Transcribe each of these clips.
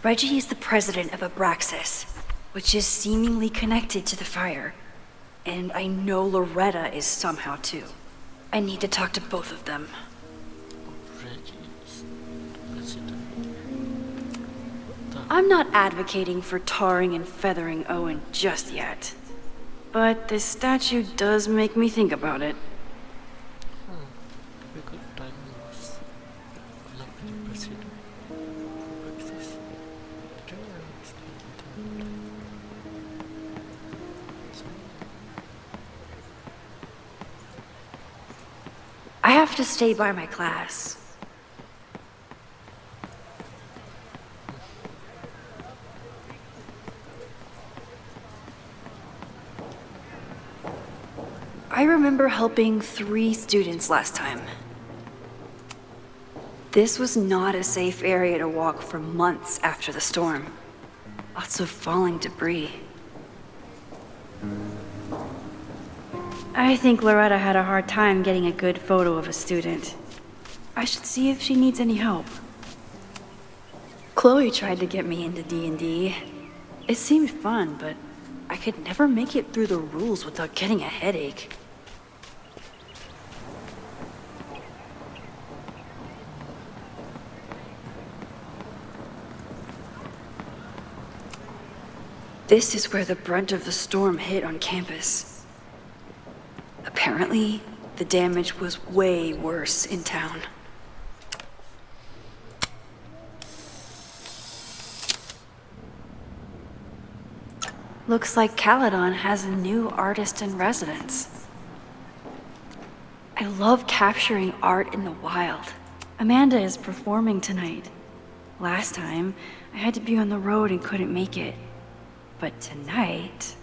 Reggie is the president of Abraxas, which is seemingly connected to the fire. And I know Loretta is somehow too. I need to talk to both of them. Reggie is president. I'm not advocating for tarring and feathering Owen just yet. But this statue does make me think about it. Because time was lovely president. Access. Can I understand that? I have to stay by my class. I remember helping 3 students last time. This was not a safe area to walk for months after the storm. Lots of falling debris. I think Loretta had a hard time getting a good photo of a student. I should see if she needs any help. Chloe tried to get me into D&D. It seemed fun, but I could never make it through the rules without getting a headache. This is where the brunt of the storm hit on campus. Apparently, the damage was way worse in town. Looks like Caledon has a new artist in residence. I love capturing art in the wild. Amanda is performing tonight. Last time, I had to be on the road and couldn't make it. But tonight...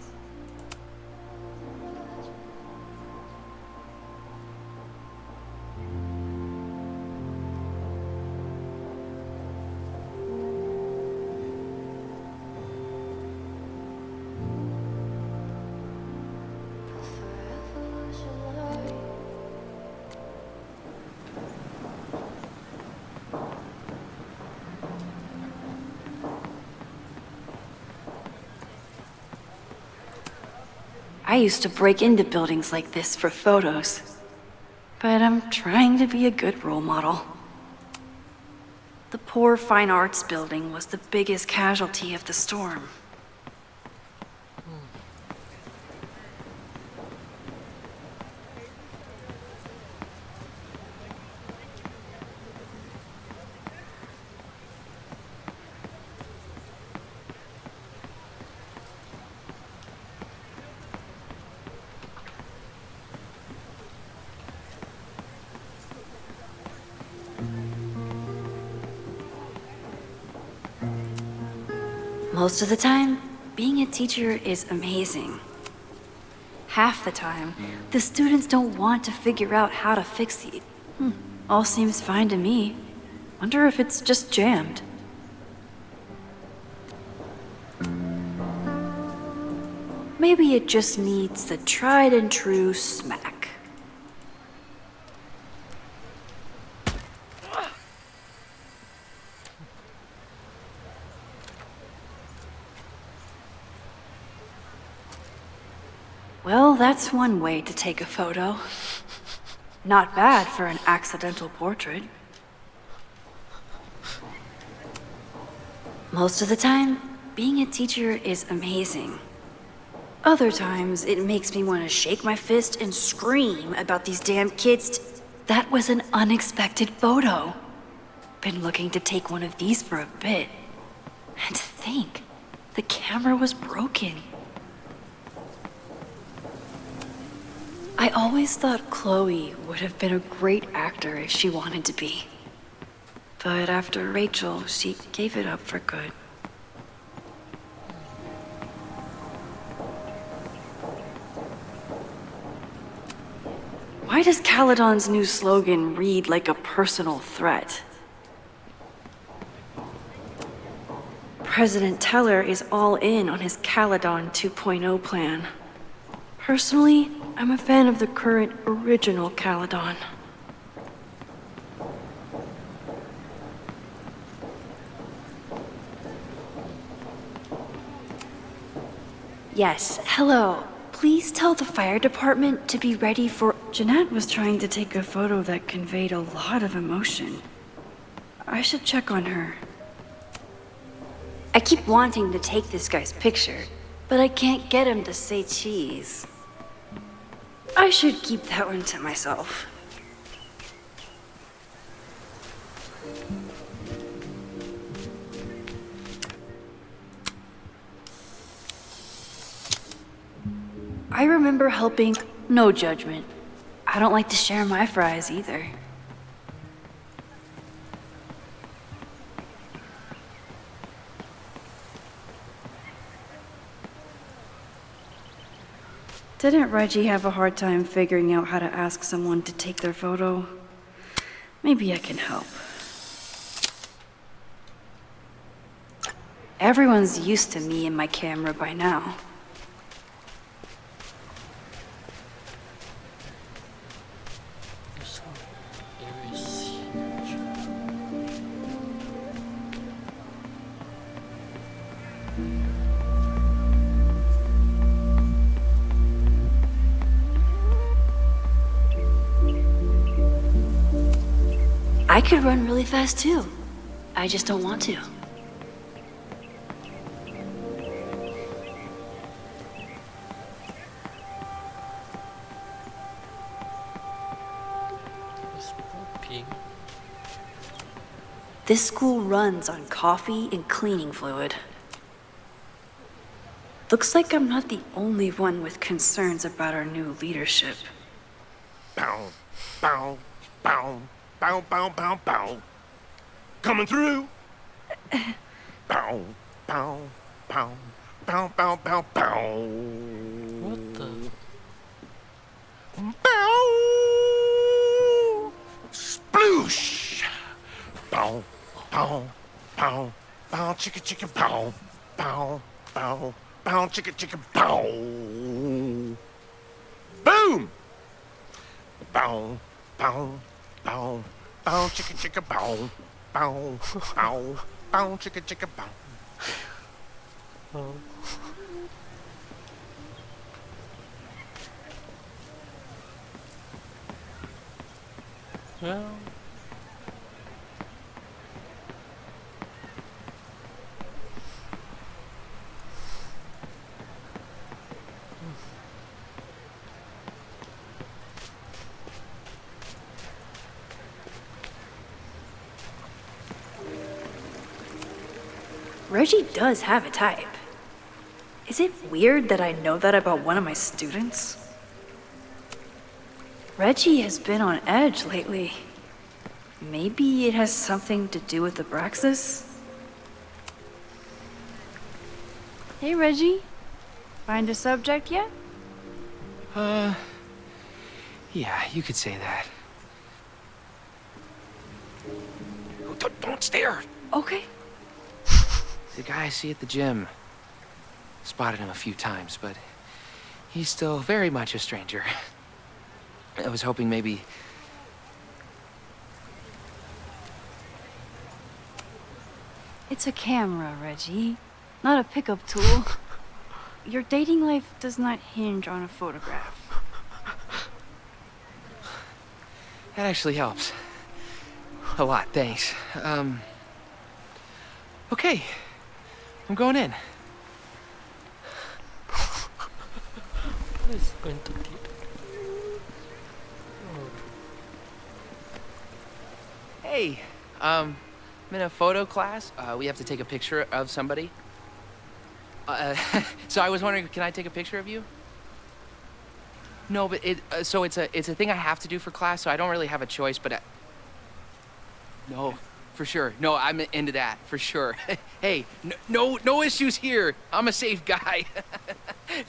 I used to break into buildings like this for photos. But I'm trying to be a good role model. The poor fine arts building was the biggest casualty of the storm. Most of the time, being a teacher is amazing. Half the time, the students don't want to figure out how to fix the... All seems fine to me. Wonder if it's just jammed. Maybe it just needs the tried and true smack. Well, that's one way to take a photo. Not bad for an accidental portrait. Most of the time, being a teacher is amazing. Other times, it makes me want to shake my fist and scream about these damn kids. That was an unexpected photo. Been looking to take one of these for a bit. And to think, the camera was broken. I always thought Chloe would have been a great actor if she wanted to be. But after Rachel, she gave it up for good. Why does Caledon's new slogan read like a personal threat? President Teller is all in on his Caledon 2.0 plan. Personally, I'm a fan of the current original Caledon. Yes, hello. Please tell the fire department to be ready for... Jeanette was trying to take a photo that conveyed a lot of emotion. I should check on her. I keep wanting to take this guy's picture, but I can't get him to say cheese. I should keep that one to myself. I remember helping... No judgment. I don't like to share my fries either. Didn't Reggie have a hard time figuring out how to ask someone to take their photo? Maybe I can help. Everyone's used to me and my camera by now. This area is huge. I could run really fast too. I just don't want to. It's pooping. This school runs on coffee and cleaning fluid. Looks like I'm not the only one with concerns about our new leadership. Bow, bow, bow, bow, bow, bow, bow. Coming through. Bow, bow, bow, bow, bow, bow, bow. What the? Bow. Sploosh. Bow, bow, bow, bow, chicka, chicka, bow, bow, bow, bow, chicka, chicka, bow. Boom. Bow, bow, bow, bow, chicka, chicka, bow, bow, bow, bow, chicka, chicka, bow. Oh. Well, Reggie does have a type. Is it weird that I know that about one of my students? Reggie has been on edge lately. Maybe it has something to do with Abraxas? Hey, Reggie. Find a subject yet? Yeah, you could say that. Oh, don't stare! Okay. The guy I see at the gym. Spotted him a few times, but he's still very much a stranger. I was hoping maybe... It's a camera, Reggie, not a pickup tool. Your dating life does not hinge on a photograph. That actually helps. A lot, thanks. Okay. I'm going in. what is going to do? Oh, Hey, I'm in a photo class. We have to take a picture of somebody. So I was wondering, can I take a picture of you? No, but so it's a thing I have to do for class, so I don't really have a choice, but no, for sure. No, I'm into that, for sure. Hey, no issues here. I'm a safe guy.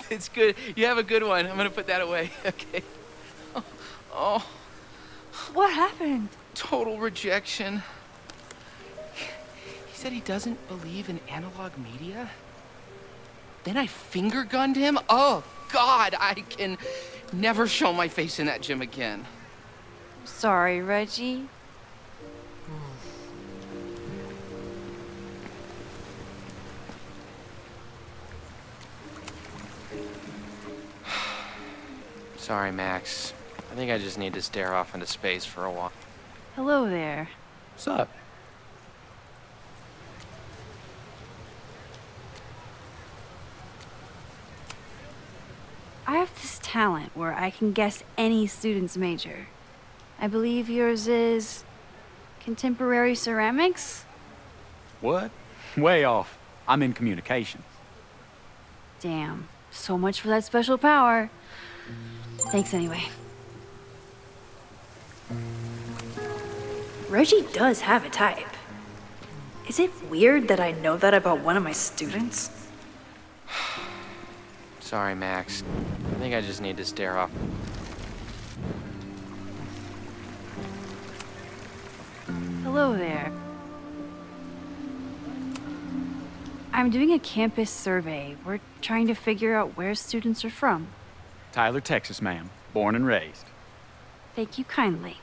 It's good. You have a good one. I'm gonna put that away. Okay. Oh, What happened? total rejection. He said he doesn't believe in analog media. Then I finger gunned him? Oh, God, I can never show my face in that gym again. Sorry, Reggie. Sorry, Max. I think I just need to stare off into space for a while. Hello there. What's up? I have this talent where I can guess any student's major. I believe yours is contemporary ceramics? What? Way off. I'm in communications. Damn, so much for that special power. Thanks anyway. Reggie does have a type. Is it weird that I know that about one of my students? Sorry, Max. I think I just need to stare off. Hello there. I'm doing a campus survey. We're trying to figure out where students are from. Tyler, Texas, ma'am. Born and raised. Thank you kindly.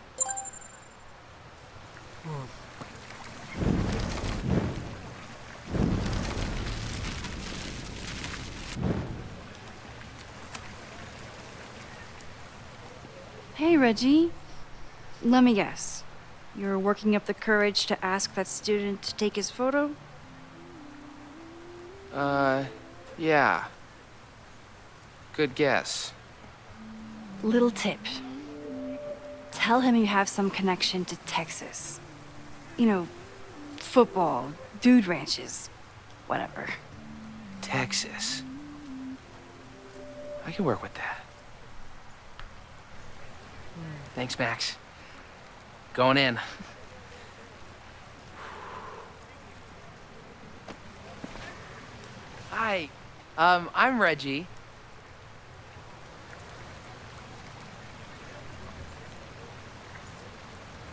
Hey, Reggie. Let me guess. You're working up the courage to ask that student to take his photo? Yeah. Good guess. Little tip. Tell him you have some connection to Texas. You know, football, dude ranches, whatever. Texas. I can work with that. Thanks, Max. Going in. Hi. I'm Reggie.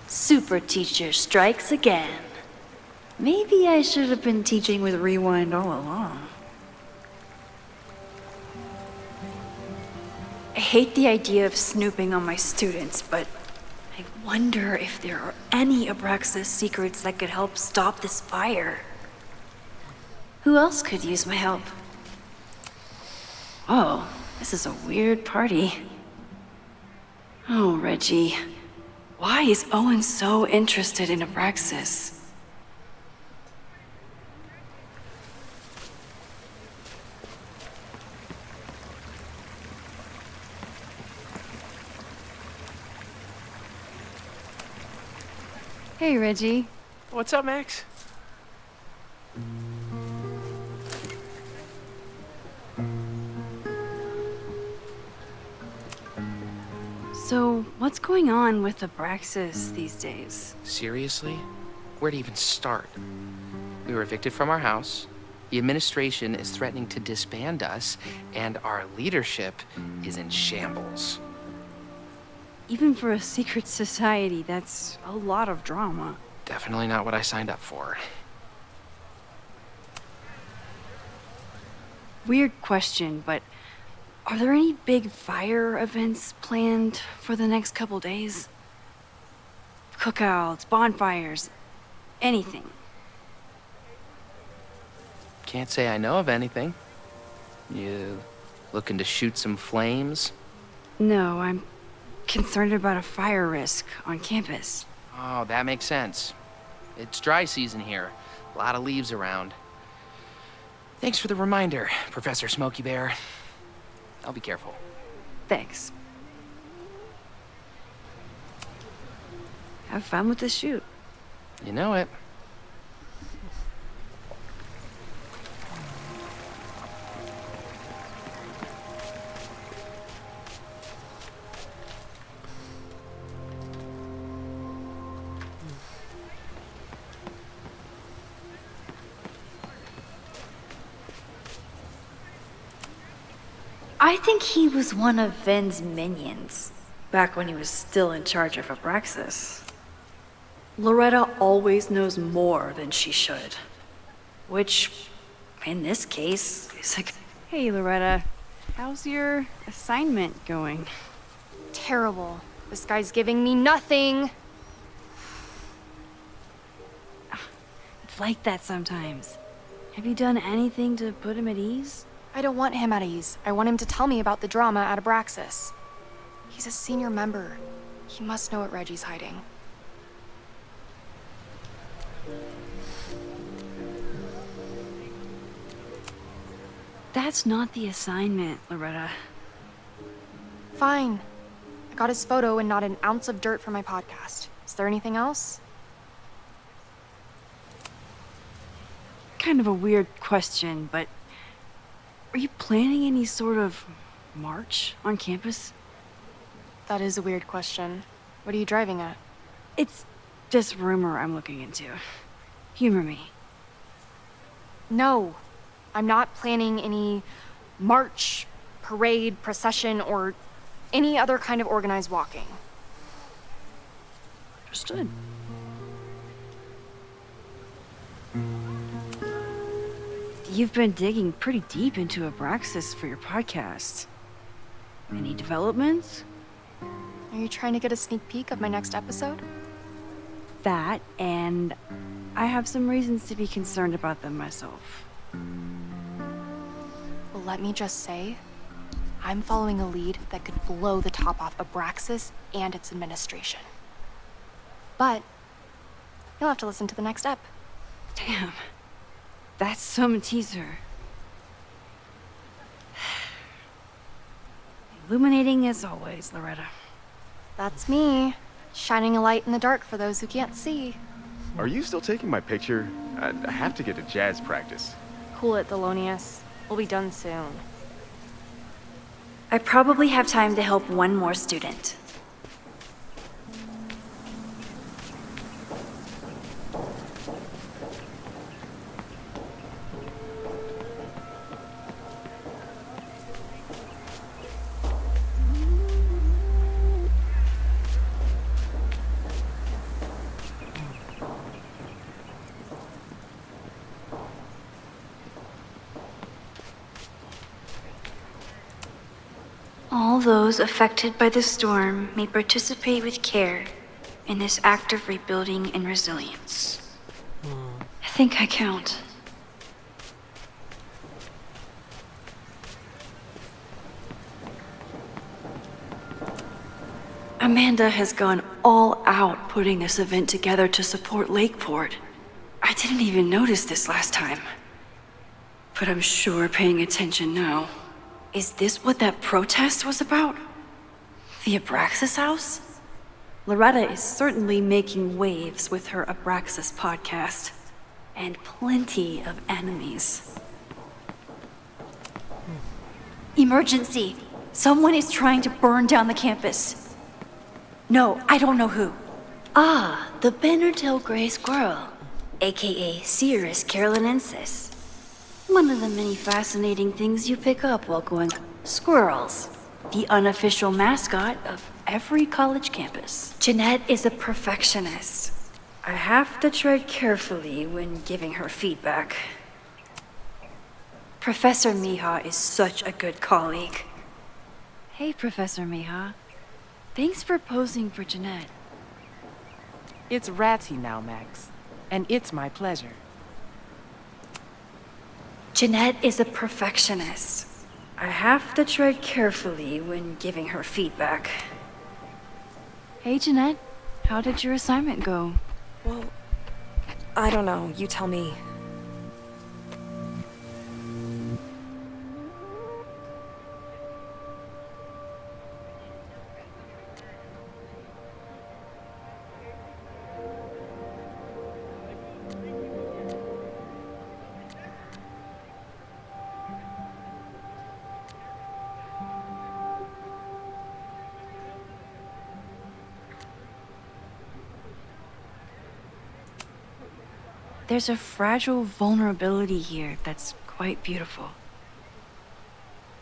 Super teacher strikes again. Maybe I should have been teaching with Rewind all along. I hate the idea of snooping on my students, but I wonder if there are any Abraxas secrets that could help stop this fire. Who else could use my help? Oh, this is a weird party. Oh, Reggie. Why is Owen so interested in Abraxas? Hey, Reggie. What's up, Max? So, what's going on with Abraxas these days? Seriously? Where to even start? We were evicted from our house. The administration is threatening to disband us, and our leadership is in shambles. Even for a secret society, that's a lot of drama. Definitely not what I signed up for. Weird question, but are there any big fire events planned for the next couple days? Cookouts, bonfires, anything. Can't say I know of anything. You looking to shoot some flames? No, I'm concerned about a fire risk on campus. Oh, that makes sense. It's dry season here. A lot of leaves around. Thanks for the reminder, Professor Smokey Bear. I'll be careful. Thanks. Have fun with the shoot. You know it. I think he was one of Ven's minions, back when he was still in charge of Abraxas. Loretta always knows more than she should. Which, in this case, is like... Hey, Loretta. How's your assignment going? Terrible. This guy's giving me nothing. It's like that sometimes. Have you done anything to put him at ease? I don't want him at ease. I want him to tell me about the drama at Abraxas. He's a senior member. He must know what Reggie's hiding. That's not the assignment, Loretta. Fine. I got his photo and not an ounce of dirt for my podcast. Is there anything else? Kind of a weird question, but are you planning any sort of march on campus? That is a weird question. What are you driving at? It's just rumor I'm looking into. Humor me. No. I'm not planning any march, parade, procession, or any other kind of organized walking. Understood. You've been digging pretty deep into Abraxas for your podcast. Any developments? Are you trying to get a sneak peek of my next episode? That, and I have some reasons to be concerned about them myself. Well, let me just say, I'm following a lead that could blow the top off Abraxas and its administration. But you'll have to listen to the next ep. Damn. That's some teaser. Illuminating as always, Loretta. That's me, shining a light in the dark for those who can't see. Are you still taking my picture? I have to get to jazz practice. Cool it, Thelonious. We'll be done soon. I probably have time to help one more student. All those affected by the storm may participate with care in this act of rebuilding and resilience. I think I count. Amanda has gone all out putting this event together to support Lakeport. I didn't even notice this last time. But I'm sure paying attention now. Is this what that protest was about? The Abraxas house? Loretta is certainly making waves with her Abraxas podcast. And plenty of enemies. Emergency! Someone is trying to burn down the campus. No, I don't know who. Ah, the Bennertail Gray Squirrel, aka Cirrus carolinensis. One of the many fascinating things you pick up while going squirrels, the unofficial mascot of every college campus. Jeanette is a perfectionist. I have to tread carefully when giving her feedback. Professor Mija is such a good colleague. Hey, Professor Mija. Thanks for posing for Jeanette. It's Ratty now, Max. And it's my pleasure. Jeanette is a perfectionist. I have to tread carefully when giving her feedback. Hey, Jeanette. How did your assignment go? Well, I don't know. You tell me. There's a fragile vulnerability here that's quite beautiful.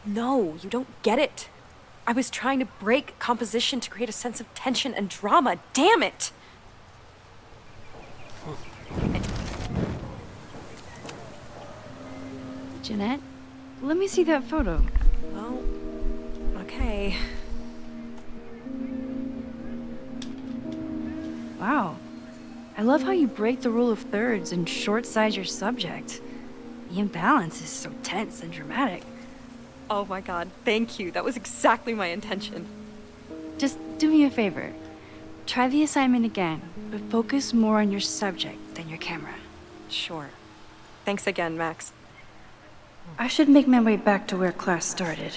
No, you don't get it. I was trying to break composition to create a sense of tension and drama. Damn it! Jeanette, let me see that photo. Well, okay. Wow. I love how you break the rule of thirds and short-size your subject. The imbalance is so tense and dramatic. Oh my god, thank you. That was exactly my intention. Just do me a favor. Try the assignment again, but focus more on your subject than your camera. Sure. Thanks again, Max. I should make my way back to where class started.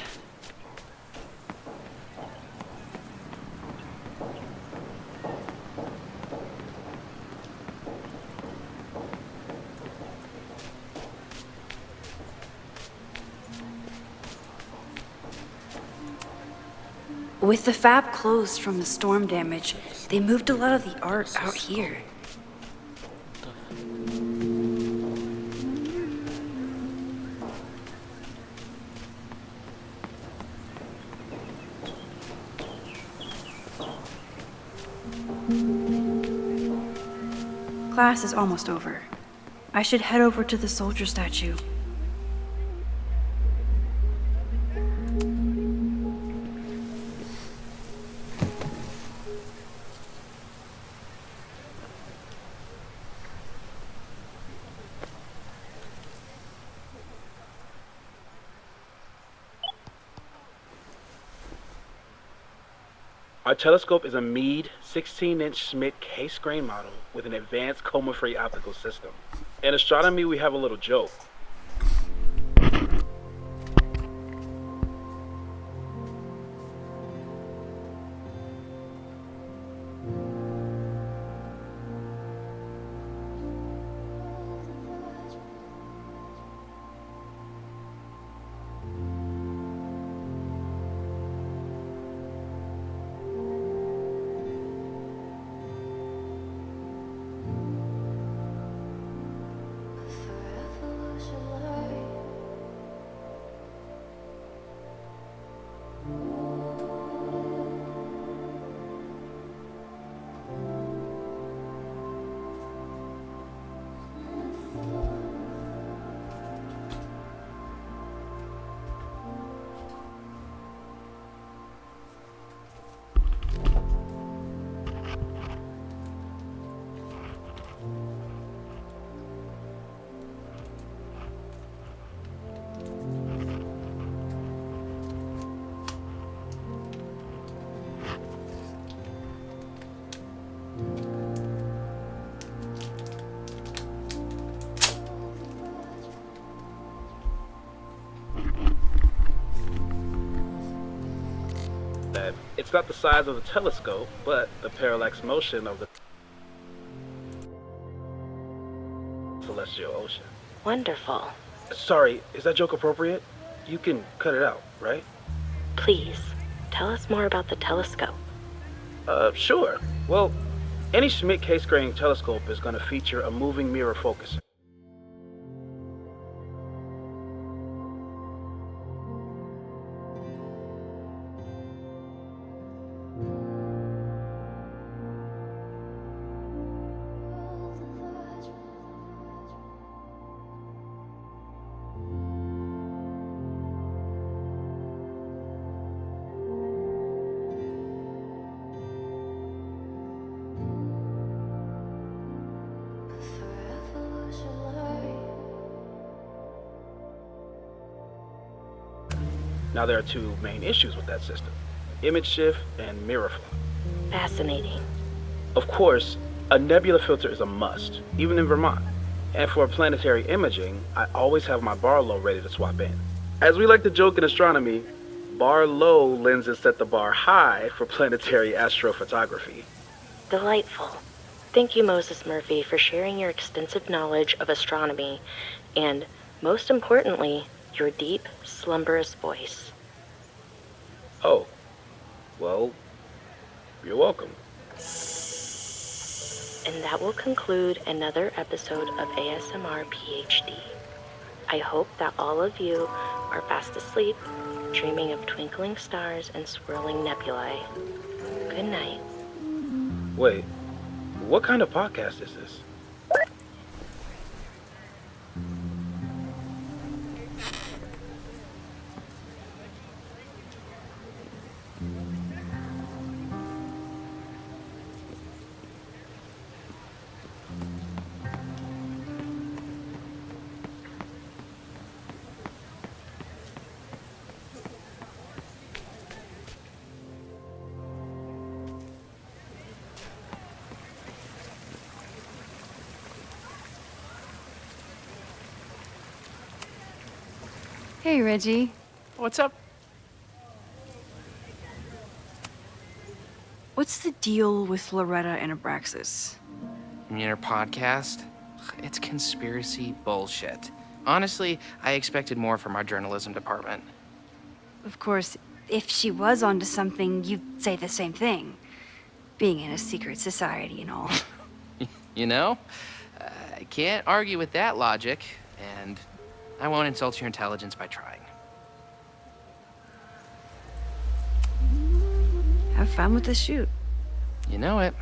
With the fab closed from the storm damage, they moved a lot of the art out here. Class is almost over. I should head over to the soldier statue. Our telescope is a Meade 16-inch Schmidt case-grain model with an advanced coma-free optical system. In astronomy, we have a little joke. It's not the size of the telescope, but the parallax motion of the celestial ocean. Wonderful. Sorry, is that joke appropriate? You can cut it out, right? Please, tell us more about the telescope. Sure. Well, any Schmidt case-grain telescope is going to feature a moving mirror focuser. Now, there are two main issues with that system: image shift and mirror flow. Fascinating. Of course, a nebula filter is a must, even in Vermont. And for planetary imaging, I always have my bar low ready to swap in. As we like to joke in astronomy, bar low lenses set the bar high for planetary astrophotography. Delightful. Thank you, Moses Murphy, for sharing your extensive knowledge of astronomy and, most importantly, your deep, slumberous voice. Oh, well, you're welcome. And that will conclude another episode of ASMR PhD. I hope that all of you are fast asleep, dreaming of twinkling stars and swirling nebulae. Good night. Wait, what kind of podcast is this? Hey, Reggie. What's up? What's the deal with Loretta and Abraxas? You mean her podcast? It's conspiracy bullshit. Honestly, I expected more from our journalism department. Of course, if she was onto something, you'd say the same thing. Being in a secret society and all. You know? I can't argue with that logic, and I won't insult your intelligence by trying. Have fun with the shoot. You know it.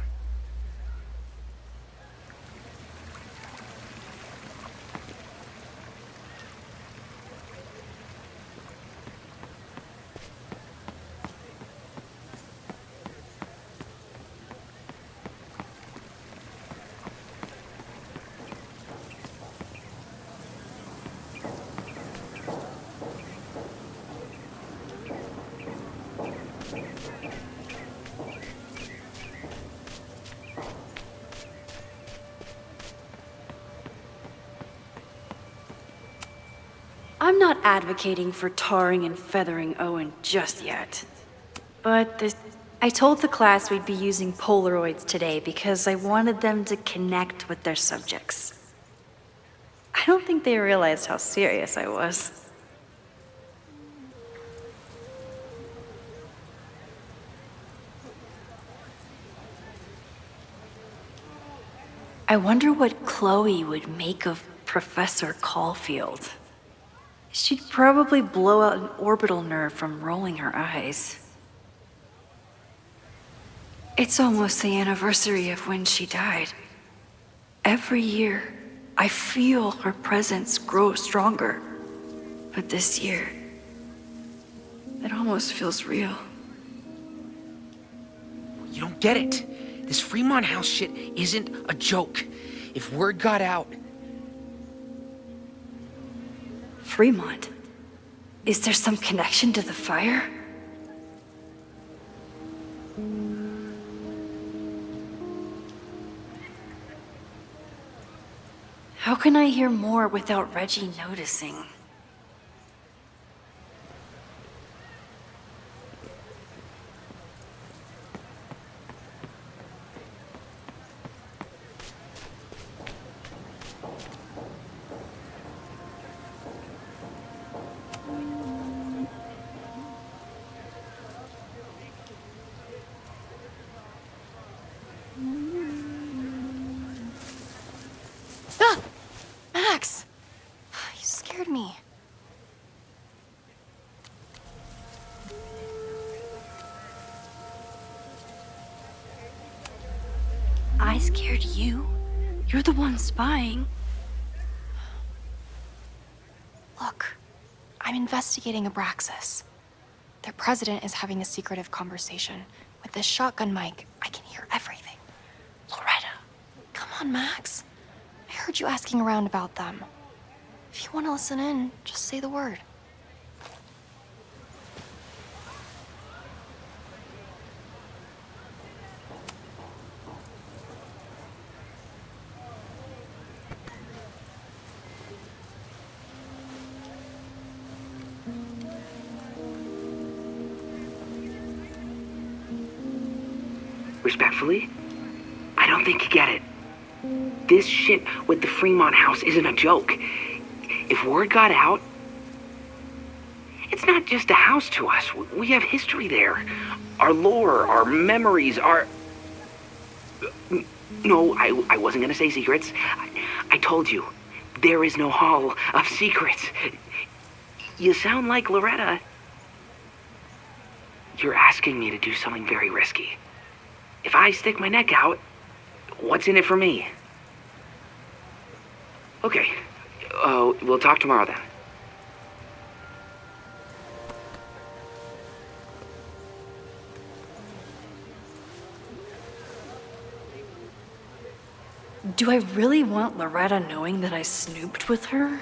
I'm not advocating for tarring and feathering Owen just yet. But I told the class we'd be using Polaroids today because I wanted them to connect with their subjects. I don't think they realized how serious I was. I wonder what Chloe would make of Professor Caulfield. She'd probably blow out an orbital nerve from rolling her eyes. It's almost the anniversary of when she died. Every year, I feel her presence grow stronger. But this year, it almost feels real. You don't get it. This Fremont House shit isn't a joke. If word got out... Fremont? Is there some connection to the fire? How can I hear more without Reggie noticing? Max! You scared me. I scared you? You're the one spying. Look, I'm investigating Abraxas. Their president is having a secretive conversation. With this shotgun mic, I can hear everything. Loretta, come on, Max. I heard you asking around about them. If you want to listen in, just say the word. Respectfully, I don't think you get it. This shit with the Fremont House isn't a joke. If word got out, it's not just a house to us. We have history there. Our lore, our memories, our... No, I wasn't gonna say secrets. I told you, there is no hall of secrets. You sound like Loretta. You're asking me to do something very risky. If I stick my neck out, what's in it for me? Okay, we'll talk tomorrow then. Do I really want Loretta knowing that I snooped with her?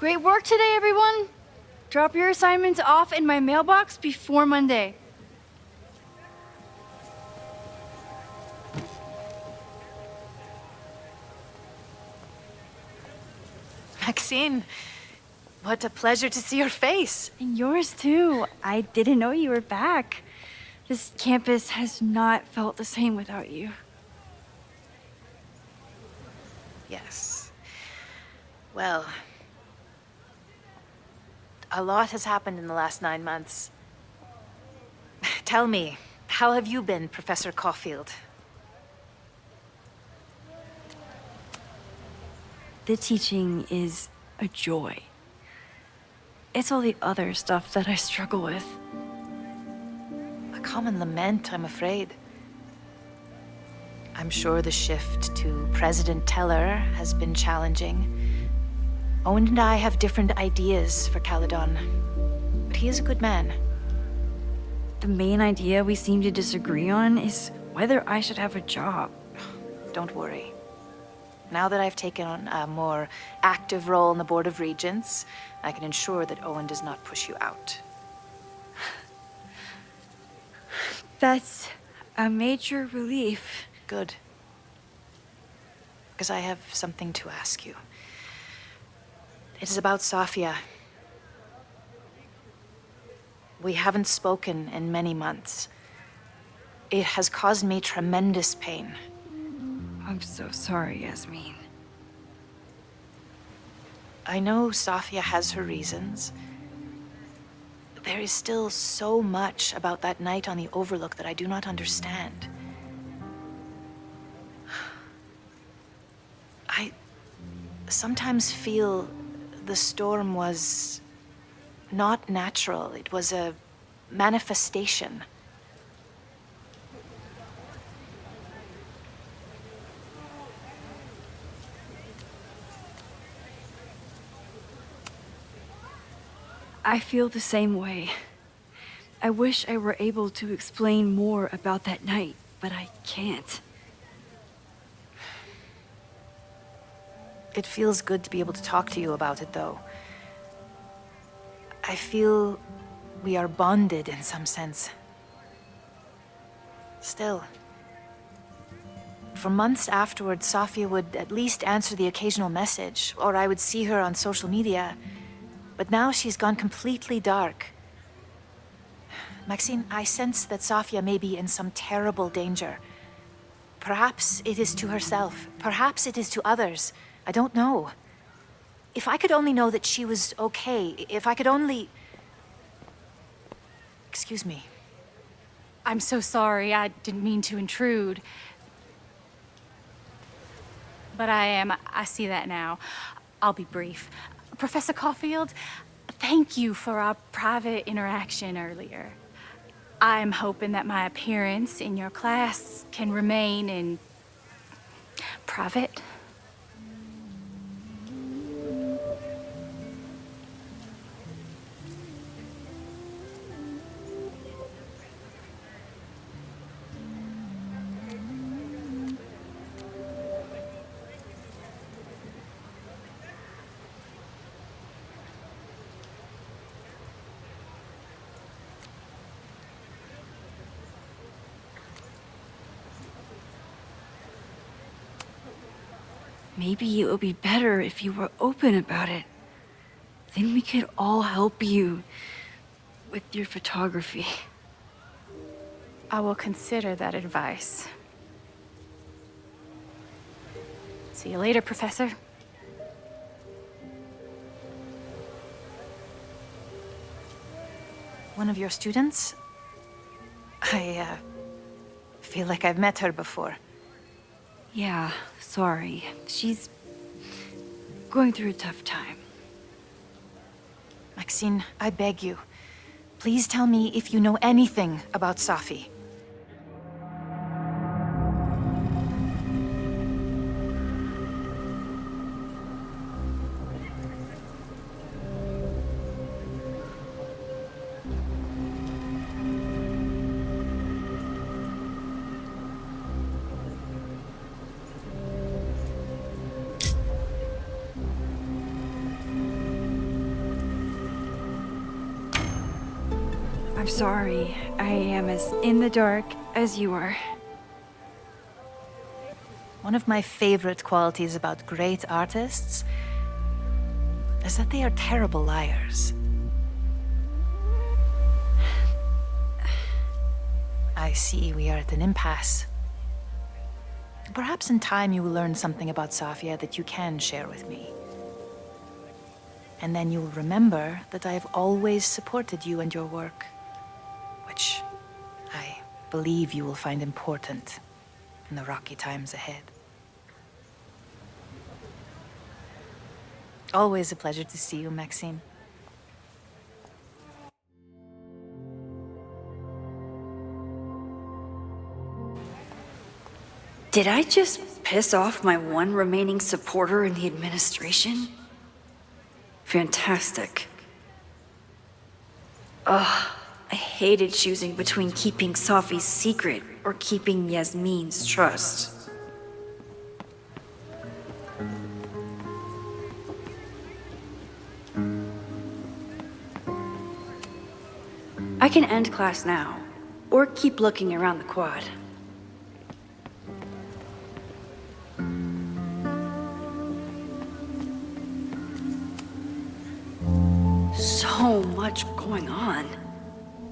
Great work today, everyone. Drop your assignments off in my mailbox before Monday. Maxine, what a pleasure to see your face. And yours too. I didn't know you were back. This campus has not felt the same without you. Yes. Well, a lot has happened in the last 9 months. Tell me, how have you been, Professor Caulfield? The teaching is a joy. It's all the other stuff that I struggle with. A common lament, I'm afraid. I'm sure the shift to President Teller has been challenging. Owen and I have different ideas for Caledon, but he is a good man. The main idea we seem to disagree on is whether I should have a job. Don't worry. Now that I've taken on a more active role in the Board of Regents, I can ensure that Owen does not push you out. That's a major relief. Good. Because I have something to ask you. It is about Safia. We haven't spoken in many months. It has caused me tremendous pain. I'm so sorry, Yasmin. I know Safia has her reasons. There is still so much about that night on the Overlook that I do not understand. I sometimes feel the storm was not natural. It was a manifestation. I feel the same way. I wish I were able to explain more about that night, but I can't. It feels good to be able to talk to you about it, though. I feel we are bonded in some sense. Still, for months afterwards, Safia would at least answer the occasional message, or I would see her on social media. But now she's gone completely dark. Maxine, I sense that Safia may be in some terrible danger. Perhaps it is to herself. Perhaps it is to others. I don't know. If I could only know that she was okay, if I could only... Excuse me. I'm so sorry. I didn't mean to intrude. But I see that now. I'll be brief. Professor Caulfield, thank you for our private interaction earlier. I'm hoping that my appearance in your class can remain in private. Maybe it would be better if you were open about it. Then we could all help you with your photography. I will consider that advice. See you later, Professor. One of your students? I feel like I've met her before. Yeah, sorry. She's going through a tough time. Maxine, I beg you. Please tell me if you know anything about Safi. I'm sorry. I am as in the dark as you are. One of my favorite qualities about great artists is that they are terrible liars. I see we are at an impasse. Perhaps in time you will learn something about Safia that you can share with me. And then you will remember that I have always supported you and your work, which I believe you will find important in the rocky times ahead. Always a pleasure to see you, Maxine. Did I just piss off my one remaining supporter in the administration? Fantastic. Ugh, I hated choosing between keeping Safi's secret or keeping Yasmin's trust. I can end class now, or keep looking around the quad. So much going on.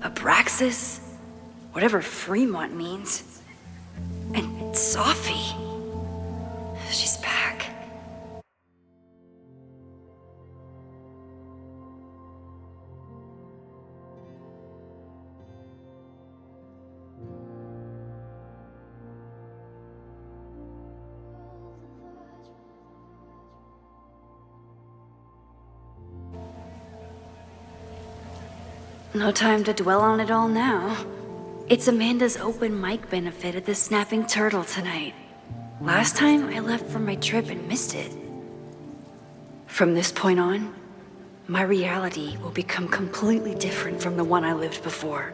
Abraxas, whatever Fremont means, and Safi. She's back. No time to dwell on it all now. It's Amanda's open mic benefit at the Snapping Turtle tonight. Last time I left for my trip and missed it. From this point on, my reality will become completely different from the one I lived before.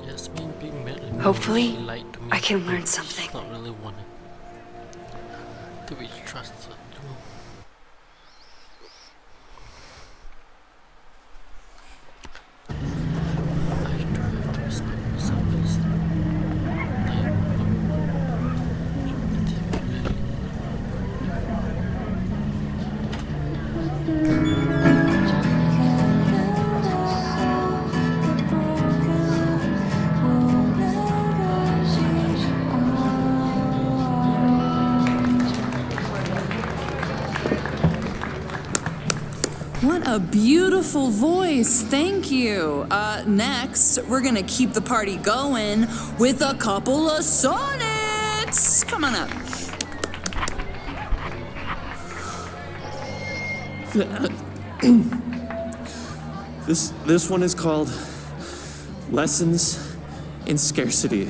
Yasmin being mad at me. Hopefully, She lied to me. I can learn something. She's not really wanted to be trusted. What a beautiful voice, thank you. Next, we're gonna keep the party going with a couple of sonnets. Come on up. This one is called Lessons in Scarcity.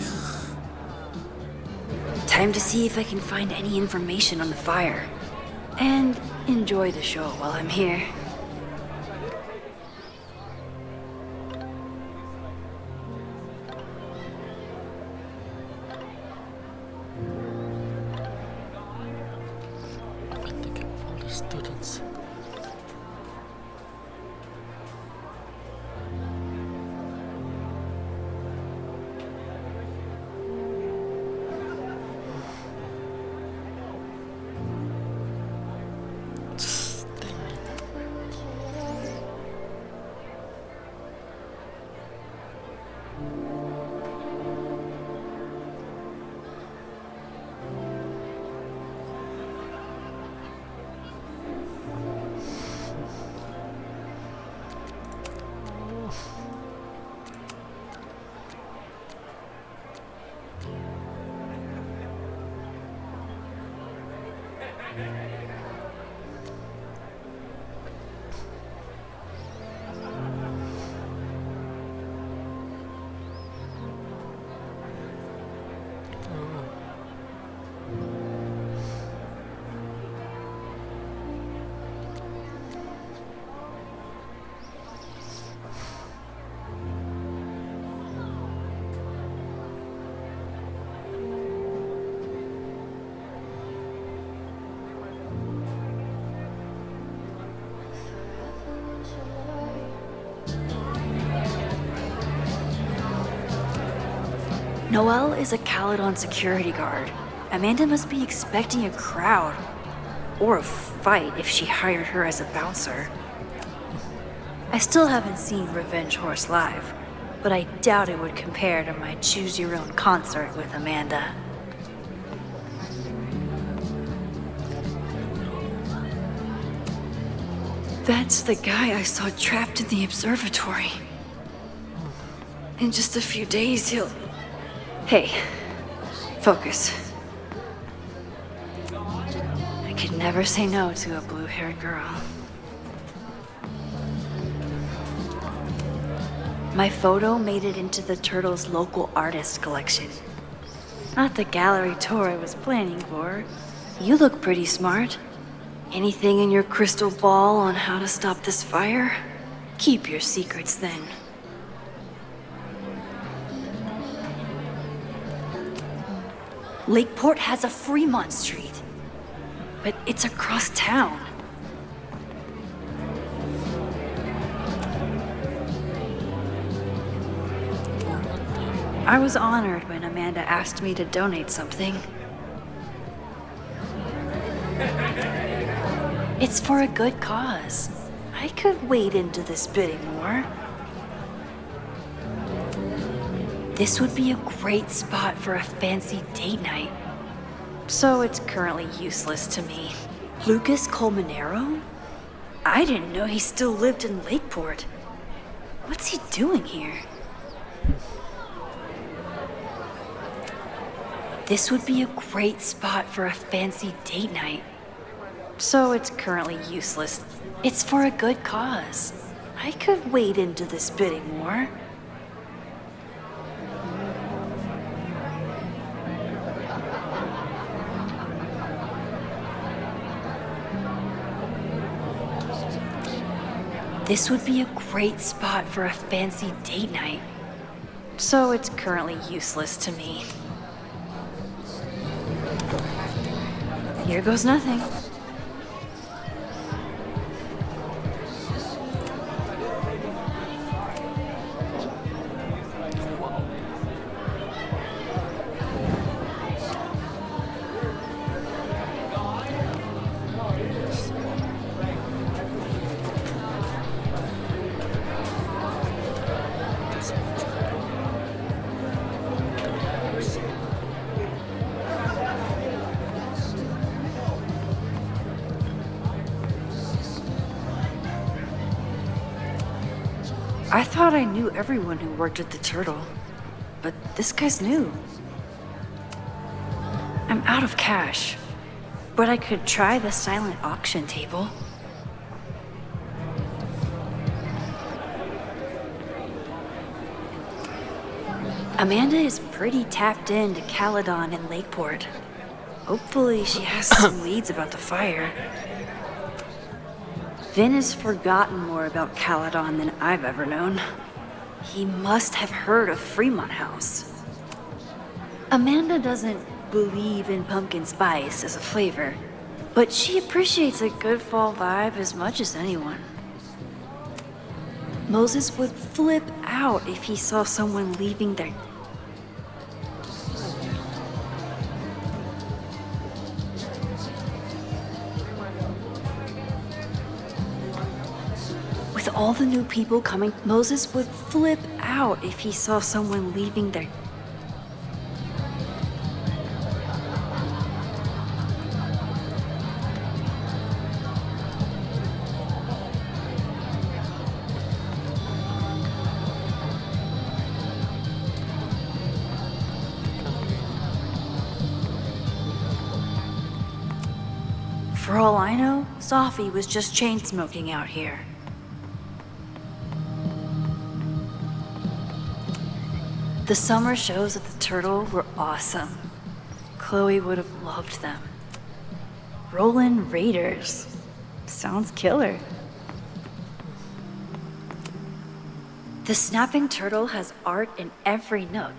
Time to see if I can find any information on the fire. And enjoy the show while I'm here. Students. Noelle is a Caledon security guard. Amanda must be expecting a crowd. Or a fight if she hired her as a bouncer. I still haven't seen Revenge Horse live, but I doubt it would compare to my Choose Your Own concert with Amanda. That's the guy I saw trapped in the observatory. In just a few days, he'll... Hey, focus. I could never say no to a blue-haired girl. My photo made it into the Turtle's local artist collection. Not the gallery tour I was planning for. You look pretty smart. Anything in your crystal ball on how to stop this fire? Keep your secrets then. Lakeport has a Fremont Street, but it's across town. I was honored when Amanda asked me to donate something. It's for a good cause. I could wade into this bidding war. This would be a great spot for a fancy date night. So it's currently useless to me. Lucas Colmenero? I didn't know he still lived in Lakeport. What's he doing here? This would be a great spot for a fancy date night. So it's currently useless. It's for a good cause. I could wade into this bidding war. This would be a great spot for a fancy date night. So it's currently useless to me. Here goes nothing. I thought I knew everyone who worked at the Turtle, but this guy's new. I'm out of cash, but I could try the silent auction table. Amanda is pretty tapped into Caledon and Lakeport. Hopefully she has some leads about the fire. Vin has forgotten more about Caledon than I've ever known. He must have heard of Fremont House. Amanda doesn't believe in pumpkin spice as a flavor, but she appreciates a good fall vibe as much as anyone. Moses would flip out if he saw someone leaving their... With all the new people coming, Moses would flip out if he saw someone leaving their... For all I know, Sophie was just chain smoking out here. The summer shows at the Turtle were awesome. Chloe would have loved them. Roland Raiders. Sounds killer. The Snapping Turtle has art in every nook.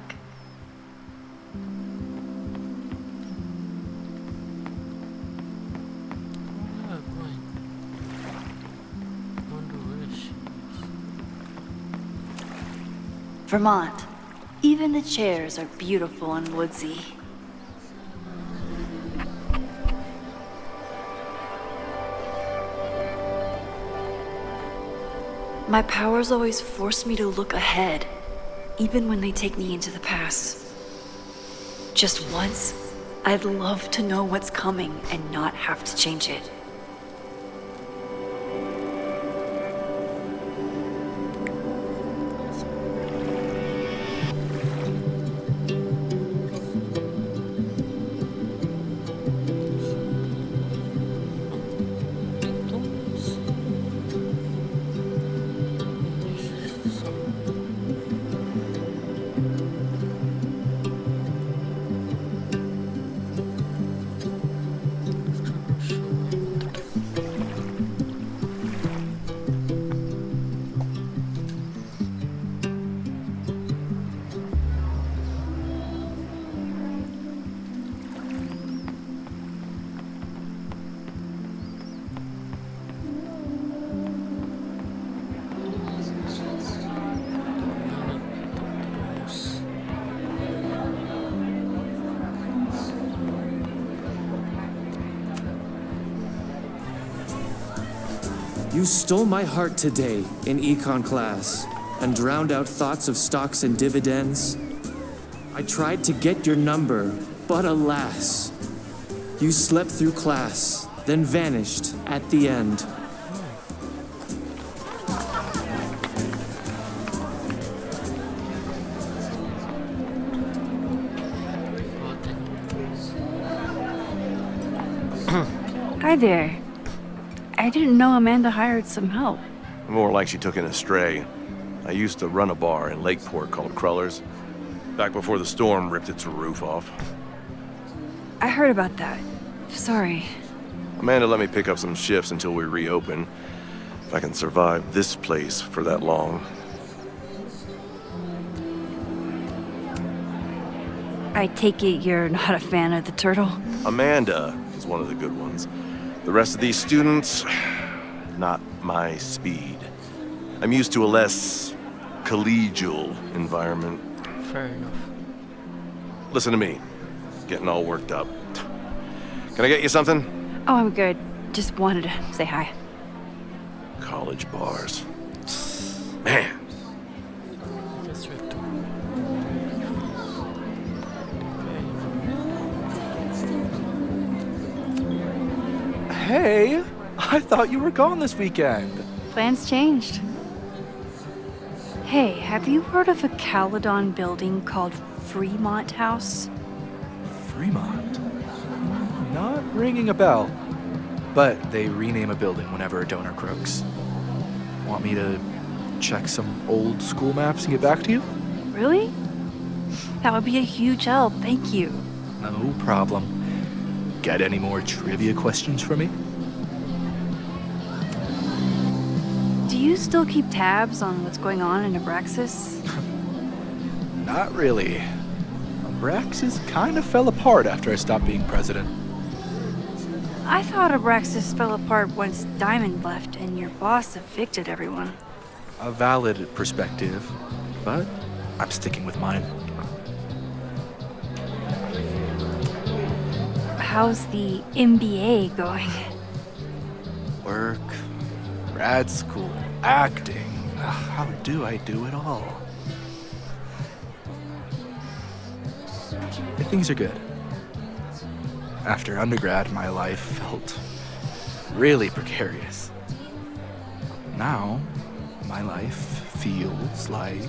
Vermont. Even the chairs are beautiful and woodsy. My powers always force me to look ahead, even when they take me into the past. Just once, I'd love to know what's coming and not have to change it. You stole my heart today in econ class and drowned out thoughts of stocks and dividends. I tried to get your number, but alas, you slept through class, then vanished at the end. Hi there. I didn't know Amanda hired some help. More like she took in a stray. I used to run a bar in Lakeport called Crullers, back before the storm ripped its roof off. I heard about that. Sorry. Amanda let me pick up some shifts until we reopen. If I can survive this place for that long. I take it you're not a fan of the turtle? Amanda is one of the good ones. The rest of these students, not my speed. I'm used to a less collegial environment. Fair enough. Listen to me, getting all worked up. Can I get you something? Oh, I'm good. Just wanted to say hi. College bars. Man. Hey, I thought you were gone this weekend. Plans changed. Hey, have you heard of a Caledon building called Fremont House? Fremont? Not ringing a bell. But they rename a building whenever a donor croaks. Want me to check some old school maps and get back to you? Really? That would be a huge help, thank you. No problem. Got any more trivia questions for me? Do you still keep tabs on what's going on in Abraxas? Not really. Abraxas kind of fell apart after I stopped being president. I thought Abraxas fell apart once Diamond left and your boss evicted everyone. A valid perspective, but I'm sticking with mine. How's the MBA going? Work, grad school, acting. How do I do it all? Things are good. After undergrad, my life felt really precarious. Now, my life feels like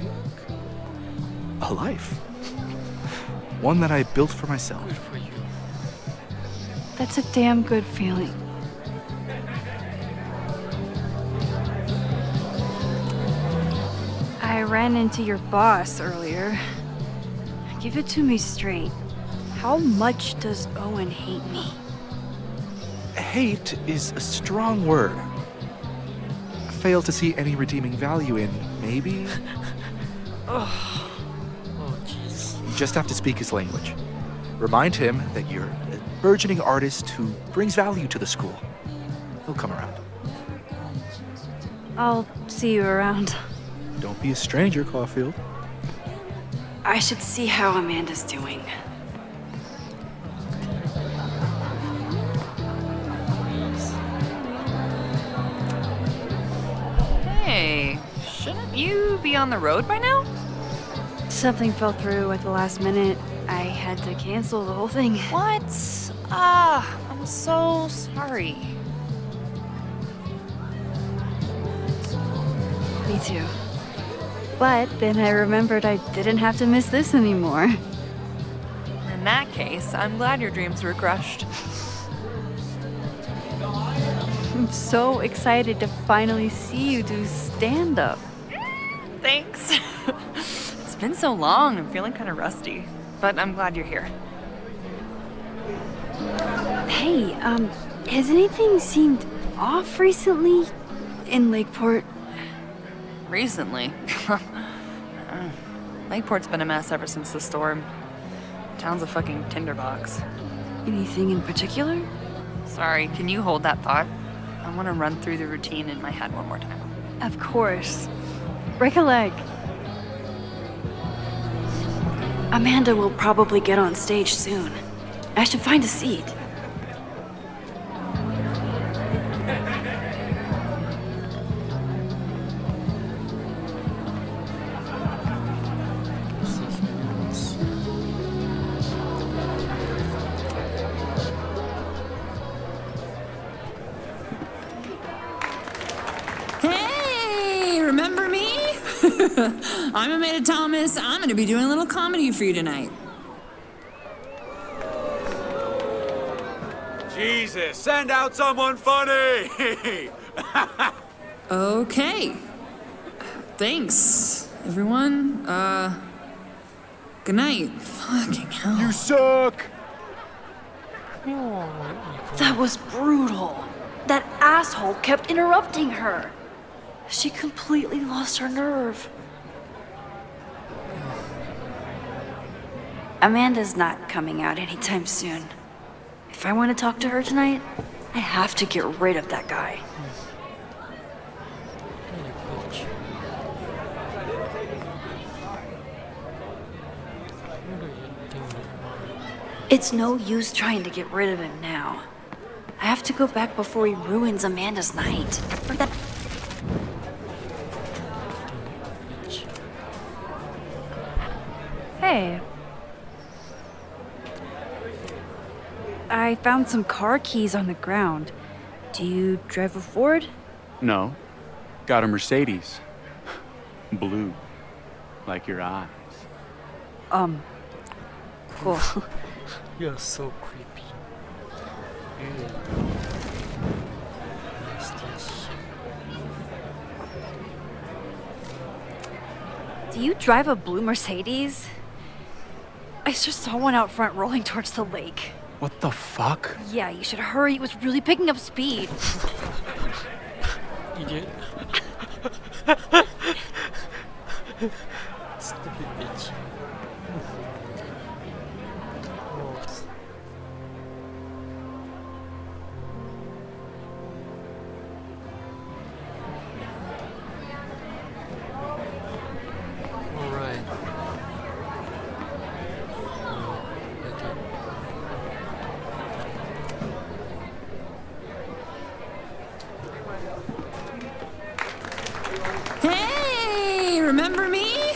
a life. One that I built for myself. That's a damn good feeling. I ran into your boss earlier. Give it to me straight. How much does Owen hate me? Hate is a strong word. Fail to see any redeeming value in, maybe? Oh, jeez. You just have to speak his language. Remind him that you're a burgeoning artist who brings value to the school. He'll come around. I'll see you around. Don't be a stranger, Caulfield. I should see how Amanda's doing. Hey, shouldn't you be on the road by now? Something fell through at the last minute. I had to cancel the whole thing. What? I'm so sorry. Me too. But then I remembered I didn't have to miss this anymore. In that case, I'm glad your dreams were crushed. I'm so excited to finally see you do stand-up. Thanks. It's been so long, I'm feeling kind of rusty. But I'm glad you're here. Hey, has anything seemed off recently in Lakeport? Recently? Lakeport's been a mess ever since the storm. Town's a fucking tinderbox. Anything in particular? Sorry, can you hold that thought? I want to run through the routine in my head one more time. Of course. Break a leg. Amanda will probably get on stage soon. I should find a seat. Hey, remember me? I'm Amanda Thomas. I'm going to be doing a little comedy for you tonight. Jesus, send out someone funny! Okay. Thanks, everyone. Good night. Fucking hell. You suck! That was brutal. That asshole kept interrupting her. She completely lost her nerve. Amanda's not coming out anytime soon. If I want to talk to her tonight, I have to get rid of that guy. It's no use trying to get rid of him now. I have to go back before he ruins Amanda's night. Hey. I found some car keys on the ground. Do you drive a Ford? No. Got a Mercedes. Blue. Like your eyes. Cool. You're so creepy. Do you drive a blue Mercedes? I just saw one out front rolling towards the lake. What the fuck? Yeah, you should hurry. It was really picking up speed. Idiot. Stupid bitch. Alright. Hey, remember me?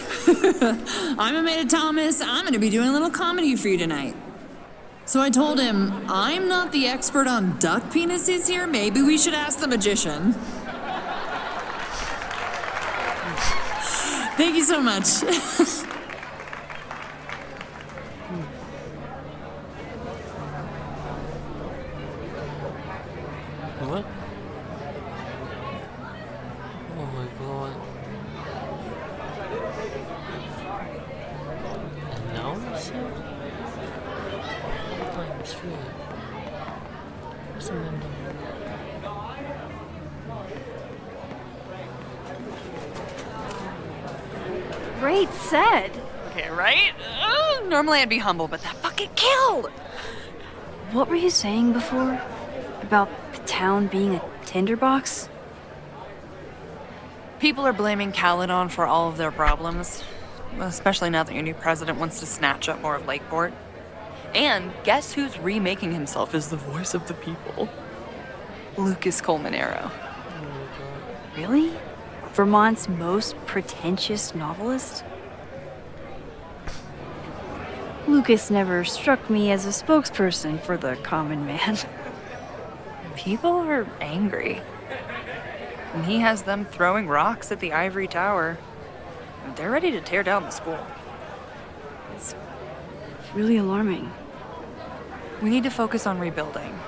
I'm Amanda Thomas. I'm going to be doing a little comedy for you tonight. So I told him, I'm not the expert on duck penises here. Maybe we should ask the magician. Thank you so much. What? Oh my god. And now it's here? What time is really? What's the number? Great set. Okay, right? Normally I'd be humble, but that fucking killed! What were you saying before? About the town being a tinderbox? People are blaming Caledon for all of their problems. especially now that your new president wants to snatch up more of Lakeport. And guess who's remaking himself as the voice of the people? Lucas Colmenero. Really? Vermont's most pretentious novelist? Lucas never struck me as a spokesperson for the common man. People are angry. And he has them throwing rocks at the Ivory Tower. They're ready to tear down the school. It's really alarming. We need to focus on rebuilding.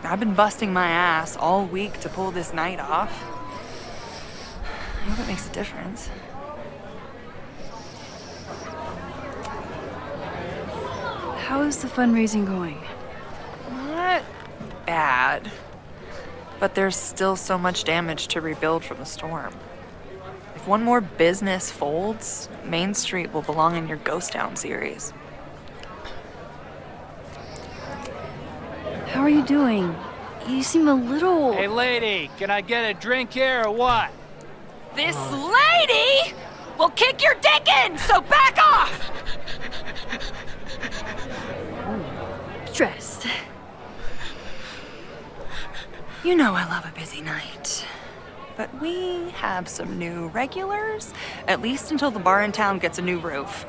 I've been busting my ass all week to pull this night off. I hope it makes a difference. How is the fundraising going? Not bad. But there's still so much damage to rebuild from the storm. If one more business folds, Main Street will belong in your Ghost Town series. How are you doing? You seem a little... Hey, lady, can I get a drink here or what? This lady will kick your dick in, so back off! Stressed. You know I love a busy night. But we have some new regulars, at least until the bar in town gets a new roof.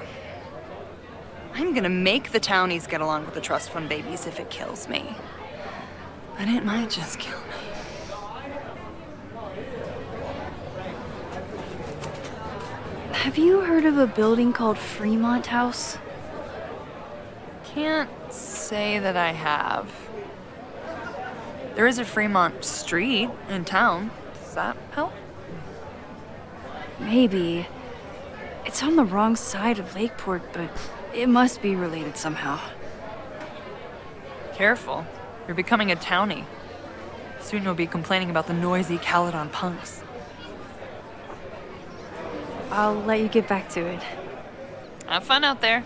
I'm gonna make the townies get along with the trust fund babies if it kills me. But it might just kill me. Have you heard of a building called Fremont House? Can't say that I have. There is a Fremont Street in town. Does that help? Maybe. It's on the wrong side of Lakeport, but it must be related somehow. Careful. You're becoming a townie. Soon you'll be complaining about the noisy Caledon punks. I'll let you get back to it. Have fun out there.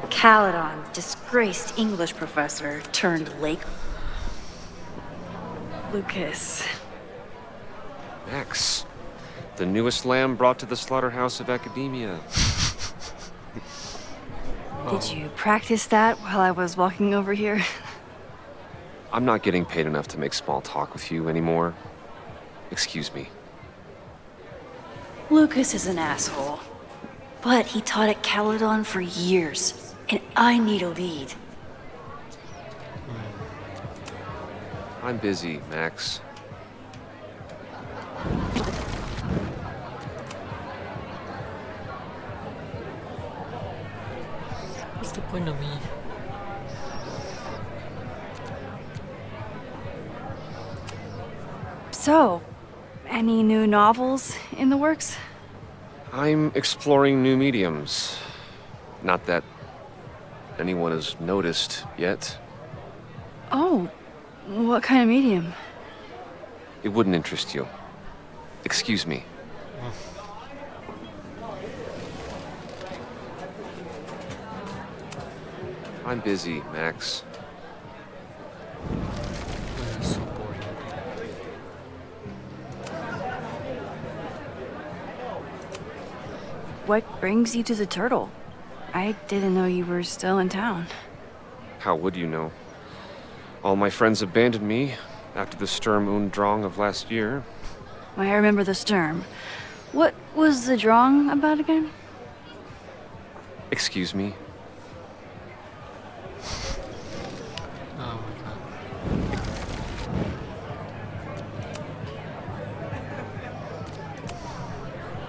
Caledon, disgraced English professor turned Lake. Lucas. Max, the newest lamb brought to the slaughterhouse of academia. Did you practice that while I was walking over here? I'm not getting paid enough to make small talk with you anymore. Excuse me. Lucas is an asshole. But he taught at Caledon for years, and I need a lead. I'm busy, Max. What's the point of me? So, any new novels in the works? I'm exploring new mediums. Not that anyone has noticed yet. Oh, what kind of medium? It wouldn't interest you. Excuse me. I'm busy, Max. So boring. What brings you to the Turtle? I didn't know you were still in town. How would you know? All my friends abandoned me after the Sturm und Drang of last year. I remember the Sturm. What was the Drang about again? Excuse me? Oh my god.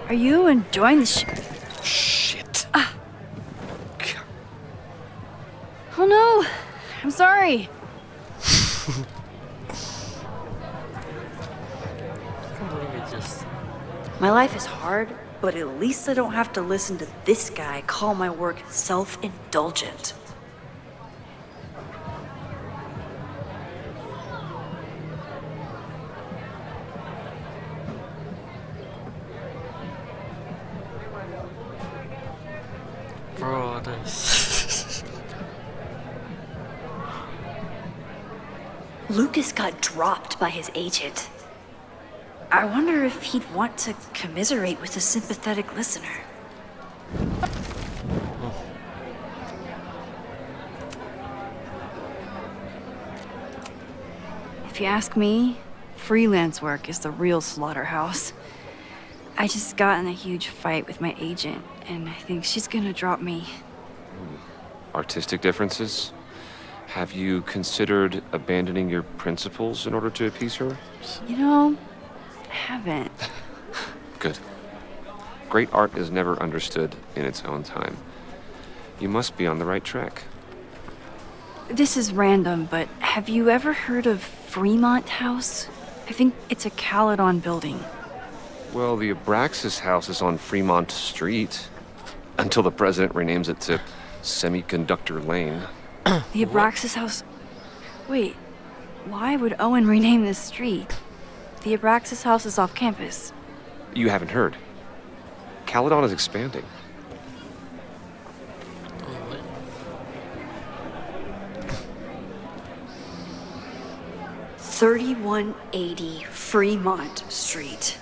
Are you enjoying the Shit. Oh no! I'm sorry. I can't believe it just. My life is hard, but at least I don't have to listen to this guy call my work self-indulgent. Bro, this. Lucas got dropped by his agent. I wonder if he'd want to commiserate with a sympathetic listener. If you ask me, freelance work is the real slaughterhouse. I just got in a huge fight with my agent, and I think she's gonna drop me. Artistic differences? Have you considered abandoning your principles in order to appease her? You know, I haven't. Good. Great art is never understood in its own time. You must be on the right track. This is random, but have you ever heard of Fremont House? I think it's a Caledon building. Well, the Abraxas house is on Fremont Street. Until the president renames it to Semiconductor Lane. The Abraxas House... Wait, why would Owen rename this street? The Abraxas House is off campus. You haven't heard. Caledon is expanding. 3180 Fremont Street.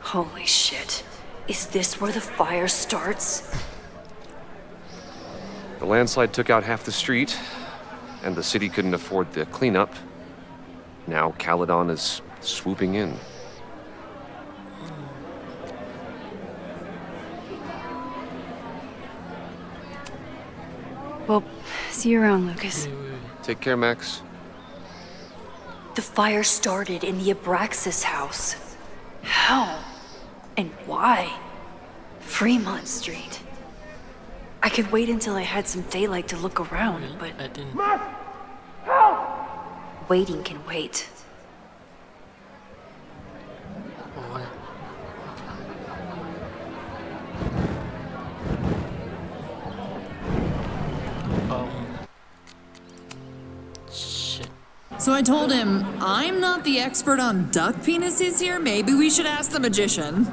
Holy shit. Is this where the fire starts? The landslide took out half the street, and the city couldn't afford the cleanup. Now Caledon is swooping in. Well, see you around, Lucas. Take care, Max. The fire started in the Abraxas house. How? And why? Fremont Street. I could wait until I had some daylight to look around, but... Waiting can wait. So I told him, I'm not the expert on duck penises here. Maybe we should ask the magician.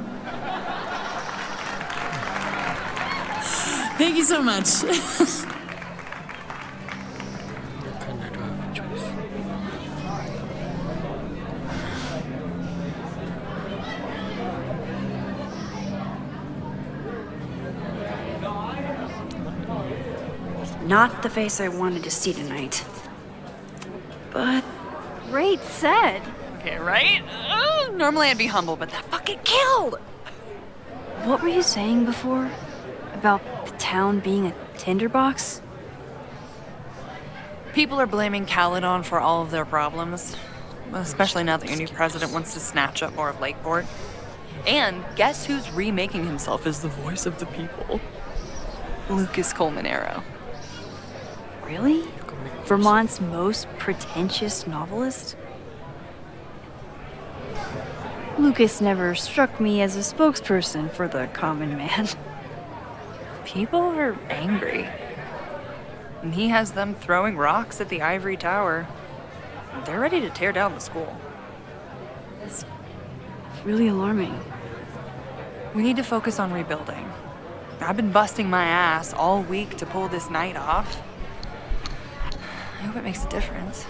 Thank you so much. Not the face I wanted to see tonight. But... Great set! Okay, right? Normally I'd be humble, but that fucking killed! What were you saying before? About the town being a tinderbox? People are blaming Caledon for all of their problems. Especially now that your new president wants to snatch up more of Lakeport. And guess who's remaking himself as the voice of the people? Lucas Colmenero. Really? Vermont's most pretentious novelist? Lucas never struck me as a spokesperson for the common man. People are angry. And he has them throwing rocks at the Ivory Tower. They're ready to tear down the school. It's really alarming. We need to focus on rebuilding. I've been busting my ass all week to pull this night off. I hope it makes a difference.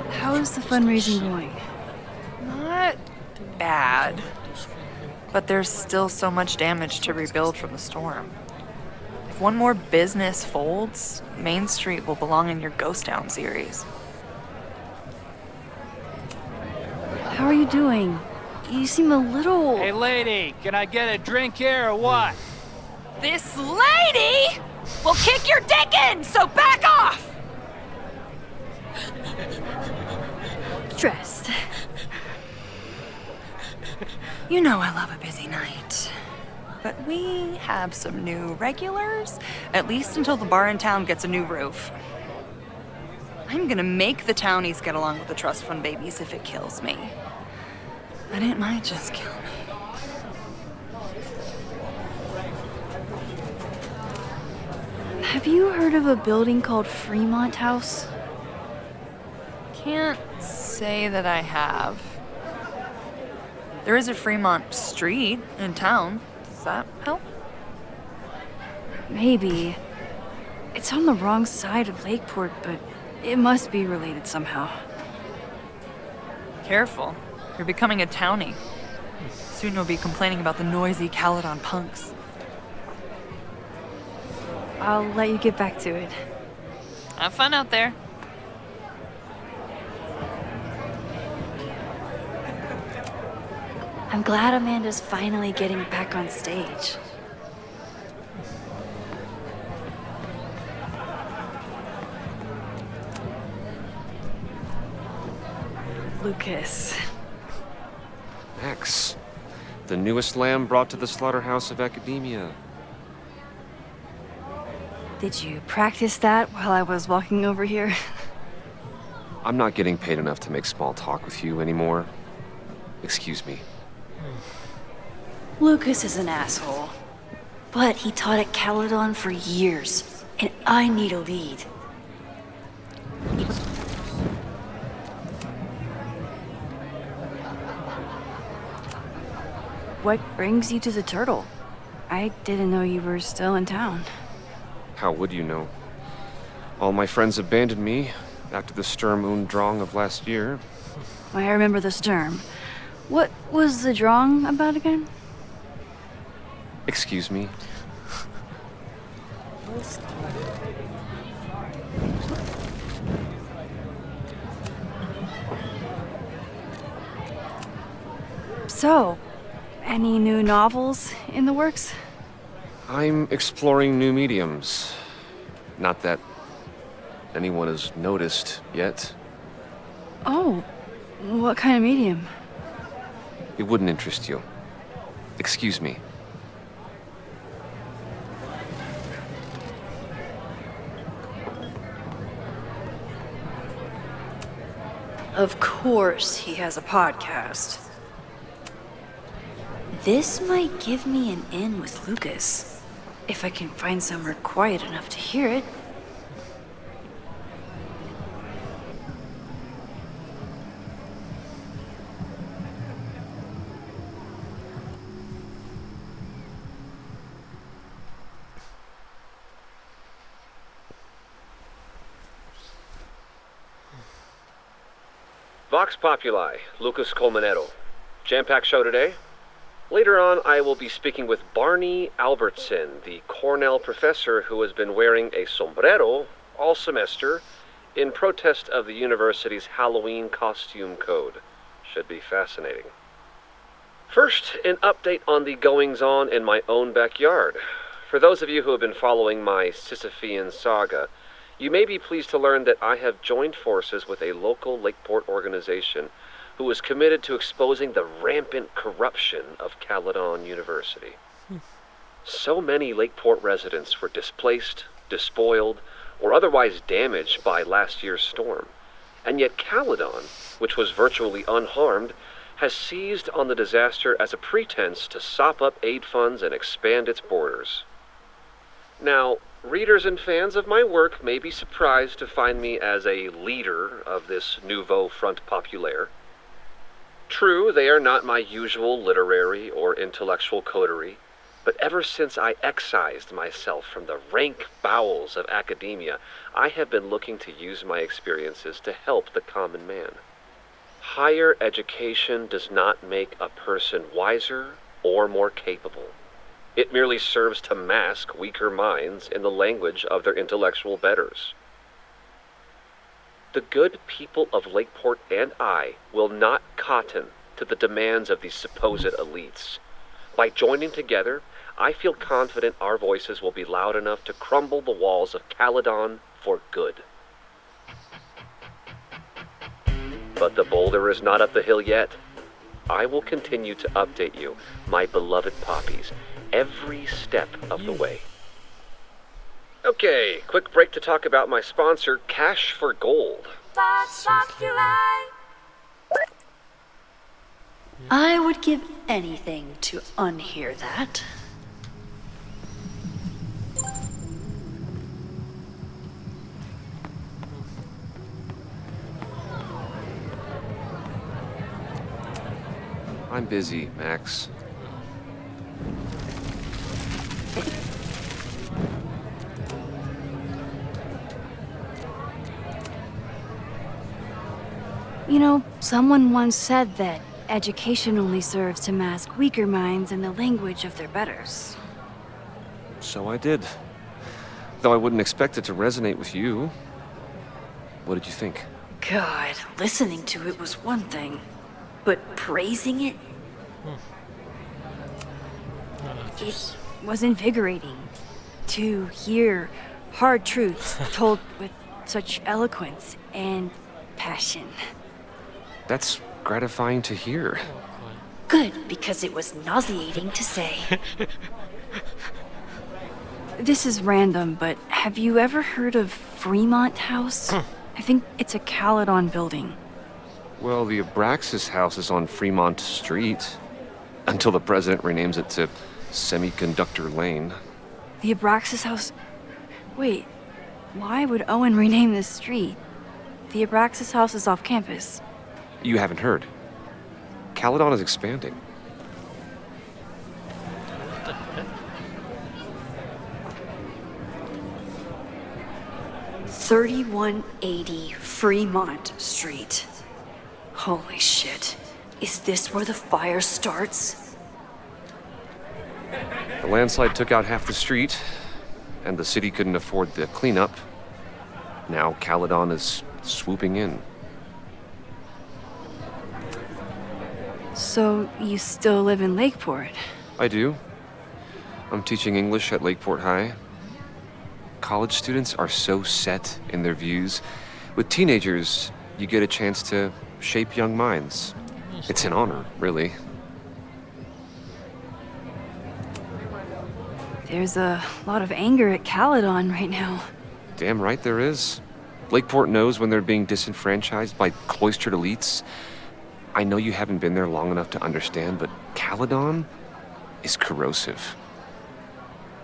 How is the fundraising going? Not bad. But there's still so much damage to rebuild from the storm. If one more business folds, Main Street will belong in your Ghost Town series. How are you doing? You seem a little... Hey, lady, can I get a drink here or what? This lady will kick your dick in, so back off! Stressed. You know I love a busy night. But we have some new regulars, at least until the bar in town gets a new roof. I'm gonna make the townies get along with the trust fund babies if it kills me. And it might just kill me. Have you heard of a building called Fremont House? Can't say that I have. There is a Fremont Street in town. Does that help? Maybe. It's on the wrong side of Lakeport, but it must be related somehow. Careful. You're becoming a townie. Soon you'll be complaining about the noisy Caledon punks. I'll let you get back to it. Have fun out there. I'm glad Amanda's finally getting back on stage. Lucas. Max, the newest lamb brought to the slaughterhouse of academia. Did you practice that while I was walking over here? I'm not getting paid enough to make small talk with you anymore. Excuse me. Lucas is an asshole. But he taught at Caledon for years, and I need a lead. What brings you to the Turtle? I didn't know you were still in town. How would you know? All my friends abandoned me after the Sturm und Drang of last year. I remember the Sturm. What was the Drang about again? Excuse me? So, any new novels in the works? I'm exploring new mediums. Not that anyone has noticed yet. Oh, what kind of medium? It wouldn't interest you. Excuse me. Of course he has a podcast. This might give me an in with Lucas, if I can find somewhere quiet enough to hear it. Vox Populi, Lucas Colmenero. Jam-packed show today. Later on, I will be speaking with Barney Albertson, the Cornell professor who has been wearing a sombrero all semester in protest of the university's Halloween costume code. Should be fascinating. First, an update on the goings-on in my own backyard. For those of you who have been following my Sisyphean saga, you may be pleased to learn that I have joined forces with a local Lakeport organization who is committed to exposing the rampant corruption of Caledon University. So many Lakeport residents were displaced, despoiled, or otherwise damaged by last year's storm. And yet Caledon, which was virtually unharmed, has seized on the disaster as a pretense to sop up aid funds and expand its borders. Now, readers and fans of my work may be surprised to find me as a leader of this nouveau front populaire. True, they are not my usual literary or intellectual coterie, but ever since I excised myself from the rank bowels of academia, I have been looking to use my experiences to help the common man. Higher education does not make a person wiser or more capable. It merely serves to mask weaker minds in the language of their intellectual betters. The good people of Lakeport and I will not cotton to the demands of these supposed elites. By joining together, I feel confident our voices will be loud enough to crumble the walls of Caledon for good. But the boulder is not up the hill yet. I will continue to update you, my beloved poppies, every step of the way. Okay, quick break to talk about my sponsor, Cash for Gold. I would give anything to unhear that. I'm busy, Max. You know, someone once said that education only serves to mask weaker minds in the language of their betters. So I did. Though I wouldn't expect it to resonate with you. What did you think? God, listening to it was one thing, but praising it? It was invigorating to hear hard truths told with such eloquence and passion. That's gratifying to hear. Good, because it was nauseating to say. This is random, but have you ever heard of Fremont House? I think it's a Caledon building. Well, the Abraxas house is on Fremont Street. Until the president renames it to Semiconductor Lane. The Abraxas House? Wait, why would Owen rename this street? The Abraxas House is off campus. You haven't heard. Caledon is expanding. $3180 Fremont Street. Holy shit. Is this where the fire starts? The landslide took out half the street, and the city couldn't afford the cleanup. Now Caledon is swooping in. So, you still live in Lakeport? I do. I'm teaching English at Lakeport High. College students are so set in their views. With teenagers, you get a chance to shape young minds. It's an honor, really. There's a lot of anger at Caledon right now. Damn right there is. Lakeport knows when they're being disenfranchised by cloistered elites. I know you haven't been there long enough to understand, but Caledon is corrosive.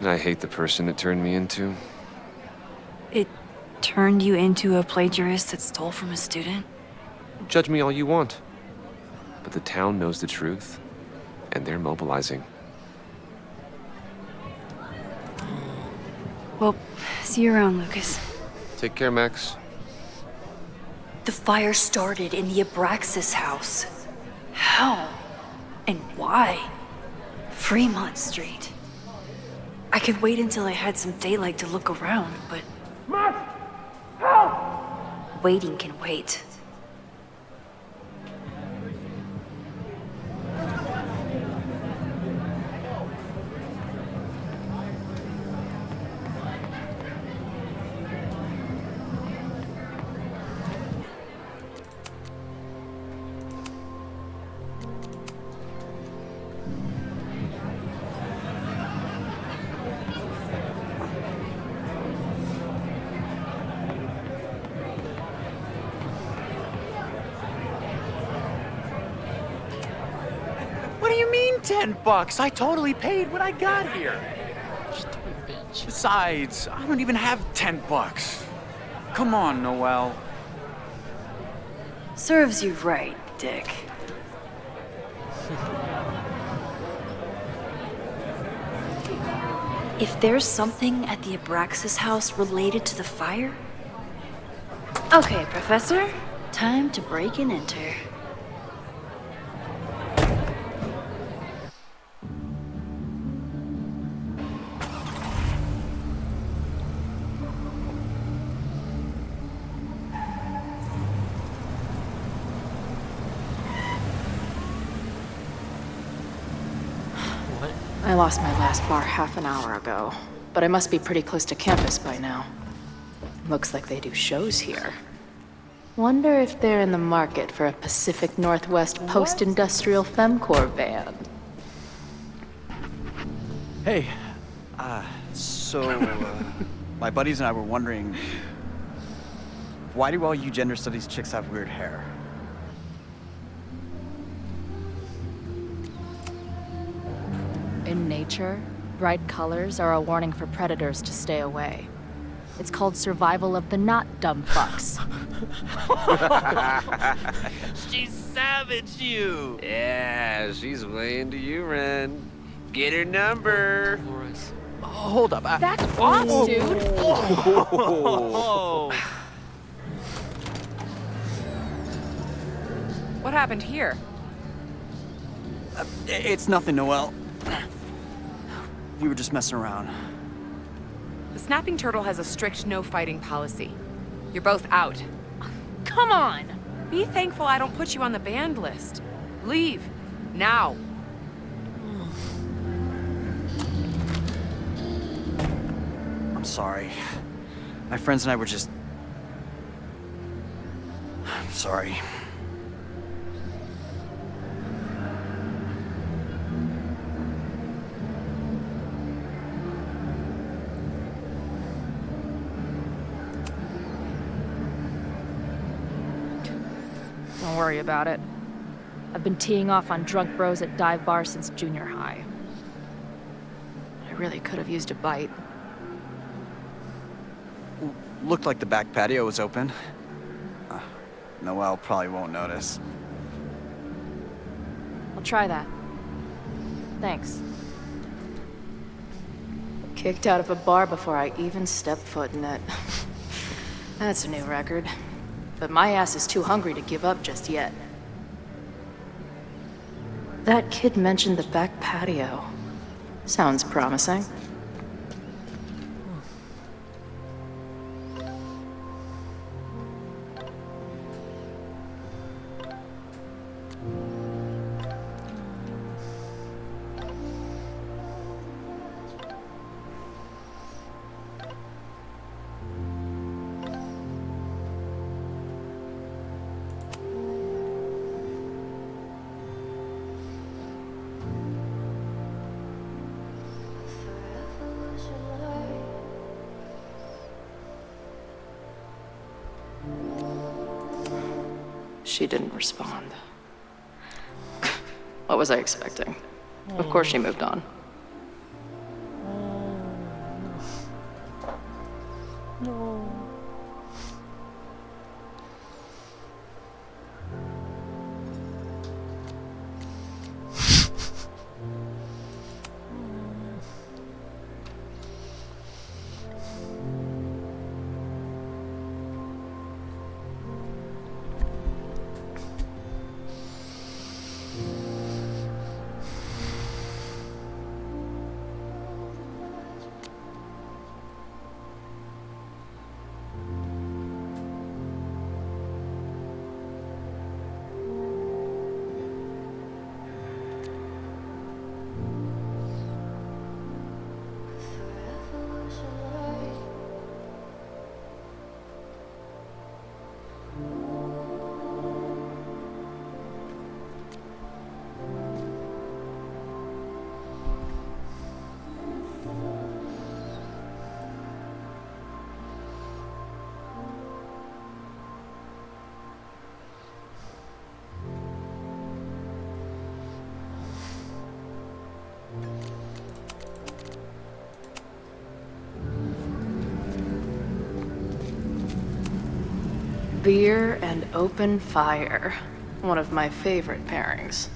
I hate the person it turned me into. It turned you into a plagiarist that stole from a student? Judge me all you want. But the town knows the truth, and they're mobilizing. Well, see you around, Lucas. Take care, Max. The fire started in the Abraxas house. How? And why? Fremont Street. I could wait until I had some daylight to look around, but... Max! Help! Waiting can wait. What do you mean $10? I totally paid when I got here. Besides, I don't even have $10. Come on, Noel. Serves you right, Dick. If there's something at the Abraxas house related to the fire... Okay, Professor. Time to break and enter. I lost my last bar half an hour ago, but I must be pretty close to campus by now. Looks like they do shows here. Wonder if they're in the market for a Pacific Northwest post-industrial femcore band. Hey, my buddies and I were wondering, why do all you gender studies chicks have weird hair? In nature, bright colors are a warning for predators to stay away. It's called survival of the not dumb fucks. She savaged you! Yeah, she's way into you, Ren. Get her number. Oh, hold up. That's off, dude! What happened here? It's nothing, Noelle. We were just messing around. The Snapping Turtle has a strict no-fighting policy. You're both out. Come on! Be thankful I don't put you on the banned list. Leave. Now. I'm sorry. My friends and I were just... I'm sorry. Don't worry about it. I've been teeing off on drunk bros at dive bars since junior high. I really could have used a bite. Looked like the back patio was open. Noelle probably won't notice. I'll try that. Thanks. Kicked out of a bar before I even stepped foot in it. That's a new record. But my ass is too hungry to give up just yet. That kid mentioned the back patio. Sounds promising. She didn't respond. What was I expecting? Of course she moved on. No. Beer and open fire. One of my favorite pairings.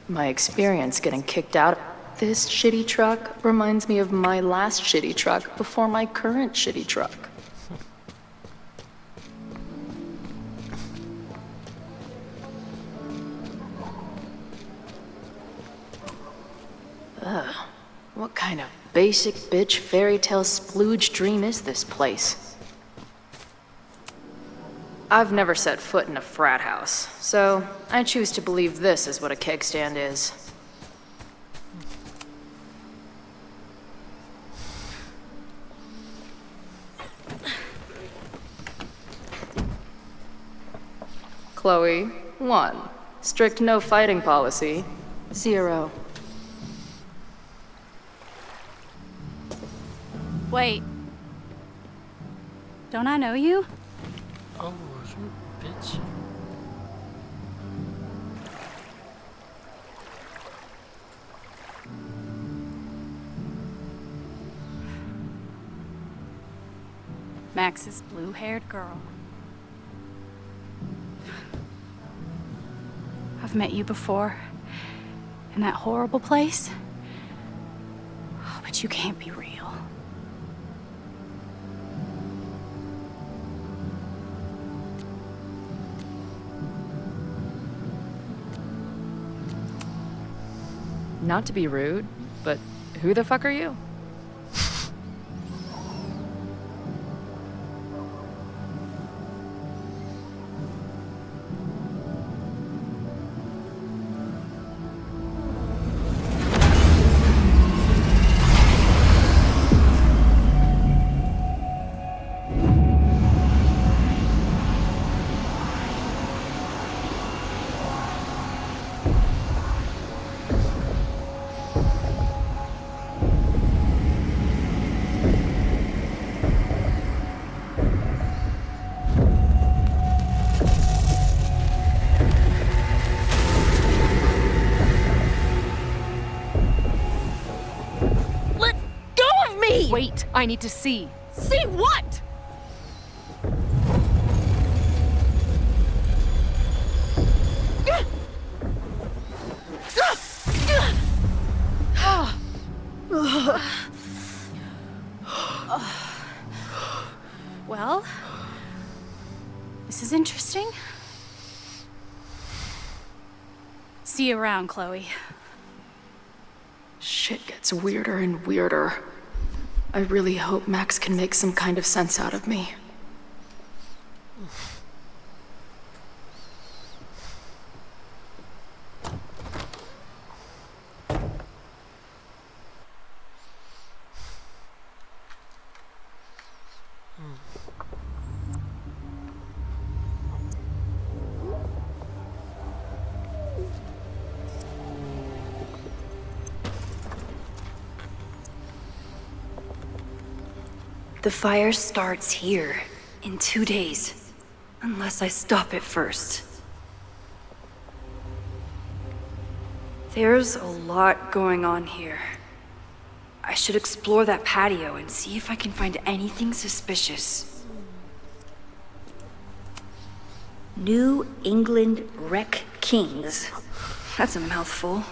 My experience getting kicked out of this shitty truck reminds me of my last shitty truck before my current shitty truck. Ugh, what kind of basic bitch fairy tale splooge dream is this place? I've never set foot in a frat house, so I choose to believe this is what a keg stand is. Chloe, 1. Strict no fighting policy. 0. Wait. Don't I know you? Oh, you bitch. Max's blue-haired girl. I've met you before. In that horrible place. Oh, but you can't be real. Not to be rude, but who the fuck are you? Wait, I need to see. See what? Well, this is interesting. See you around, Chloe. Shit gets weirder and weirder. I really hope Max can make some kind of sense out of me. The fire starts here in 2 days, unless I stop it first. There's a lot going on here. I should explore that patio and see if I can find anything suspicious. New England Wreck Kings. That's a mouthful.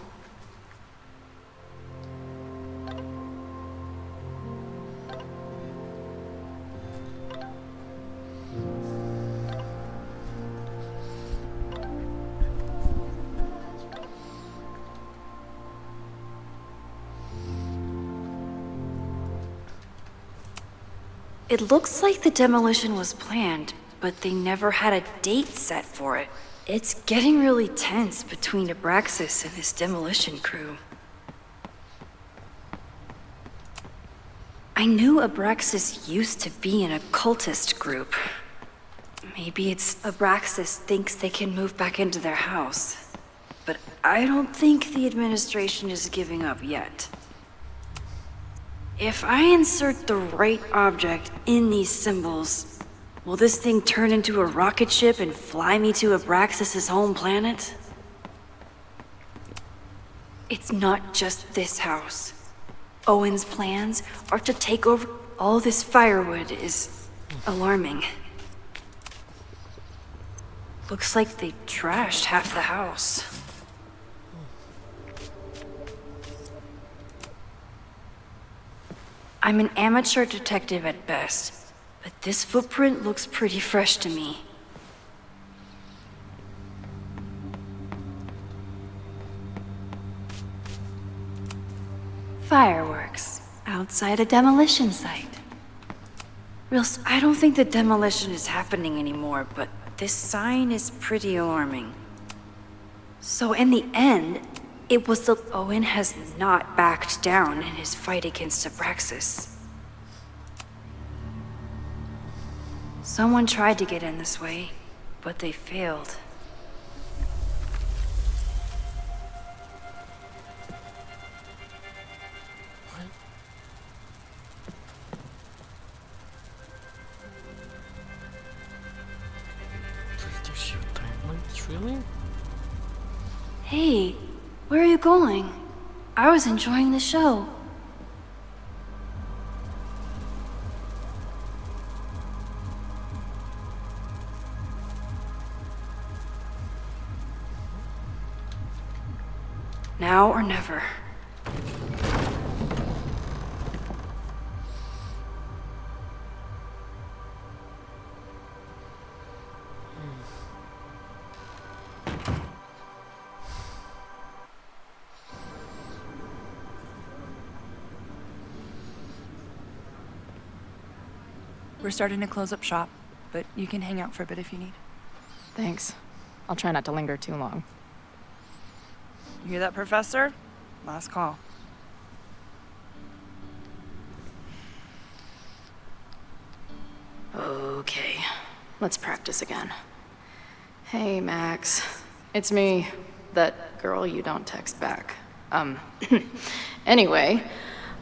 It looks like the demolition was planned, but they never had a date set for it. It's getting really tense between Abraxas and his demolition crew. I knew Abraxas used to be in a cultist group. Maybe it's Abraxas thinks they can move back into their house. But I don't think the administration is giving up yet. If I insert the right object in these symbols, will this thing turn into a rocket ship and fly me to Abraxas' home planet? It's not just this house. Owen's plans are to take over all this firewood is alarming. Looks like they trashed half the house. I'm an amateur detective at best, but this footprint looks pretty fresh to me. Fireworks outside a demolition site. I don't think the demolition is happening anymore, but this sign is pretty alarming. So in the end, it was the Owen has not backed down in his fight against Abraxas. Someone tried to get in this way, but they failed. Really? Hey, where are you going? I was enjoying the show. Now or never. We're starting to close up shop, but you can hang out for a bit if you need. Thanks. I'll try not to linger too long. You hear that, Professor? Last call. Okay, let's practice again. Hey, Max. It's me. That girl you don't text back. Anyway,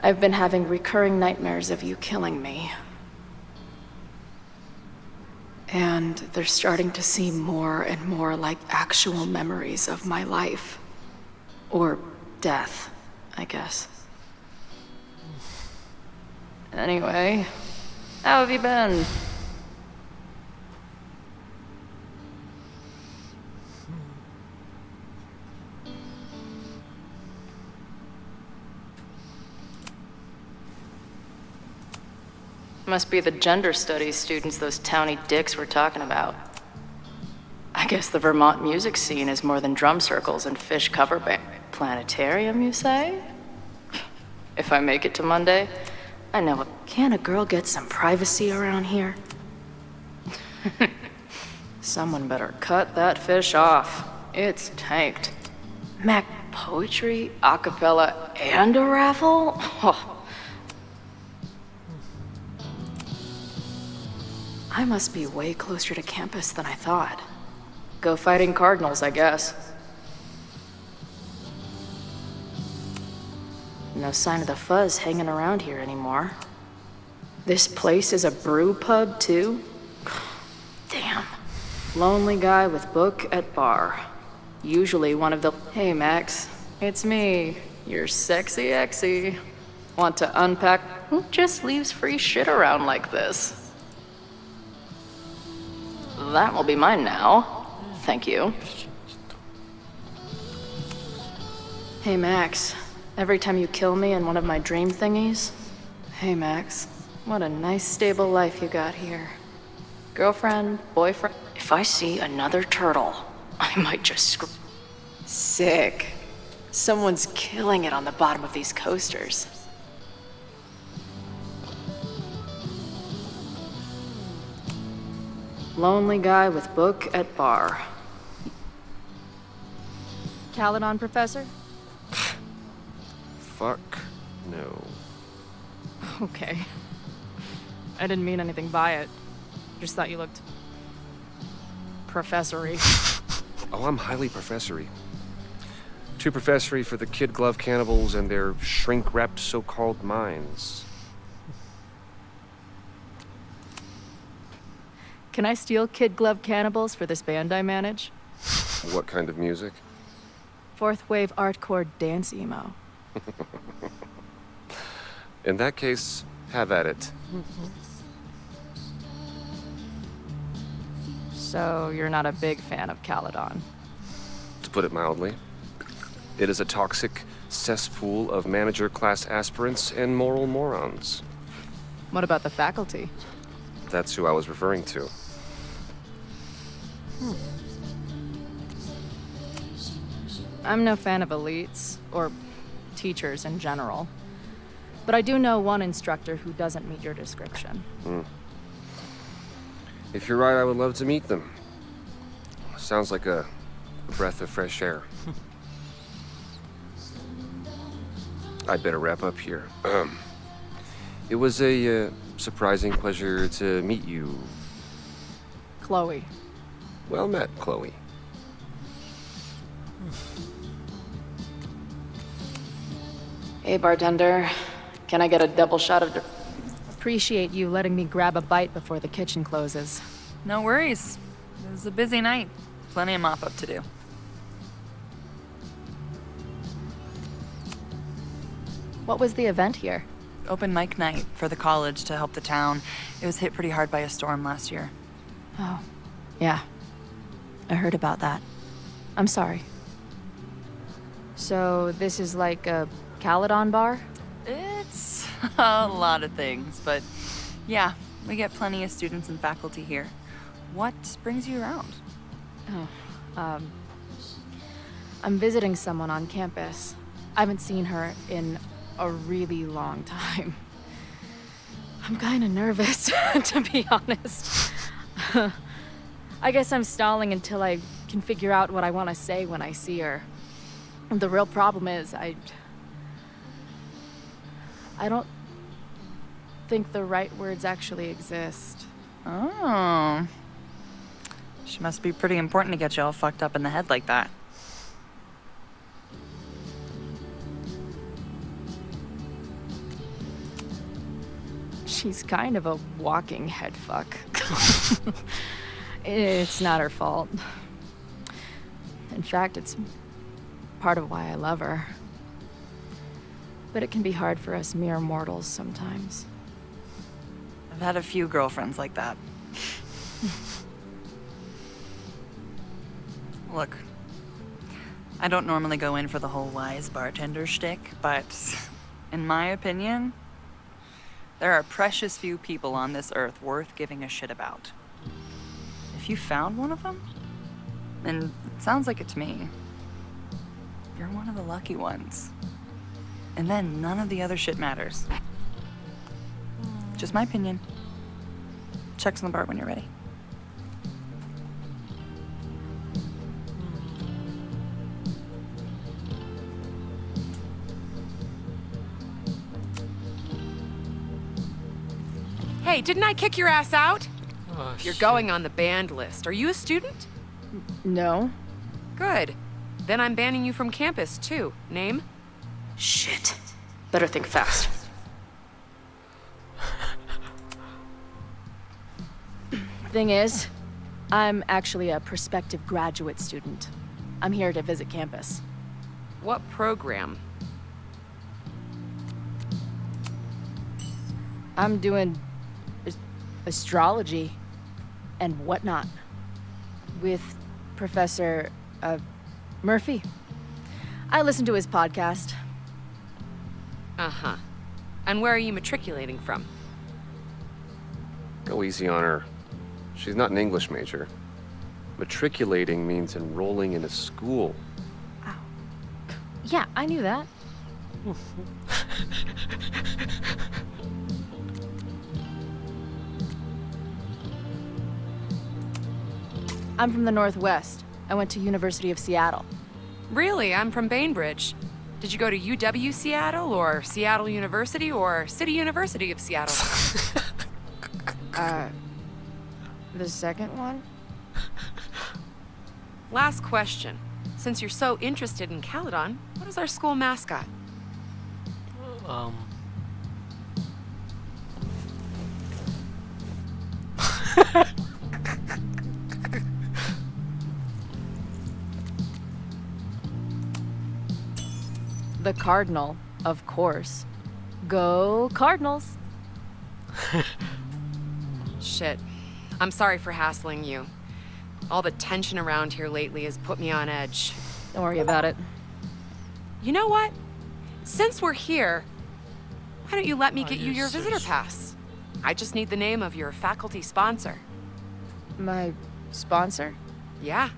I've been having recurring nightmares of you killing me. And they're starting to seem more and more like actual memories of my life. Or death, I guess. Anyway, how have you been? Must be the gender studies students those towny dicks were talking about. I guess the Vermont music scene is more than drum circles and fish cover band. Planetarium, you say? If I make it to Monday, I know it. Can a girl get some privacy around here? Someone better cut that fish off. It's tanked. Mac poetry, a cappella, and a raffle? Oh. I must be way closer to campus than I thought. Go fighting Cardinals, I guess. No sign of the fuzz hanging around here anymore. This place is a brew pub, too? Damn. Lonely guy with book at bar. Usually one of the... Hey, Max. It's me. Your sexy exy. Want to unpack? Who just leaves free shit around like this? That will be mine now. Thank you. Hey, Max. Every time you kill me in one of my dream thingies... Hey, Max. What a nice, stable life you got here. Girlfriend, boyfriend... If I see another turtle, I might just scream. Sick. Someone's killing it on the bottom of these coasters. Lonely guy with book at bar. Caledon, Professor? Fuck no. Okay. I didn't mean anything by it. Just thought you looked... professory. Oh, I'm highly professory. Too professory for the kid glove cannibals and their shrink-wrapped so-called minds. Can I steal kid glove cannibals for this band I manage? What kind of music? Fourth wave artcore dance emo. In that case, have at it. So you're not a big fan of Caledon? To put it mildly, it is a toxic cesspool of manager-class aspirants and moral morons. What about the faculty? That's who I was referring to. I'm no fan of elites, or teachers in general. But I do know one instructor who doesn't meet your description. If you're right, I would love to meet them. Sounds like a breath of fresh air. I'd better wrap up here. It was a surprising pleasure to meet you. Chloe. Well met, Chloe. Hey, bartender. Can I get a double shot of... Appreciate you letting me grab a bite before the kitchen closes. No worries. It was a busy night. Plenty of mop-up to do. What was the event here? Open mic night for the college to help the town. It was hit pretty hard by a storm last year. Oh, yeah. I heard about that. I'm sorry. So this is like a Caledon bar? It's a lot of things, but yeah, we get plenty of students and faculty here. What brings you around? Oh, I'm visiting someone on campus. I haven't seen her in a really long time. I'm kind of nervous, to be honest. I guess I'm stalling until I can figure out what I want to say when I see her. The real problem is I don't think the right words actually exist. Oh. She must be pretty important to get you all fucked up in the head like that. She's kind of a walking head fuck. It's not her fault. In fact, it's part of why I love her. But it can be hard for us mere mortals sometimes. I've had a few girlfriends like that. Look, I don't normally go in for the whole wise bartender shtick, but in my opinion, there are precious few people on this earth worth giving a shit about. If you found one of them, and it sounds like it to me, you're one of the lucky ones. And then none of the other shit matters. Just my opinion. Check's on the bar when you're ready. Hey, didn't I kick your ass out? Oh, You're shit. going on the banned list. Are you a student? No. Good. Then I'm banning you from campus, too. Name? Shit. Better think fast. Thing is, I'm actually a prospective graduate student. I'm here to visit campus. What program? I'm doing astrology and whatnot with Professor Murphy. I listen to his podcast. Uh-huh. And where are you matriculating from? Go easy on her. She's not an English major. Matriculating means enrolling in a school. Yeah, I knew that. I'm from the Northwest. I went to University of Seattle. Really? I'm from Bainbridge. Did you go to UW Seattle, or Seattle University, or City University of Seattle? The second one? Last question. Since you're so interested in Caledon, what is our school mascot? The Cardinal, of course. Go Cardinals! Shit. I'm sorry for hassling you. All the tension around here lately has put me on edge. Don't worry about it. You know what? Since we're here, why don't you let me get you your visitor pass? I just need the name of your faculty sponsor. My sponsor? Yeah.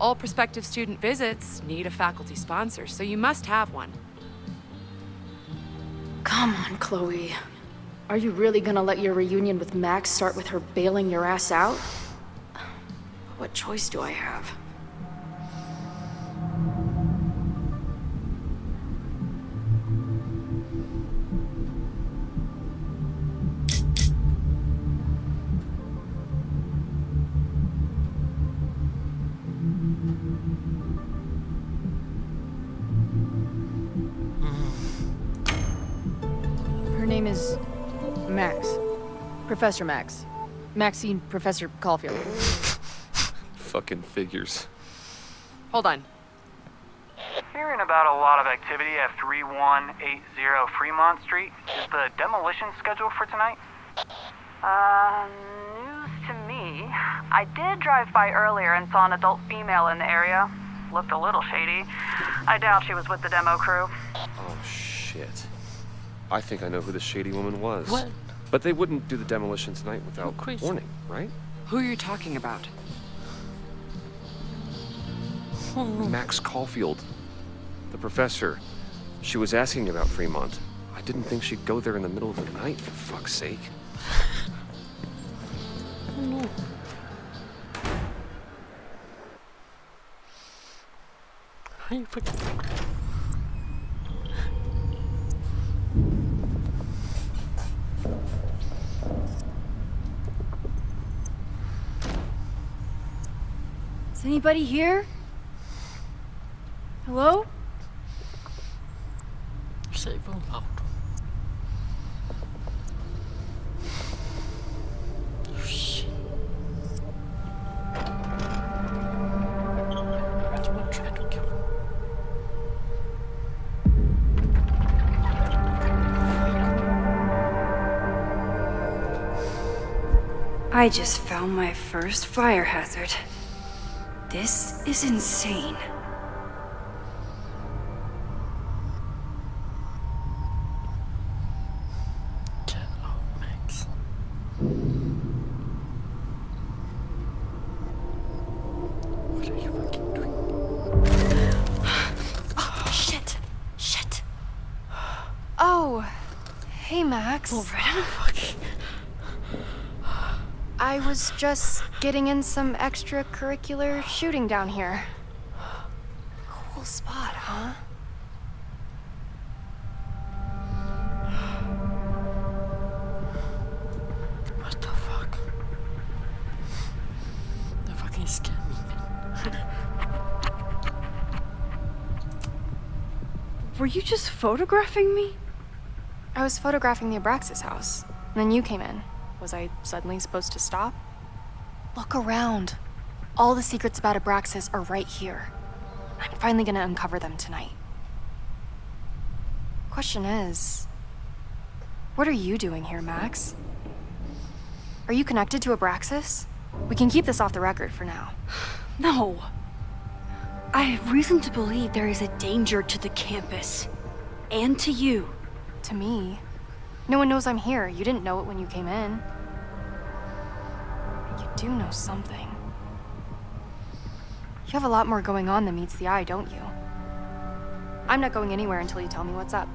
All prospective student visits need a faculty sponsor, so you must have one. Come on, Chloe. Are you really gonna let your reunion with Max start with her bailing your ass out? What choice do I have? Her name is Max. Professor Max. Maxine Professor Caulfield. Fucking figures. Hold on. Hearing about a lot of activity at 3180 Fremont Street. Is the demolition scheduled for tonight? News to me. I did drive by earlier and saw an adult female in the area. Looked a little shady. I doubt she was with the demo crew. Oh, shit. I think I know who the shady woman was. What? But they wouldn't do the demolition tonight without warning, right? Who are you talking about? Max Caulfield. The professor. She was asking about Fremont. I didn't think she'd go there in the middle of the night, for fuck's sake. Oh no. How you fucking... Is anybody here? Hello? Say very loud. Shh. Someone tried to kill him. I just found my first fire hazard. This is insane. Get out, Max. What are you fucking doing? Oh, shit. Shit. Oh, hey, Max. I was just getting in some extracurricular shooting down here. Cool spot, huh? What the fuck? They fucking scared me. Were you just photographing me? I was photographing the Abraxas house, and then you came in. Was I suddenly supposed to stop? Look around. All the secrets about Abraxas are right here. I'm finally gonna uncover them tonight. Question is, what are you doing here, Max? Are you connected to Abraxas? We can keep this off the record for now. No. I have reason to believe there is a danger to the campus. And to you. To me? No one knows I'm here. You didn't know it when you came in. You do know something. You have a lot more going on than meets the eye, don't you? I'm not going anywhere until you tell me what's up.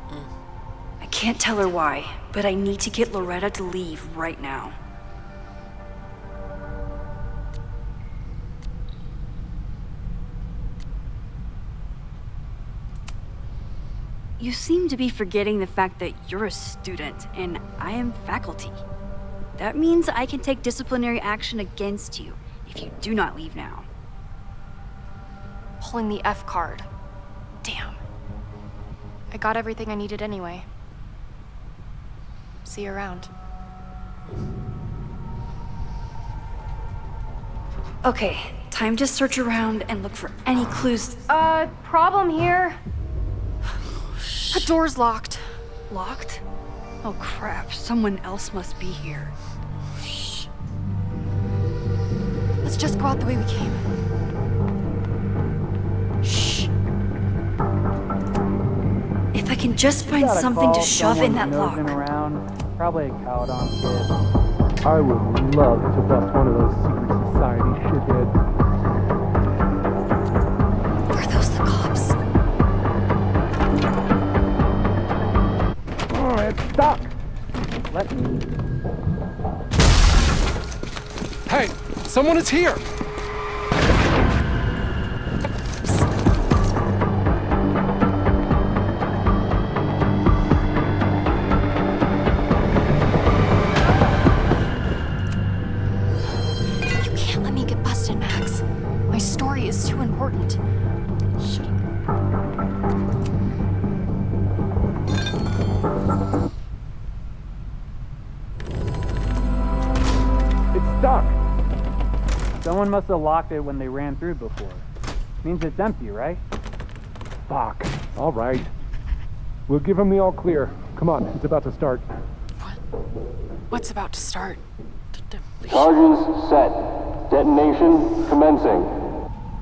I can't tell her why, but I need to get Loretta to leave right now. You seem to be forgetting the fact that you're a student and I am faculty. That means I can take disciplinary action against you if you do not leave now. Pulling the F card. Damn. I got everything I needed anyway. See you around. Okay, time to search around and look for any clues. Problem here. The door's locked. Locked? Oh crap, someone else must be here. Shh. Let's just go out the way we came. Shh. If I can just find something to shove in that lock. Around. Probably a Caledon kid. I would love to bust one of those secret society shitheads. Are those the cops? Oh, it's stuck. Let me. Hey, someone is here. You can't let me get busted, Max. My story is too important. Shut up. It's stuck. Someone must have locked it when they ran through before. Means it's empty, right? Fuck. All right. We'll give him the all clear. Come on, it's about to start. What's about to start? Charges set. Detonation commencing.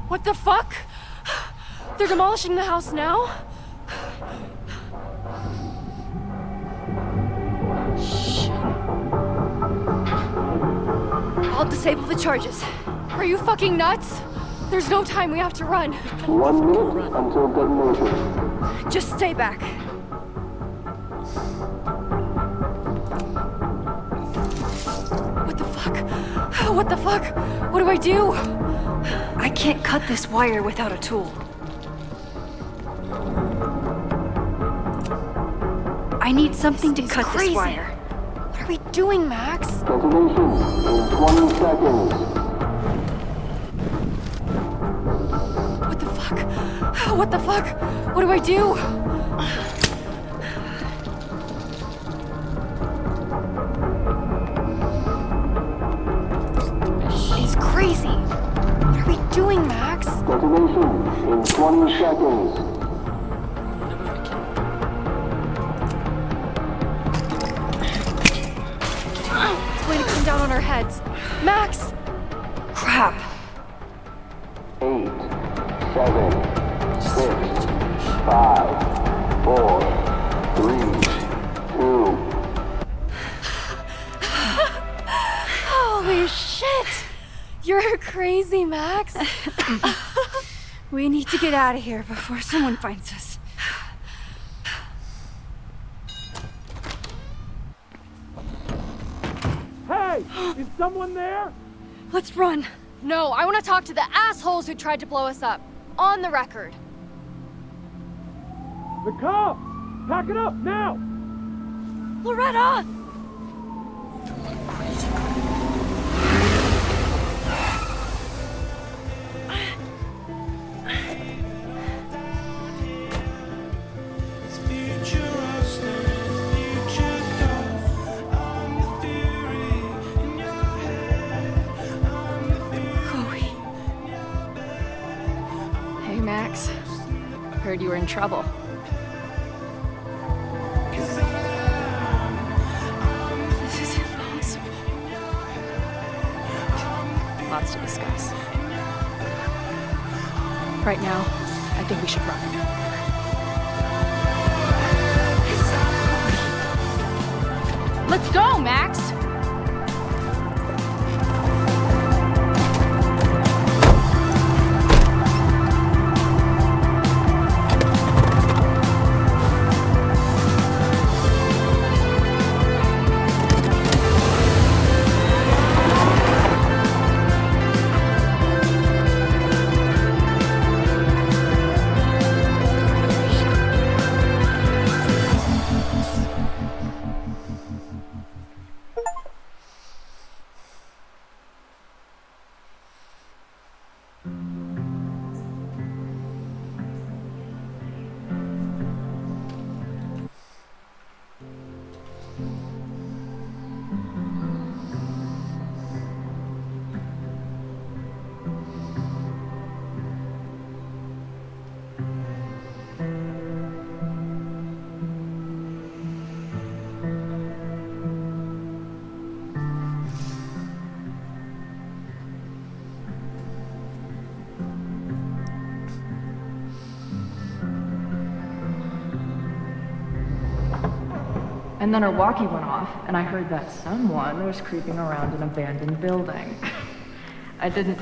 What the fuck? They're demolishing the house now? Shit. I'll disable the charges. Are you fucking nuts? There's no time, we have to run. 1 minute until detonation. Just stay back. What the fuck? What the fuck? What do I do? I can't cut this wire without a tool. I need something to cut crazy. this wire. What are we doing, Max? Detonation in 20 seconds. What the fuck? What the fuck? What do I do? She's crazy. What are we doing, Max? Detonation in 20 seconds. It's going to come down on our heads. Max! Crap. 8, 7, 6, 5, 4, 3, 2. Holy shit! You're crazy, Max. We need to get out of here before someone finds us. Hey! Is someone there? Let's run. No, I want to talk to the assholes who tried to blow us up. On the record. The cops! Pack it up, now! Loretta! Hey, Max. Heard you were in trouble. This is impossible. Lots to discuss. Right now, I think we should run. Let's go, Max! And then her walkie went off, and I heard that someone was creeping around an abandoned building. I didn't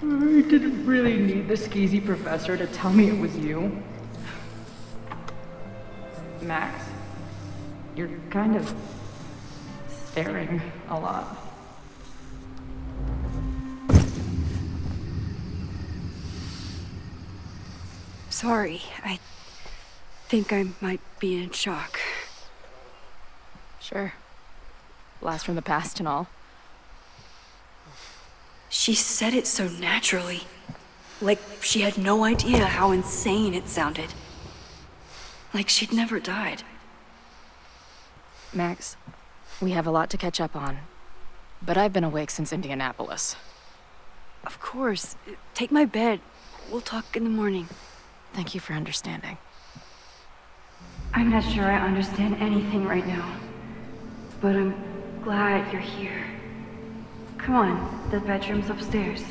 really need the skeezy professor to tell me it was you. Max, you're kind of staring a lot. Sorry, I think I might be in shock. Sure. Blast from the past and all. She said it so naturally. Like she had no idea how insane it sounded. Like she'd never died. Max, we have a lot to catch up on. But I've been awake since Indianapolis. Of course. Take my bed. We'll talk in the morning. Thank you for understanding. I'm not sure I understand anything right now. But I'm glad you're here. Come on, the bedroom's upstairs.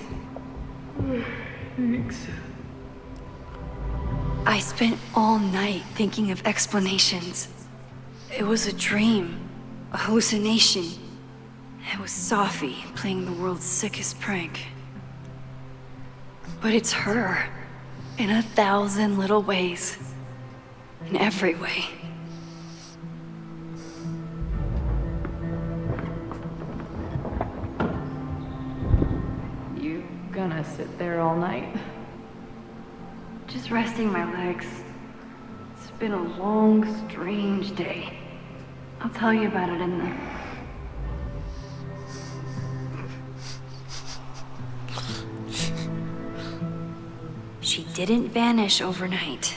Thanks. I spent all night thinking of explanations. It was a dream, a hallucination. It was Sophie playing the world's sickest prank. But it's her, in 1,000 little ways. In every way. You gonna sit there all night? Just resting my legs. It's been a long, strange day. I'll tell you about it in the... She didn't vanish overnight.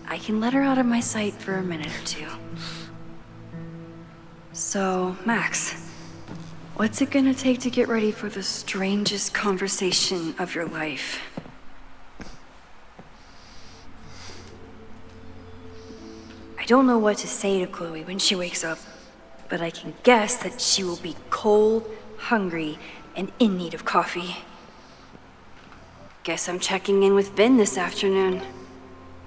I can let her out of my sight for a minute or two. So, Max, what's it gonna take to get ready for the strangest conversation of your life? I don't know what to say to Chloe when she wakes up, but I can guess that she will be cold, hungry, and in need of coffee. Guess I'm checking in with Vin this afternoon.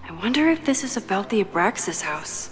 I wonder if this is about the Abraxas house.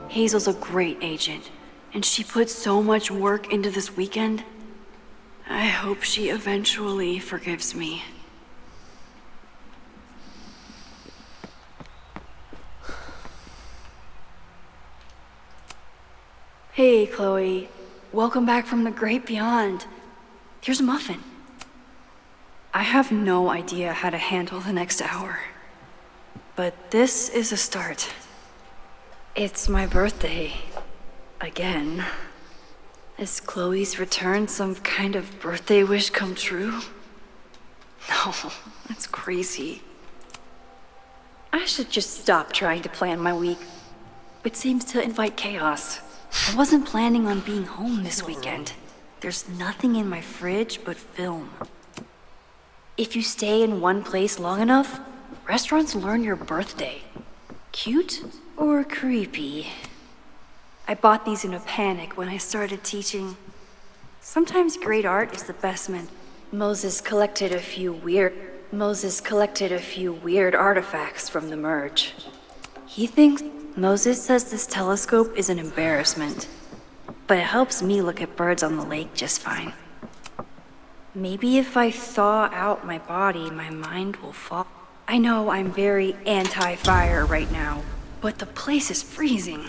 Hazel's a great agent, and she put so much work into this weekend. I hope she eventually forgives me. Hey, Chloe. Welcome back from the great beyond. Here's a muffin. I have no idea how to handle the next hour, but this is a start. It's my birthday. Again. Is Chloe's return some kind of birthday wish come true? No, that's crazy. I should just stop trying to plan my week. It seems to invite chaos. I wasn't planning on being home this weekend. There's nothing in my fridge but film. If you stay in one place long enough, restaurants learn your birthday. Cute or creepy? I bought these in a panic when I started teaching. Sometimes great art is the best meant. Moses collected a few weird artifacts from the merge. Moses says this telescope is an embarrassment, but it helps me look at birds on the lake just fine. Maybe if I thaw out my body, my mind will fall. I know I'm very anti-fire right now, but the place is freezing.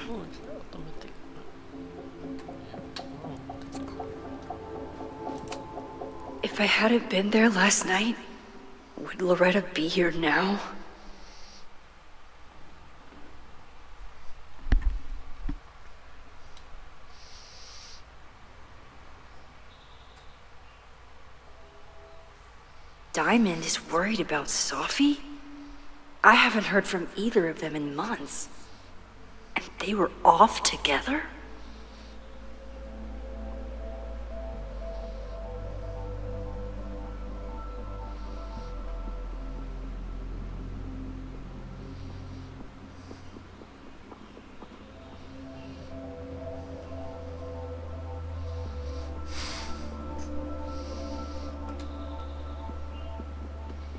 If I hadn't been there last night, would Loretta be here now? Diamond is worried about Sophie? I haven't heard from either of them in months. And they were off together?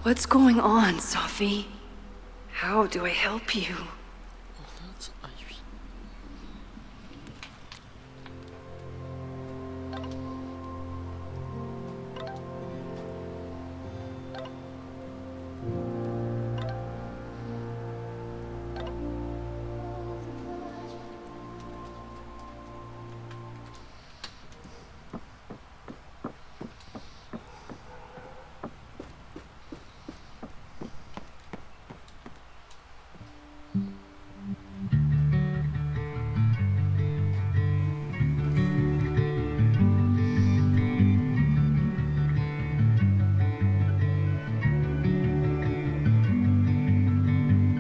What's going on, Sophie? How do I help you? That's Ivy.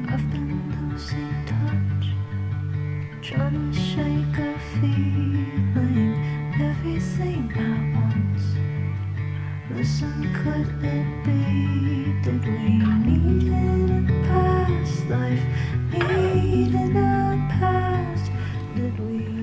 I've been losing touch, trying to shake a feeling, everything at once. Listen, could it be? Did we meet in a past life? Meet in a past? Did we meet?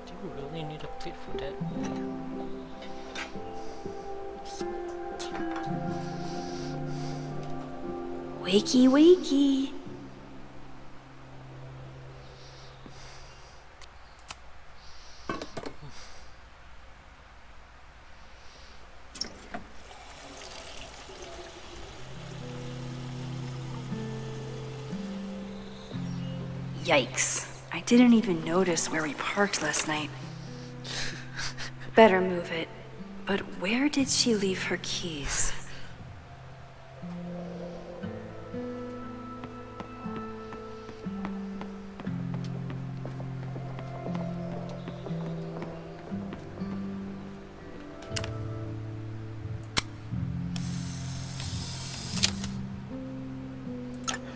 Do you really need a plate for that? Wakey, wakey. Yikes. I didn't even notice where we parked last night. Better move it. But where did she leave her keys?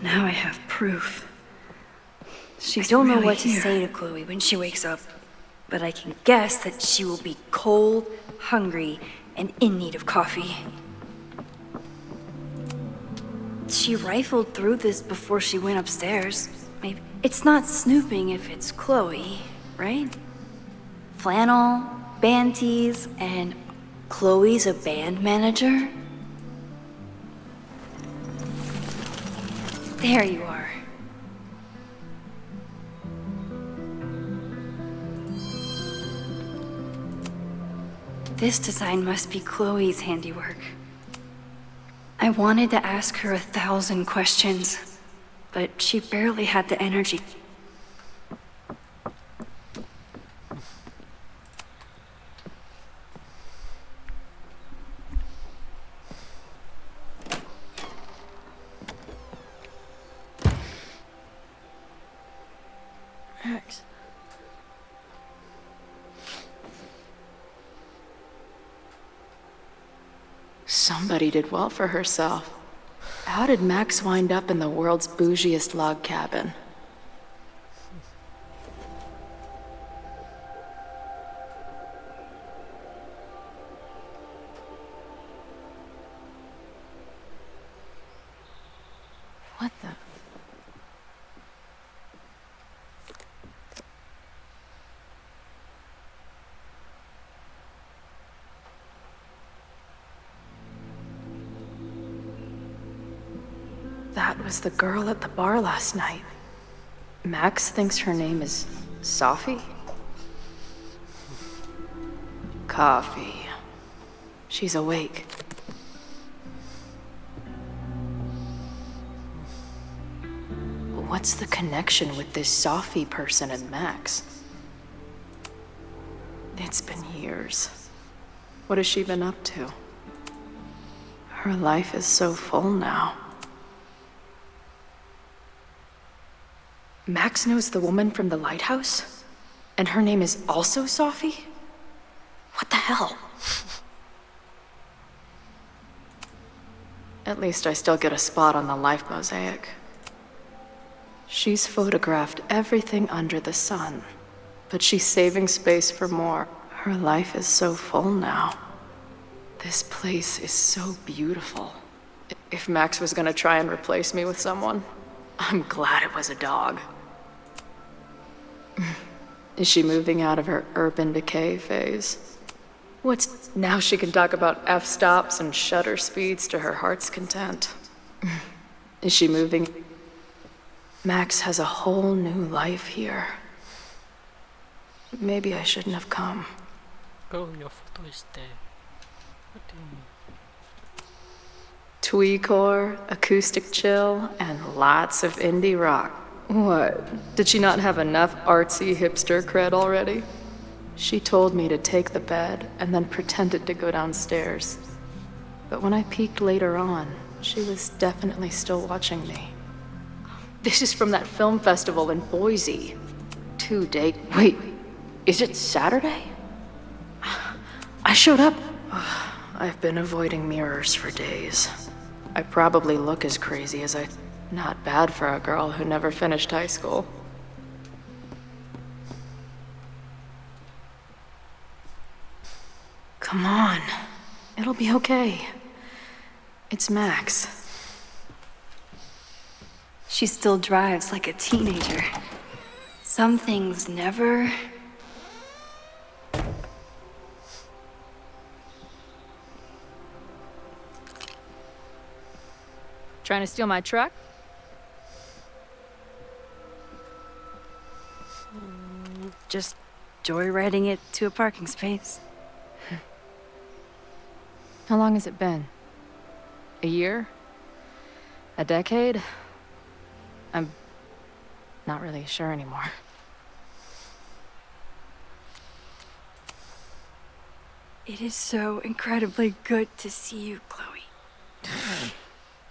Now I have proof. I don't know what to say to Chloe when she wakes up, but I can guess that she will be cold, hungry, and in need of coffee. She rifled through this before she went upstairs. Maybe it's not snooping if it's Chloe, right? Flannel, band tees, and Chloe's a band manager? There you are. This design must be Chloe's handiwork. I wanted to ask her 1,000 questions, but she barely had the energy. Max. Somebody did well for herself. How did Max wind up in the world's bougiest log cabin? What the? That was the girl at the bar last night. Max thinks her name is Sophie? Coffee. She's awake. What's the connection with this Sophie person and Max? It's been years. What has she been up to? Her life is so full now. Max knows the woman from the lighthouse? And her name is also Sophie? What the hell? At least I still get a spot on the life mosaic. She's photographed everything under the sun, but she's saving space for more. Her life is so full now. This place is so beautiful. If Max was gonna try and replace me with someone, I'm glad it was a dog. Is she moving out of her urban decay phase? What's now she can talk about f-stops and shutter speeds to her heart's content. Is she moving? Max has a whole new life here. Maybe I shouldn't have come. Girl, your photo is there. What do you mean? Tweecore, acoustic chill, and lots of indie rock. What? Did she not have enough artsy hipster cred already? She told me to take the bed and then pretended to go downstairs. But when I peeked later on, she was definitely still watching me. This is from that film festival in Boise. 2 days. Wait, is it Saturday? I showed up. I've been avoiding mirrors for days. I probably look as crazy as I... Not bad for a girl who never finished high school. Come on. It'll be okay. It's Max. She still drives like a teenager. Some things never... Trying to steal my truck? Just joyriding it to a parking space. How long has it been? A year? A decade? I'm not really sure anymore. It is so incredibly good to see you, Chloe.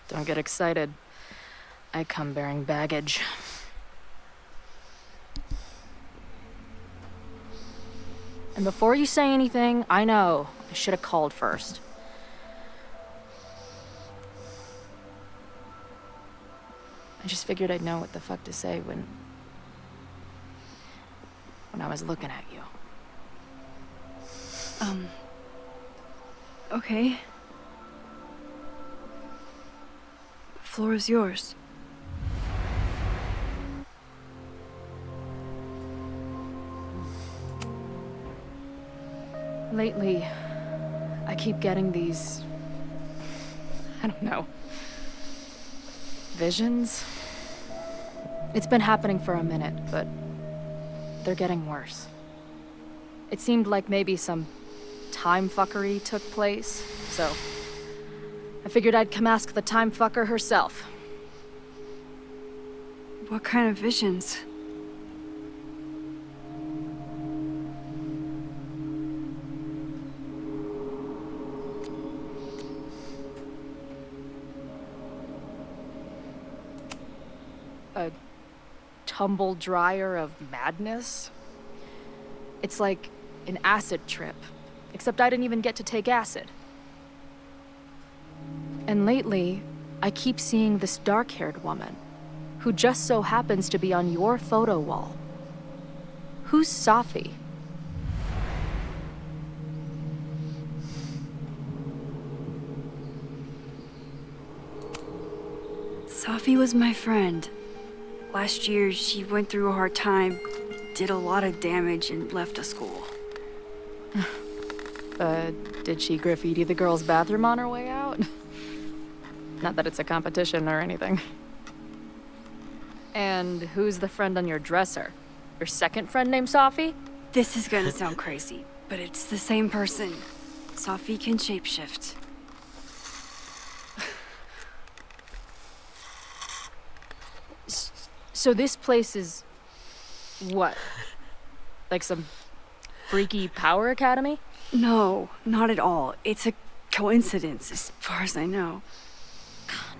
Don't get excited. I come bearing baggage. And before you say anything, I know I should have called first. I just figured I'd know what the fuck to say when I was looking at you. Okay. Floor is yours. Lately, I keep getting these... I don't know. Visions? It's been happening for a minute, but they're getting worse. It seemed like maybe some time fuckery took place, so I figured I'd come ask the time fucker herself. What kind of visions? A tumble dryer of madness? It's like an acid trip, except I didn't even get to take acid. And lately, I keep seeing this dark-haired woman, who just so happens to be on your photo wall. Who's Safi? Safi was my friend. Last year, she went through a hard time, did a lot of damage, and left the school. Did she graffiti the girls' bathroom on her way out? Not that it's a competition or anything. And who's the friend on your dresser? Your second friend named Safi? This is gonna sound crazy, but it's the same person. Safi can shapeshift. So this place is... what? Like some freaky power academy? No, not at all. It's a coincidence, as far as I know.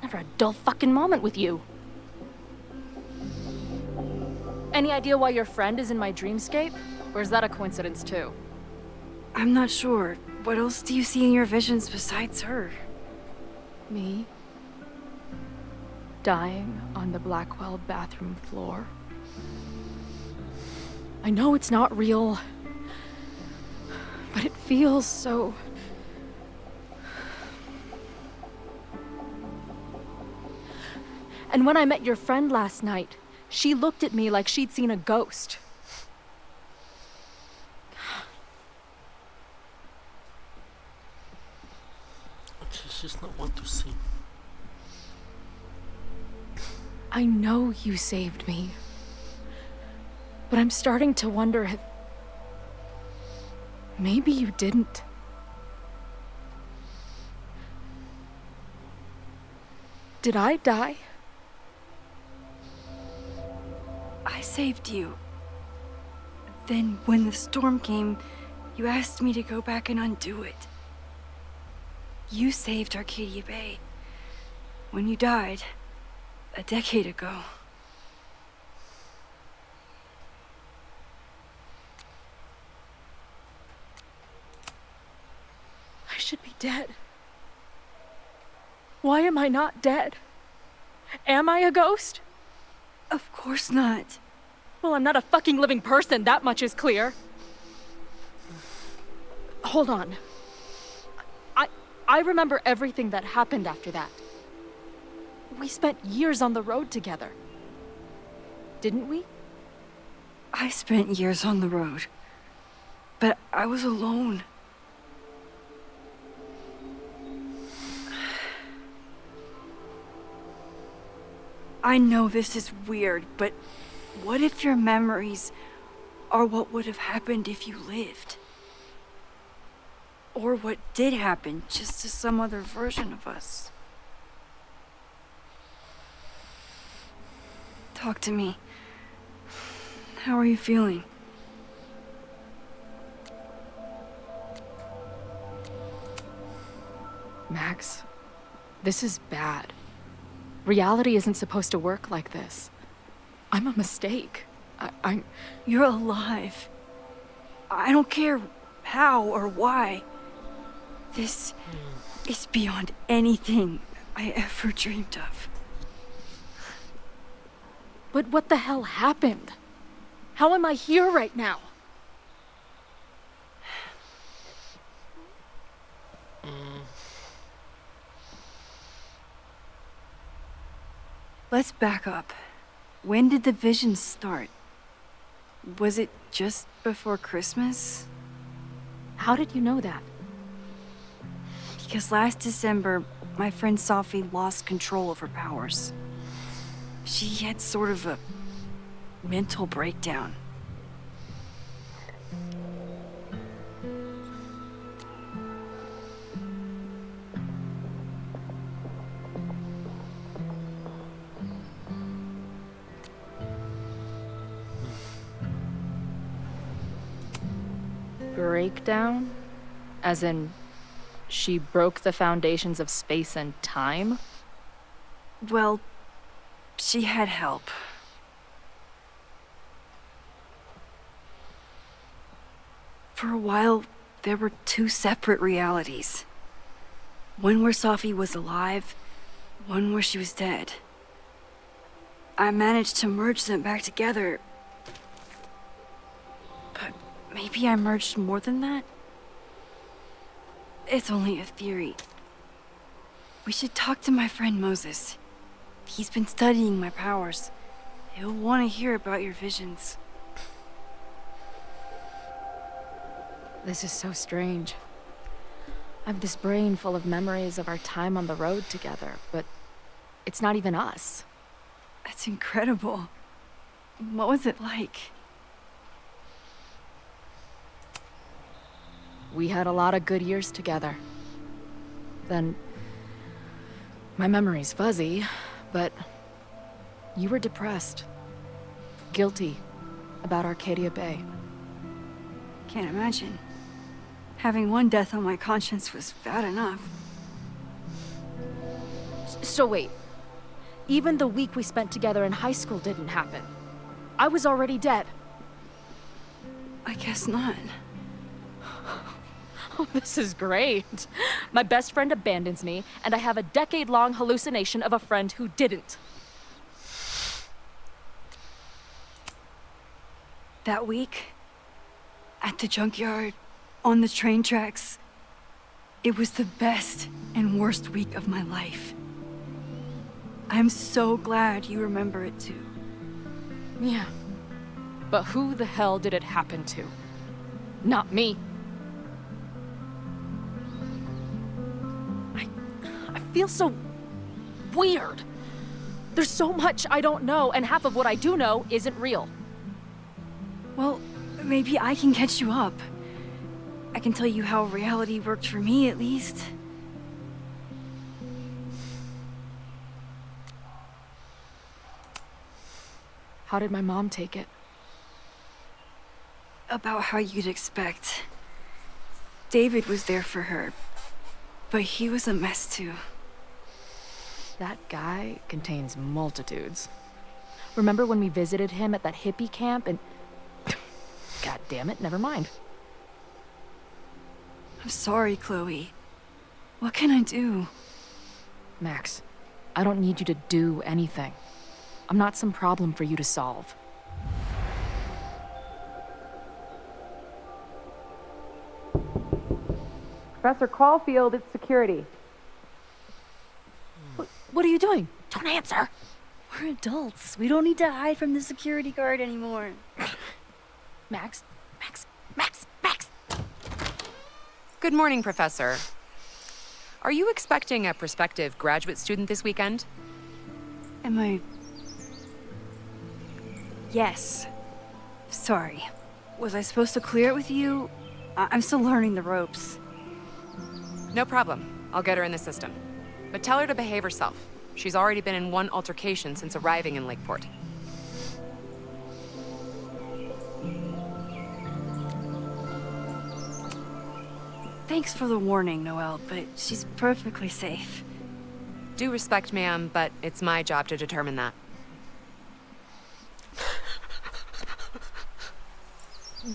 Never a dull fucking moment with you. Any idea why your friend is in my dreamscape? Or is that a coincidence too? I'm not sure. What else do you see in your visions besides her? Me? dying on the Blackwell bathroom floor. I know it's not real, but it feels so... And when I met your friend last night, she looked at me like she'd seen a ghost. She's just not want to see. I know you saved me, but I'm starting to wonder if... maybe you didn't. Did I die? I saved you. Then, when the storm came, you asked me to go back and undo it. You saved Arcadia Bay when you died a decade ago. I should be dead. Why am I not dead? Am I a ghost? Of course not. Well, I'm not a fucking living person, that much is clear. Hold on. I remember everything that happened after that. We spent years on the road together. Didn't we? I spent years on the road, but I was alone. I know this is weird, but what if your memories are what would have happened if you lived? Or what did happen, just to some other version of us? Talk to me. How are you feeling? Max, this is bad. Reality isn't supposed to work like this. I'm a mistake. I'm... You're alive. I don't care how or why. This is beyond anything I ever dreamed of. But what the hell happened? How am I here right now? Let's back up. When did the visions start? Was it just before Christmas? How did you know that? Because last December, my friend Sophie lost control of her powers. She had sort of a mental breakdown. Breakdown? As in, she broke the foundations of space and time? Well, she had help. For a while, there were two separate realities. One where Sophie was alive, one where she was dead. I managed to merge them back together. But maybe I merged more than that? It's only a theory. We should talk to my friend Moses. He's been studying my powers. He'll want to hear about your visions. This is so strange. I have this brain full of memories of our time on the road together, but it's not even us. That's incredible. What was it like? We had a lot of good years together. Then, my memory's fuzzy, but you were depressed, guilty about Arcadia Bay. Can't imagine. Having one death on my conscience was bad enough. So wait, even the week we spent together in high school didn't happen. I was already dead. I guess not. Oh, this is great. My best friend abandons me, and I have a decade-long hallucination of a friend who didn't. That week, at the junkyard, on the train tracks, it was the best and worst week of my life. I'm so glad you remember it too. Yeah. But who the hell did it happen to? Not me. I feel so weird. There's so much I don't know, and half of what I do know isn't real. Well, maybe I can catch you up. I can tell you how reality worked for me, at least. How did my mom take it? About how you'd expect. David was there for her, but he was a mess too. That guy contains multitudes. Remember when we visited him at that hippie camp and... God damn it, never mind. I'm sorry, Chloe. What can I do? Max, I don't need you to do anything. I'm not some problem for you to solve. Professor Caulfield, it's security. What are you doing? Don't answer! We're adults. We don't need to hide from the security guard anymore. Max? Good morning, Professor. Are you expecting a prospective graduate student this weekend? Am I... Yes. Sorry. Was I supposed to clear it with you? I'm still learning the ropes. No problem. I'll get her in the system. But tell her to behave herself. She's already been in one altercation since arriving in Lakeport. Thanks for the warning, Noelle, but she's perfectly safe. Due respect, ma'am, but it's my job to determine that.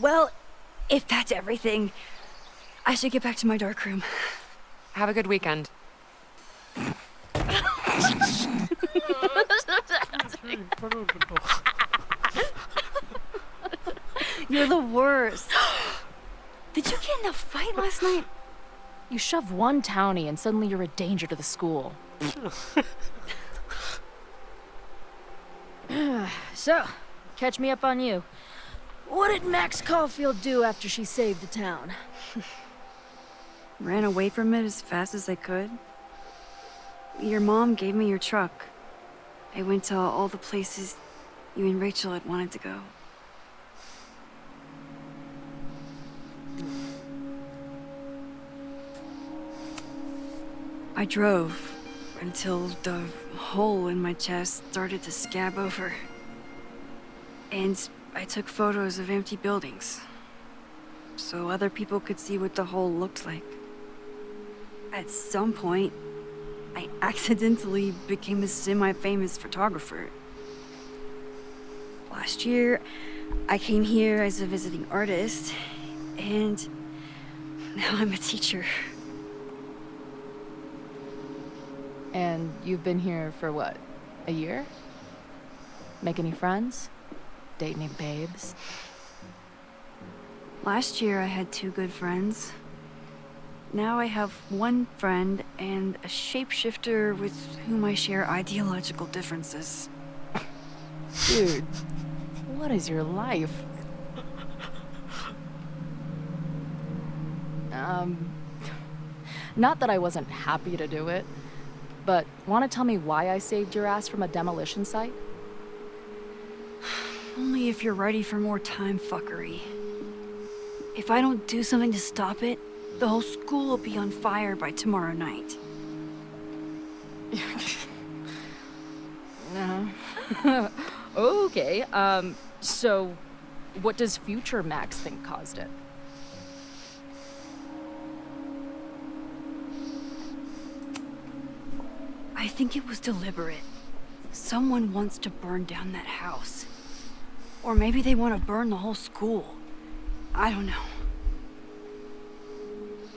Well, if that's everything, I should get back to my darkroom. Have a good weekend. You're the worst. Did you get in a fight last night? You shove one townie and suddenly you're a danger to the school. So, catch me up on you. What did Max Caulfield do after she saved the town? Ran away from it as fast as I could. Your mom gave me your truck. I went to all the places you and Rachel had wanted to go. I drove until the hole in my chest started to scab over. And I took photos of empty buildings, so other people could see what the hole looked like. At some point, I accidentally became a semi-famous photographer. Last year, I came here as a visiting artist, and now I'm a teacher. And you've been here for what? A year? Make any friends? Date any babes? Last year I had 2 good friends. Now I have 1 friend and a shapeshifter with whom I share ideological differences. Dude, what is your life? Not that I wasn't happy to do it, but want to tell me why I saved your ass from a demolition site? Only if you're ready for more time fuckery. If I don't do something to stop it, the whole school will be on fire by tomorrow night. Okay, so what does future Max think caused it? I think it was deliberate. Someone wants to burn down that house. Or maybe they want to burn the whole school. I don't know.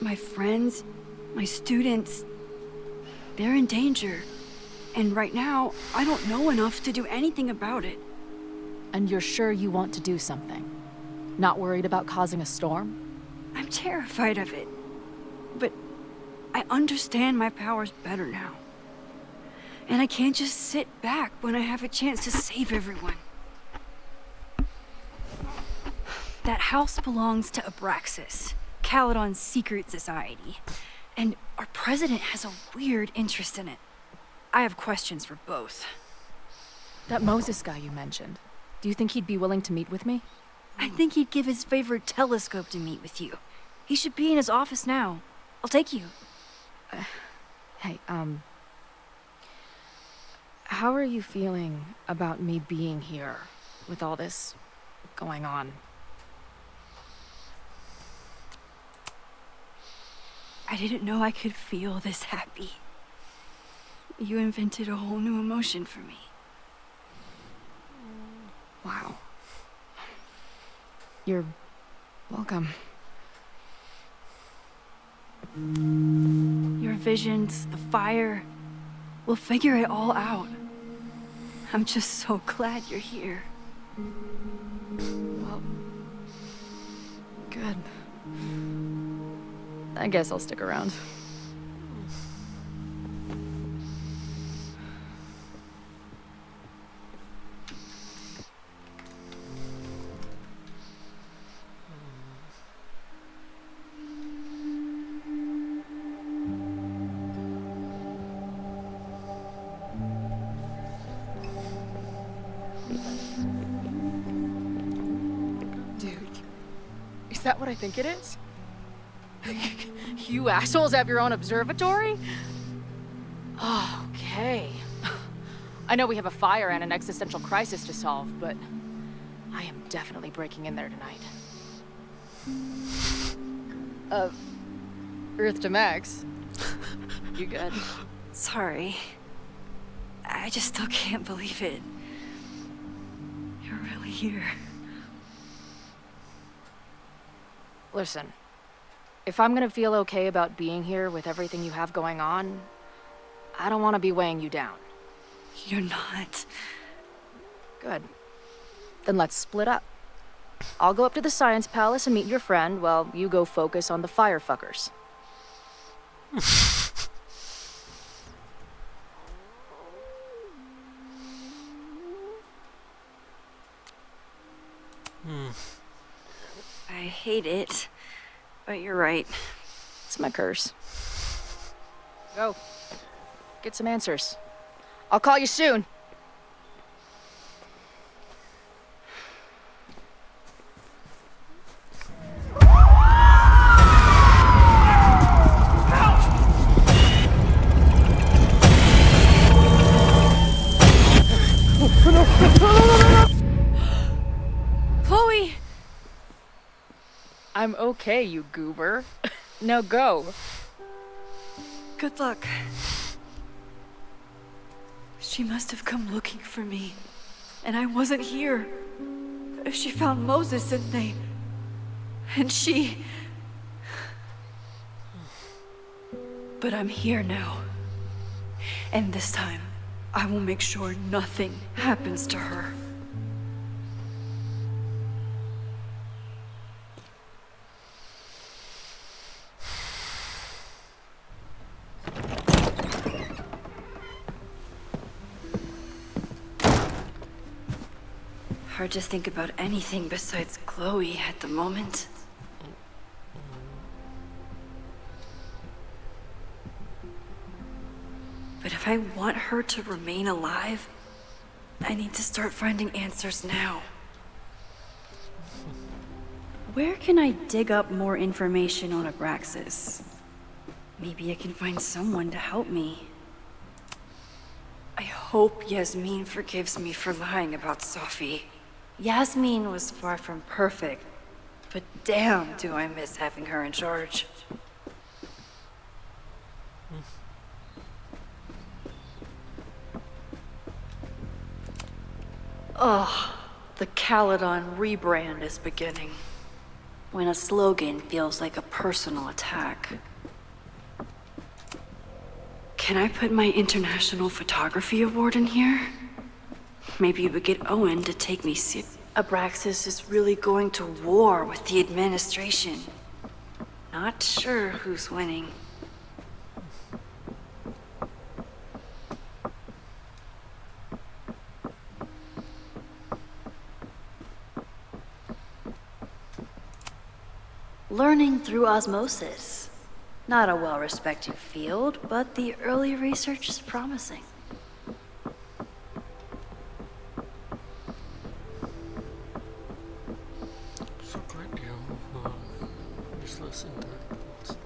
My friends, my students, they're in danger. And right now, I don't know enough to do anything about it. And you're sure you want to do something? Not worried about causing a storm? I'm terrified of it. But I understand my powers better now. And I can't just sit back when I have a chance to save everyone. That house belongs to Abraxas, Caledon's secret society. And our president has a weird interest in it. I have questions for both. That Moses guy you mentioned, do you think he'd be willing to meet with me? I think he'd give his favorite telescope to meet with you. He should be in his office now. I'll take you. Hey, how are you feeling about me being here with all this going on? I didn't know I could feel this happy. You invented a whole new emotion for me. Wow. You're welcome. Your visions, the fire, we'll figure it all out. I'm just so glad you're here. Well, good. I guess I'll stick around. Dude, is that what I think it is? You assholes have your own observatory? Okay. I know we have a fire and an existential crisis to solve, but I am definitely breaking in there tonight. Earth to Max. You good? Sorry. I just still can't believe it. You're really here. Listen, if I'm gonna feel okay about being here with everything you have going on, I don't want to be weighing you down. You're not. Good. Then let's split up. I'll go up to the Science Palace and meet your friend while you go focus on the firefuckers. I hate it, but you're right. It's my curse. Go. Get some answers. I'll call you soon. Chloe! I'm okay, you goober. Now go. Good luck. She must have come looking for me, and I wasn't here. She found Moses and she... But I'm here now. And this time, I will make sure nothing happens to her. Hard to think about anything besides Chloe at the moment. But if I want her to remain alive, I need to start finding answers now. Where can I dig up more information on Abraxas? Maybe I can find someone to help me. I hope Yasmin forgives me for lying about Sophie. Yasmin was far from perfect, but damn do I miss having her in charge. Ugh, the Caledon rebrand is beginning. When a slogan feels like a personal attack. Can I put my International Photography Award in here? Maybe we get Owen to take me Abraxas is really going to war with the administration. Not sure who's winning. Learning through osmosis. Not a well-respected field, but the early research is promising. It's a great deal of useless intellectuals.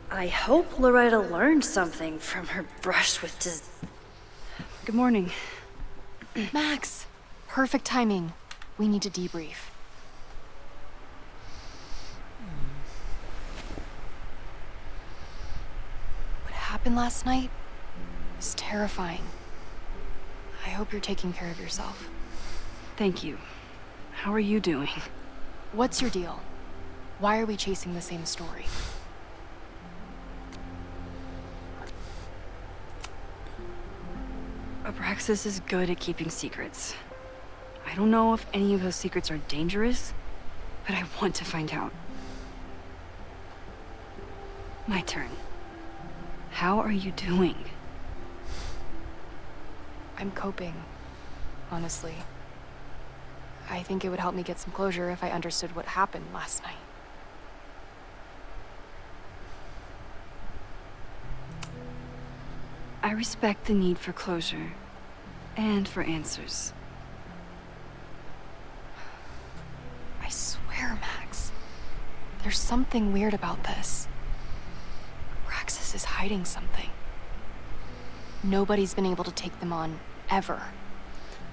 I hope Loretta learned something from her brush with Good morning. Max, perfect timing. We need to debrief. What happened last night is terrifying. I hope you're taking care of yourself. Thank you. How are you doing? What's your deal? Why are we chasing the same story? Abraxas is good at keeping secrets. I don't know if any of those secrets are dangerous, but I want to find out. My turn. How are you doing? I'm coping, honestly. I think it would help me get some closure if I understood what happened last night. I respect the need for closure and for answers. I swear, Max, there's something weird about this. Abraxas is hiding something. Nobody's been able to take them on, ever.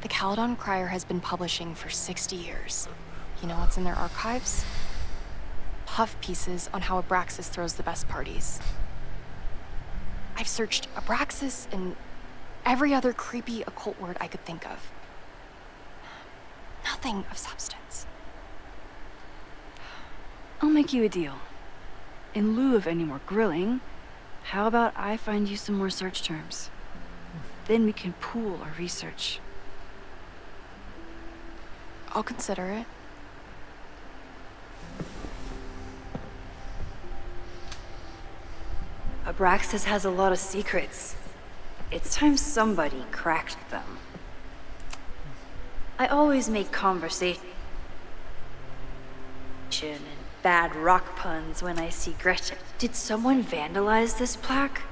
The Caledon Crier has been publishing for 60 years. You know what's in their archives? Puff pieces on how Abraxas throws the best parties. I've searched Abraxas and every other creepy occult word I could think of. Nothing of substance. I'll make you a deal. In lieu of any more grilling, how about I find you some more search terms? Then we can pool our research. I'll consider it. Abraxas has a lot of secrets. It's time somebody cracked them. I always make conversation and bad rock puns when I see Gretchen. Did someone vandalize this plaque?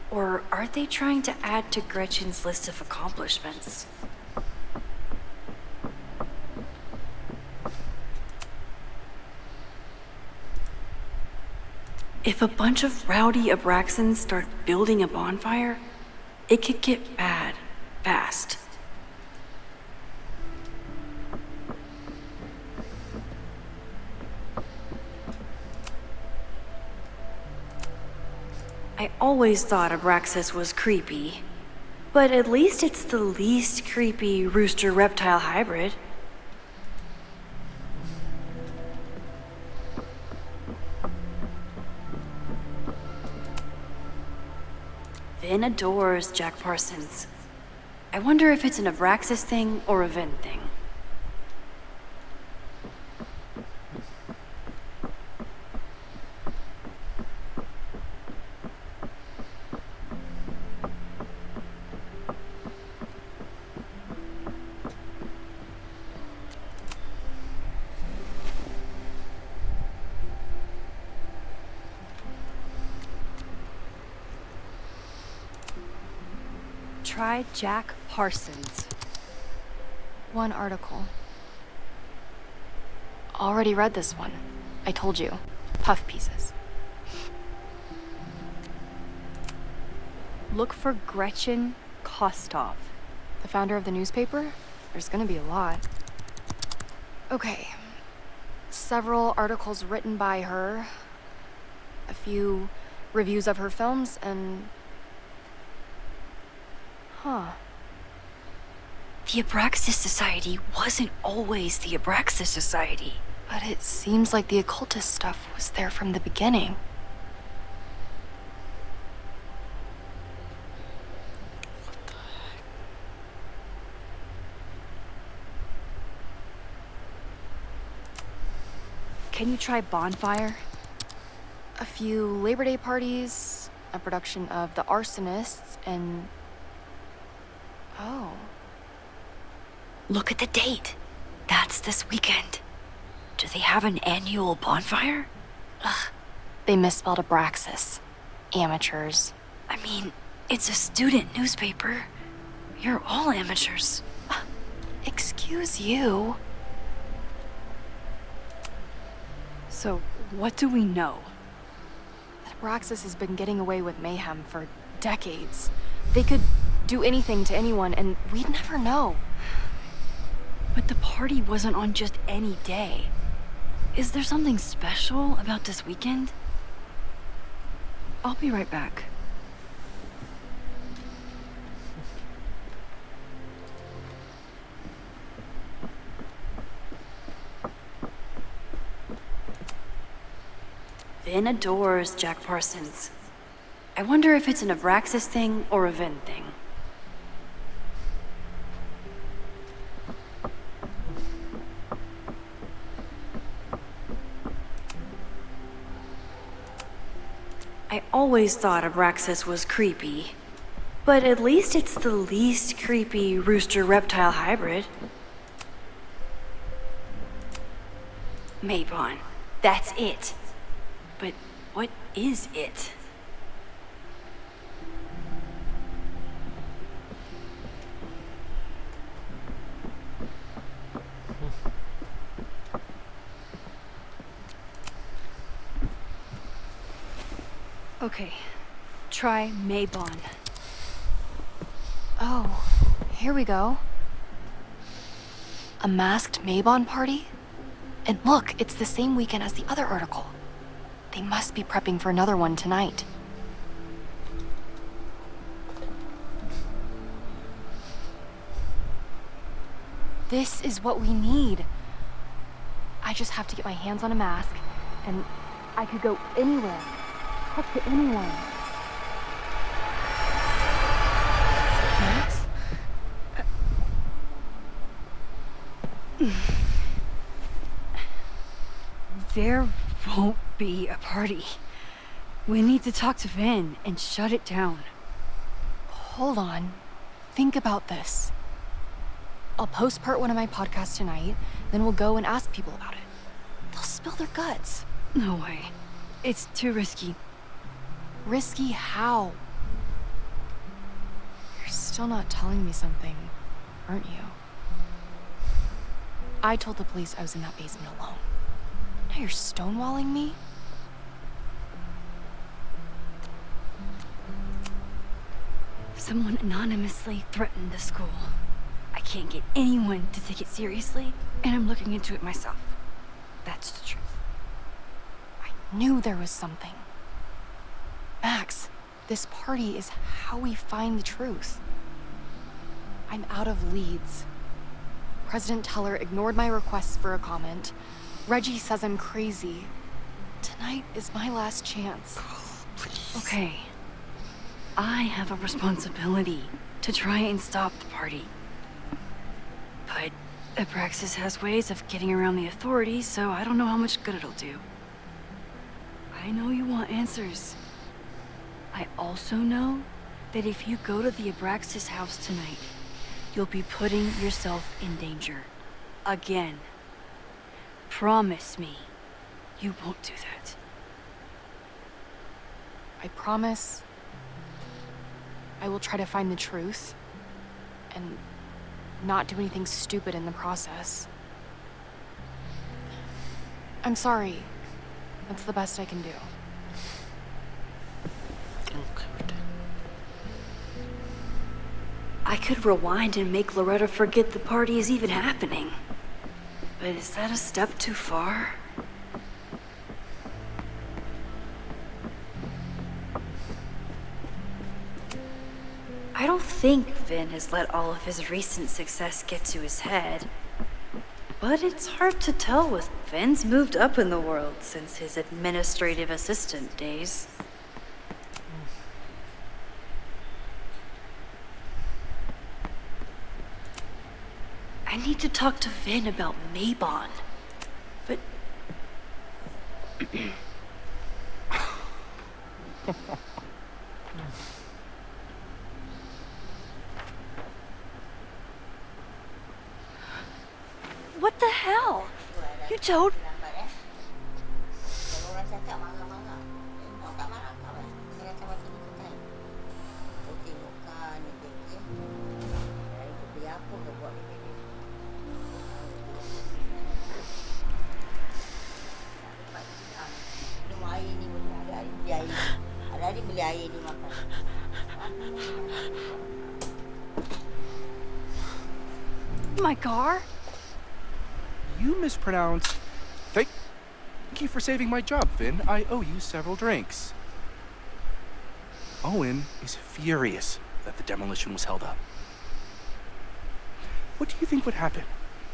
Or are they trying to add to Gretchen's list of accomplishments? If a bunch of rowdy Abraxans start building a bonfire, it could get bad, fast. I always thought Abraxas was creepy, but at least it's the least creepy rooster-reptile hybrid. Vin adores Jack Parsons. I wonder if it's an Abraxas thing or a Vin thing. Try Jack Parsons. One article. Already read this one. I told you. Puff pieces. Look for Gretchen Kostov. The founder of the newspaper? There's gonna be a lot. Okay. Several articles written by her. A few reviews of her films, and... Huh. The Abraxas Society wasn't always the Abraxas Society. But it seems like the occultist stuff was there from the beginning. Can you try Bonfire? A few Labor Day parties, a production of The Arsonists, and... Oh. Look at the date. That's this weekend. Do they have an annual bonfire? Ugh. They misspelled Abraxas. Amateurs. I mean, it's a student newspaper. You're all amateurs. Excuse you. So, what do we know? That Abraxas has been getting away with mayhem for decades. They could do anything to anyone, and we'd never know. But the party wasn't on just any day. Is there something special about this weekend? I'll be right back. Vin adores Jack Parsons. I wonder if it's an Abraxas thing or a Vin thing. I always thought Abraxas was creepy, but at least it's the least creepy rooster-reptile hybrid. Mabon, that's it. But what is it? Okay, try Mabon. Oh, here we go. A masked Mabon party? And look, it's the same weekend as the other article. They must be prepping for another one tonight. This is what we need. I just have to get my hands on a mask, and I could go anywhere. Talk to anyone. Max? There won't be a party. We need to talk to Vin and shut it down. Hold on. Think about this. I'll post part 1 of my podcast tonight, then we'll go and ask people about it. They'll spill their guts. No way. It's too risky. Risky how? You're still not telling me something, aren't you? I told the police I was in that basement alone. Now you're stonewalling me? Someone anonymously threatened the school. I can't get anyone to take it seriously, and I'm looking into it myself. That's the truth. I knew there was something. Max, this party is how we find the truth. I'm out of leads. President Teller ignored my requests for a comment. Reggie says I'm crazy. Tonight is my last chance. Okay. I have a responsibility to try and stop the party. But Abraxas has ways of getting around the authorities, so I don't know how much good it'll do. I know you want answers. I also know that if you go to the Abraxas house tonight, you'll be putting yourself in danger. Again. Promise me you won't do that. I promise I will try to find the truth and not do anything stupid in the process. I'm sorry. That's the best I can do. I could rewind and make Loretta forget the party is even happening. But is that a step too far? I don't think Vin has let all of his recent success get to his head. But it's hard to tell with Finn's moved up in the world since his administrative assistant days. I need to talk to Vin about Maybon, but... What the hell? You told... My car? You mispronounced. Thank you for saving my job, Vin. I owe you several drinks. Owen is furious that the demolition was held up. What do you think would happen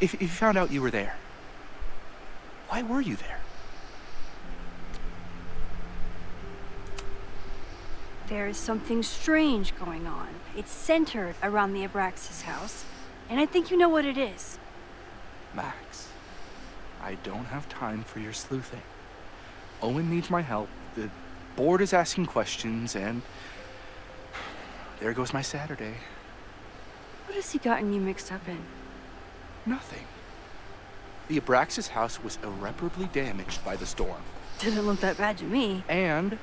if he found out you were there? Why were you there? There is something strange going on. It's centered around the Abraxas house, and I think you know what it is. Max, I don't have time for your sleuthing. Owen needs my help, the board is asking questions, and there goes my Saturday. What has he gotten you mixed up in? Nothing. The Abraxas house was irreparably damaged by the storm. Didn't look that bad to me. And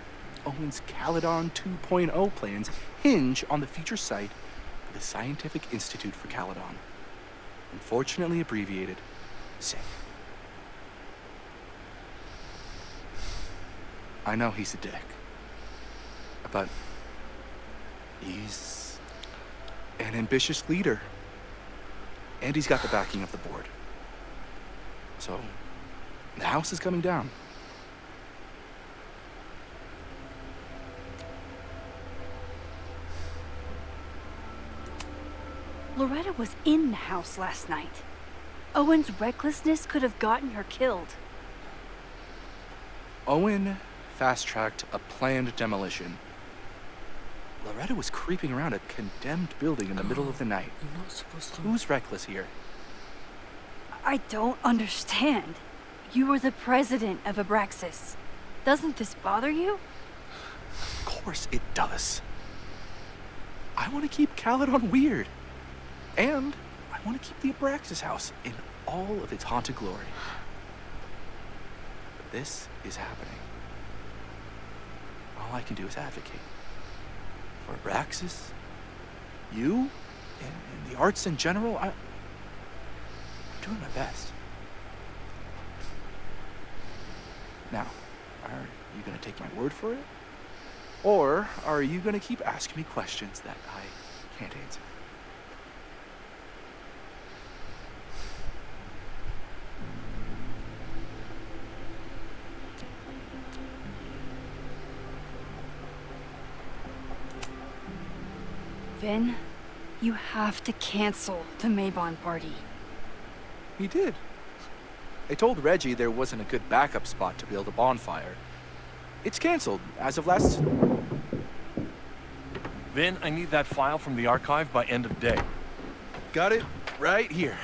Owen's Caledon 2.0 plans hinge on the future site for the Scientific Institute for Caledon. Unfortunately abbreviated, SICK. I know he's a dick, but he's an ambitious leader, and he's got the backing of the board. So, the house is coming down. Loretta was in the house last night. Owen's recklessness could have gotten her killed. Owen fast-tracked a planned demolition. Loretta was creeping around a condemned building in the middle of the night. You're not supposed to... Who's reckless here? I don't understand. You were the president of Abraxas. Doesn't this bother you? Of course it does. I want to keep Caledon weird. And I want to keep the Abraxas house in all of its haunted glory. But this is happening. All I can do is advocate. For Abraxas, you, and the arts in general, I'm doing my best. Now, are you going to take my word for it? Or are you going to keep asking me questions that I can't answer? Vin, you have to cancel the Maybon party. He did. I told Reggie there wasn't a good backup spot to build a bonfire. It's canceled as of last... Vin, I need that file from the archive by end of day. Got it right here.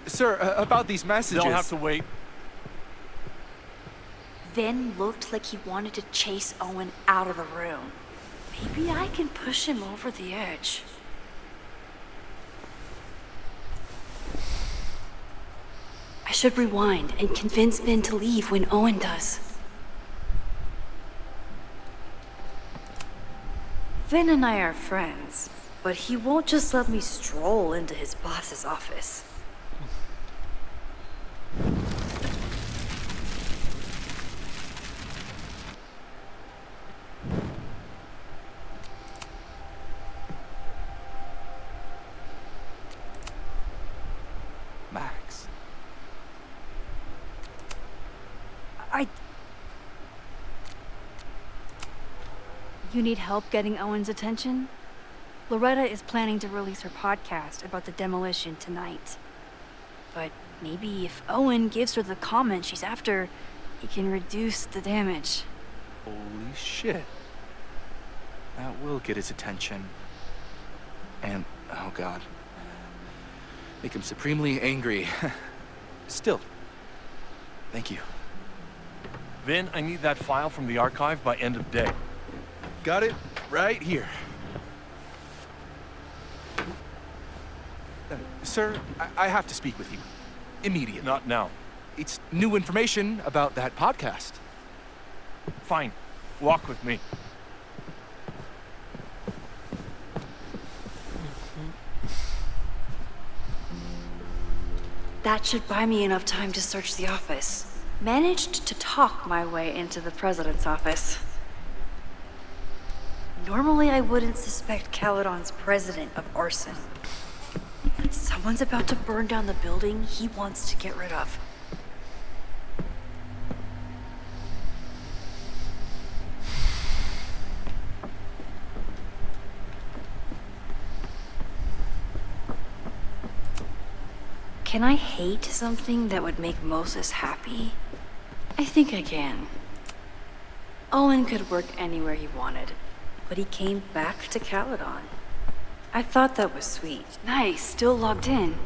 Sir, about these messages... They'll have to wait. Vin looked like he wanted to chase Owen out of the room. Maybe I can push him over the edge. I should rewind and convince Vin to leave when Owen does. Vin and I are friends, but he won't just let me stroll into his boss's office. Max. You need help getting Owen's attention? Loretta is planning to release her podcast about the demolition tonight. But maybe if Owen gives her the comment she's after, he can reduce the damage. Holy shit. That will get his attention. And, oh god. Make him supremely angry. Still, thank you. Vin, I need that file from the archive by end of day. Got it right here. Sir, I have to speak with you. Immediately. Not now. It's new information about that podcast. Fine. Walk with me. That should buy me enough time to search the office. Managed to talk my way into the president's office. Normally I wouldn't suspect Caledon's president of arson. Someone's about to burn down the building he wants to get rid of. Can I hate something that would make Moses happy? I think I can. Owen could work anywhere he wanted, but he came back to Caledon. I thought that was sweet. Nice, still logged in.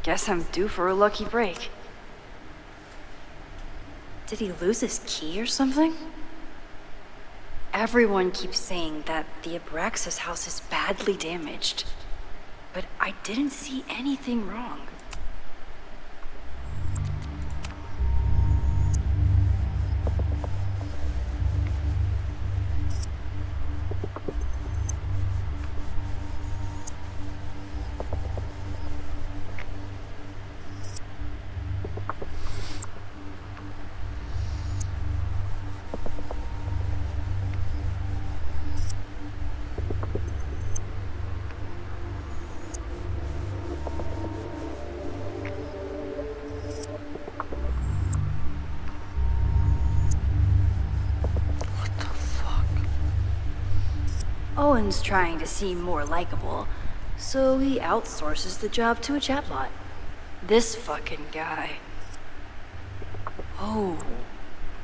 Guess I'm due for a lucky break. Did he lose his key or something? Everyone keeps saying that the Abraxas house is badly damaged, but I didn't see anything wrong. Owen's trying to seem more likable, so he outsources the job to a chatbot. This fucking guy. Oh,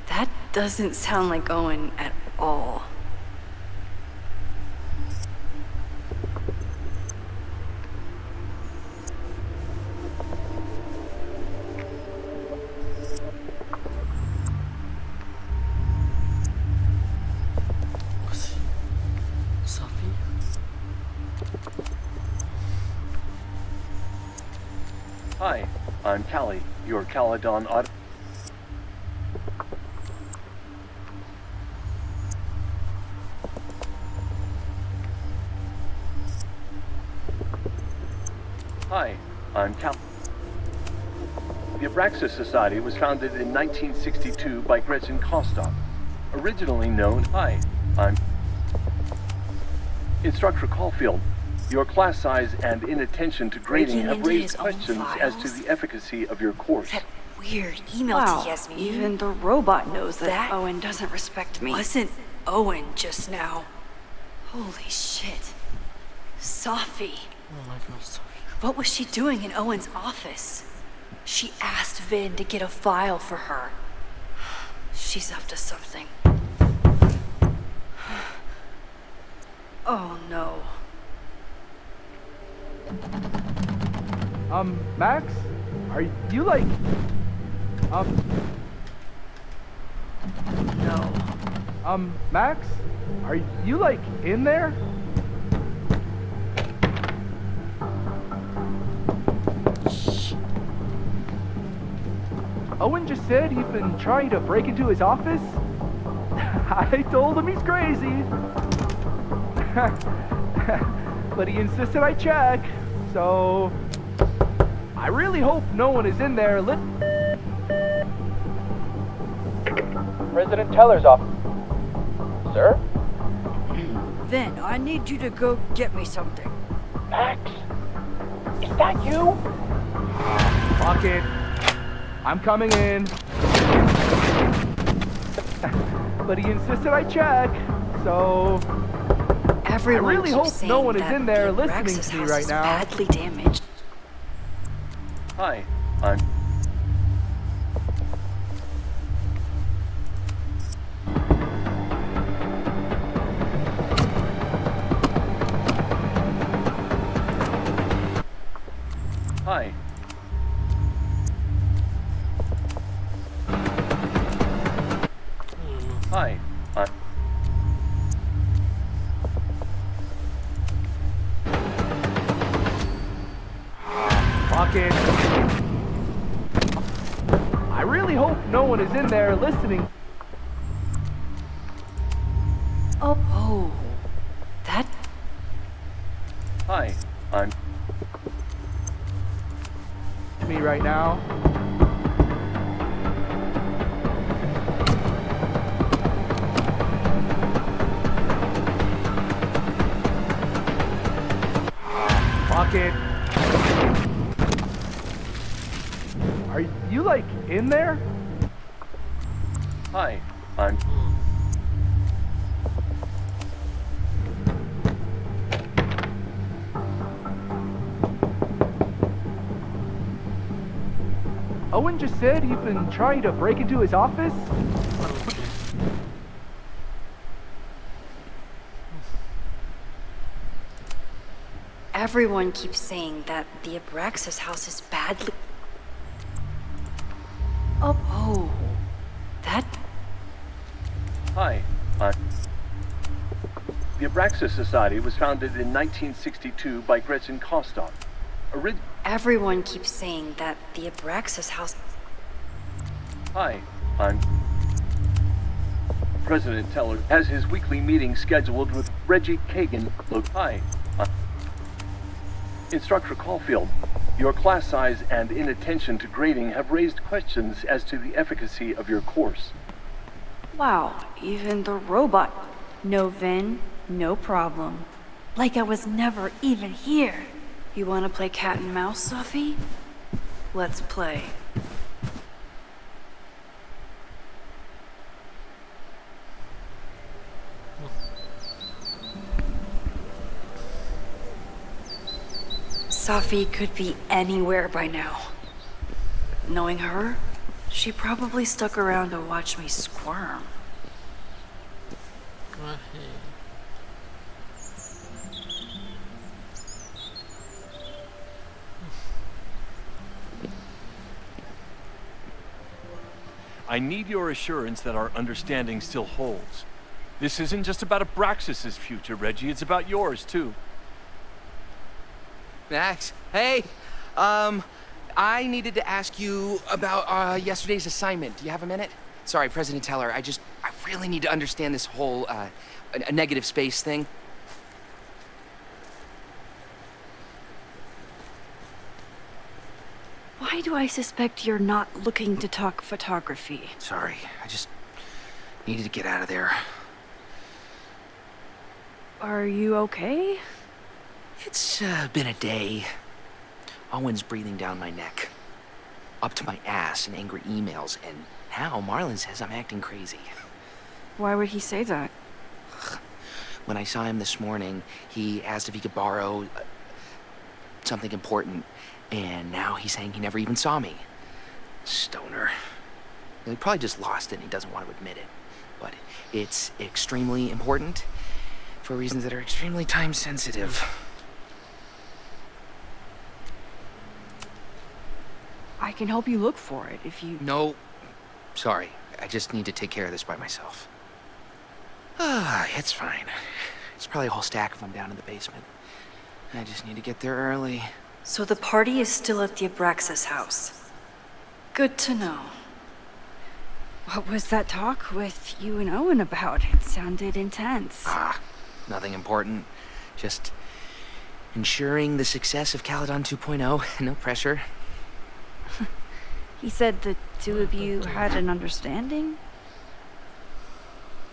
that doesn't sound like Owen at all. Hi, I'm Callie, your Caledon Auto... Hi, I'm Callie. The Abraxas Society was founded in 1962 by Gretchen Kostock, originally known... Hi, I'm... Instructor Caulfield. Your class size and inattention to grading have raised questions as to the efficacy of your course. That weird email to Yasmin. Even the robot knows that Owen doesn't respect me. Wasn't Owen just now? Holy shit. Sophie. Oh my god, Sophie. What was she doing in Owen's office? She asked Vin to get a file for her. She's up to something. Oh no. Max? Are you like... No. Max? Are you like in there? Owen just said he's been trying to break into his office. I told him he's crazy. But he insisted I check, so... I really hope no one is in there President Teller's office. Sir? Vin, I need you to go get me something. Max? Is that you? Fuck it. I'm coming in. But he insisted I check, so... Everyone I really keeps hope saying no one is that in there the listening Abraxas to me house right is now. badly damaged. Hi, I'm... Hi. Hi, I'm... Fuck it. I really hope no one is in there listening. Oh, that... Hi, I'm... Me right now. Fuck it. Are you like in there? Hi, I'm... Owen just said he'd been trying to break into his office? Everyone keeps saying that the Abraxas house is badly... Oh, that... Hi, I'm... The Abraxas Society was founded in 1962 by Gretchen Kostok. Everyone keeps saying that the Abraxas house... Hi, I'm... President Teller has his weekly meeting scheduled with Reggie Kagan. Hi, I'm... Instructor Caulfield, your class size and inattention to grading have raised questions as to the efficacy of your course. Wow, even the robot. No Vin, no problem. Like I was never even here. You wanna play cat and mouse, Sophie? Let's play. Sophie could be anywhere by now. Knowing her, she probably stuck around to watch me squirm. I need your assurance that our understanding still holds. This isn't just about Abraxas' future, Reggie. It's about yours, too. Max, hey. I needed to ask you about yesterday's assignment. Do you have a minute? Sorry, President Teller, I really need to understand this whole, a negative space thing. Why do I suspect you're not looking to talk photography? Sorry, I just needed to get out of there. Are you okay? It's been a day. Owen's breathing down my neck, up to my ass in angry emails, and now Marlon says I'm acting crazy. Why would he say that? When I saw him this morning, he asked if he could borrow something important, and now he's saying he never even saw me. Stoner. He probably just lost it and he doesn't want to admit it. But it's extremely important for reasons that are extremely time sensitive. I can help you look for it if you... No. Sorry. I just need to take care of this by myself. It's fine. It's probably a whole stack of them down in the basement. I just need to get there early. So the party is still at the Abraxas house. Good to know. What was that talk with you and Owen about? It sounded intense. Nothing important. Just ensuring the success of Caledon 2.0. No pressure. He said the two of you had an understanding?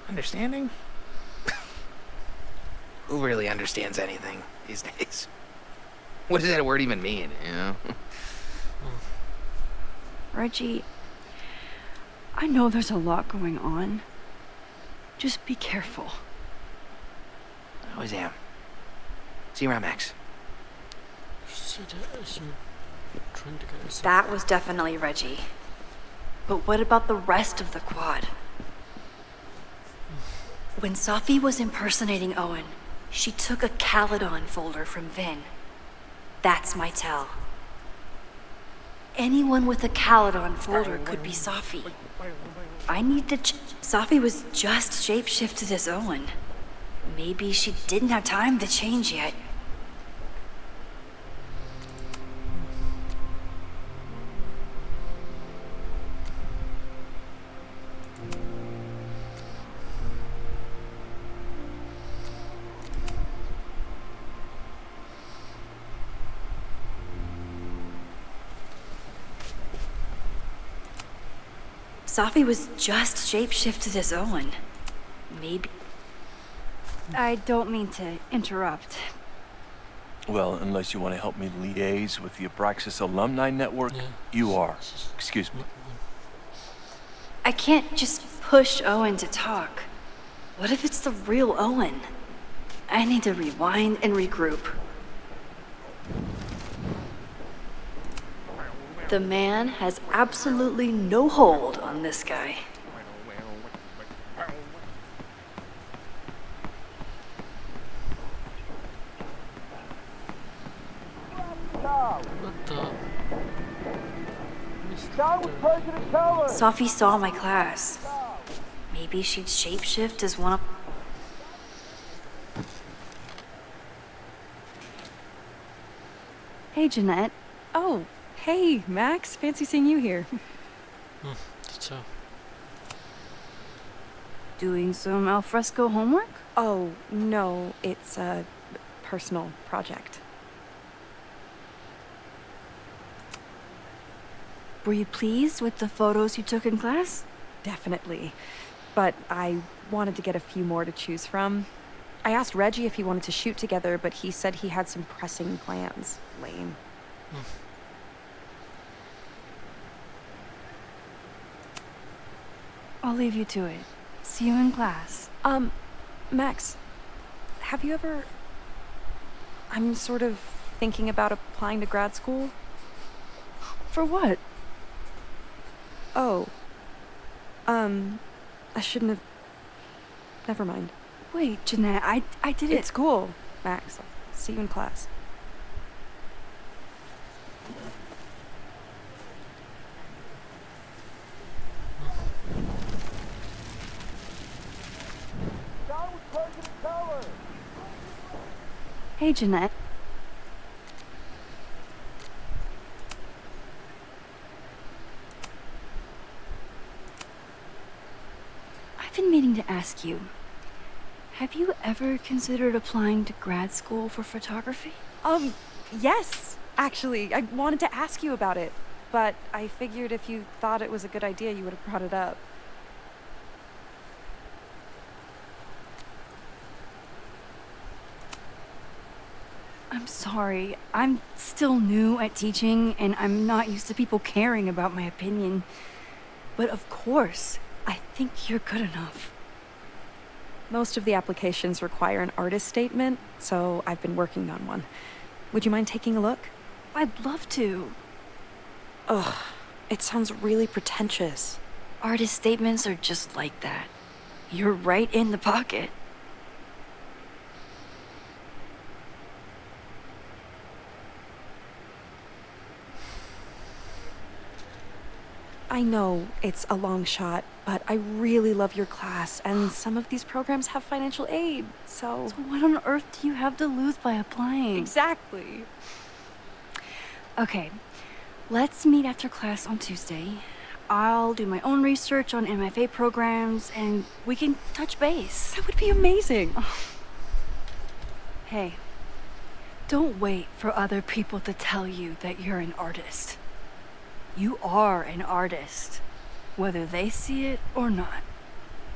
Understanding? Who really understands anything these days? What does that word even mean, you know? Reggie, I know there's a lot going on. Just be careful. Always am. See you around, Max. That was definitely Reggie. But what about the rest of the quad? When Safi was impersonating Owen, she took a Caledon folder from Vin. That's my tell. Anyone with a Caledon folder could be Safi. I need to Safi was just shapeshifted as Owen. Maybe she didn't have time to change yet. Safi was just shapeshifted as Owen. Maybe. I don't mean to interrupt. Well, unless you want to help me liaise with the Abraxas Alumni Network, you are. Excuse me. I can't just push Owen to talk. What if it's the real Owen? I need to rewind and regroup. The man has absolutely no hold on this guy. Safi saw my class. Maybe she'd shapeshift as one of... Hey, Jeanette. Oh, hey, Max. Fancy seeing you here. So. Doing some alfresco homework? Oh, no. It's a personal project. Were you pleased with the photos you took in class? Definitely. But I wanted to get a few more to choose from. I asked Reggie if he wanted to shoot together, but he said he had some pressing plans. Lame. I'll leave you to it. See you in class. Max, have you ever... I'm sort of thinking about applying to grad school. For what? Oh. I shouldn't have... Never mind. Wait, Jeanette, I did it. It's cool, Max. I'll see you in class. Hey, Jeanette. I've been meaning to ask you, have you ever considered applying to grad school for photography? Yes, actually. I wanted to ask you about it, but I figured if you thought it was a good idea, you would have brought it up. I'm sorry. I'm still new at teaching, and I'm not used to people caring about my opinion. But of course, I think you're good enough. Most of the applications require an artist statement, so I've been working on one. Would you mind taking a look? I'd love to. Ugh, it sounds really pretentious. Artist statements are just like that. You're right in the pocket. I know it's a long shot, but I really love your class, and some of these programs have financial aid, so... So what on earth do you have to lose by applying? Exactly. Okay, let's meet after class on Tuesday. I'll do my own research on MFA programs, and we can touch base. That would be amazing. Hey, don't wait for other people to tell you that you're an artist. You are an artist, whether they see it or not.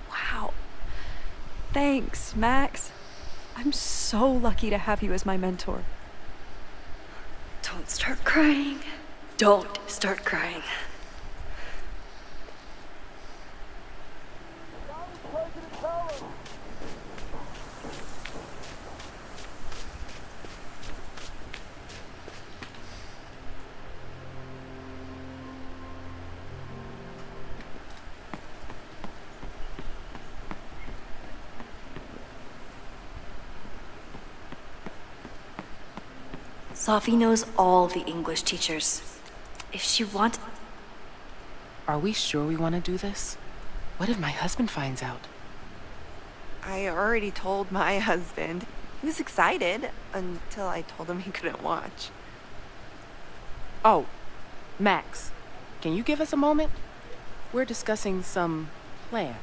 Wow. Thanks, Max. I'm so lucky to have you as my mentor. Don't start crying. Don't start crying. Sophie knows all the English teachers. If she wants... Are we sure we want to do this? What if my husband finds out? I already told my husband. He was excited until I told him he couldn't watch. Oh, Max, can you give us a moment? We're discussing some plans.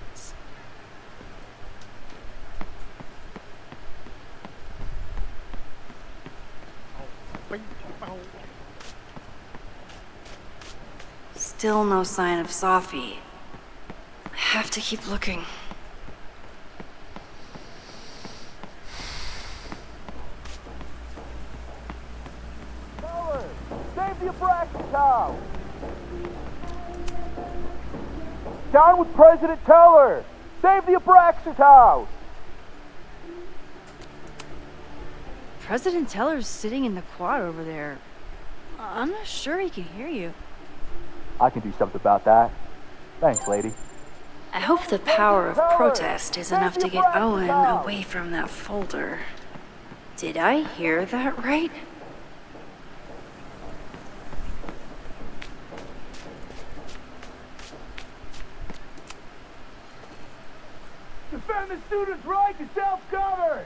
Still no sign of Sophie. I have to keep looking. Save the Abraxas house! Down with President Teller! Save the Abraxas house! President Teller's sitting in the quad over there. I'm not sure he can hear you. I can do something about that. Thanks, lady. I hope the power of protest is enough to get Owen away from that folder. Did I hear that right? Defend the students' right to self-govern!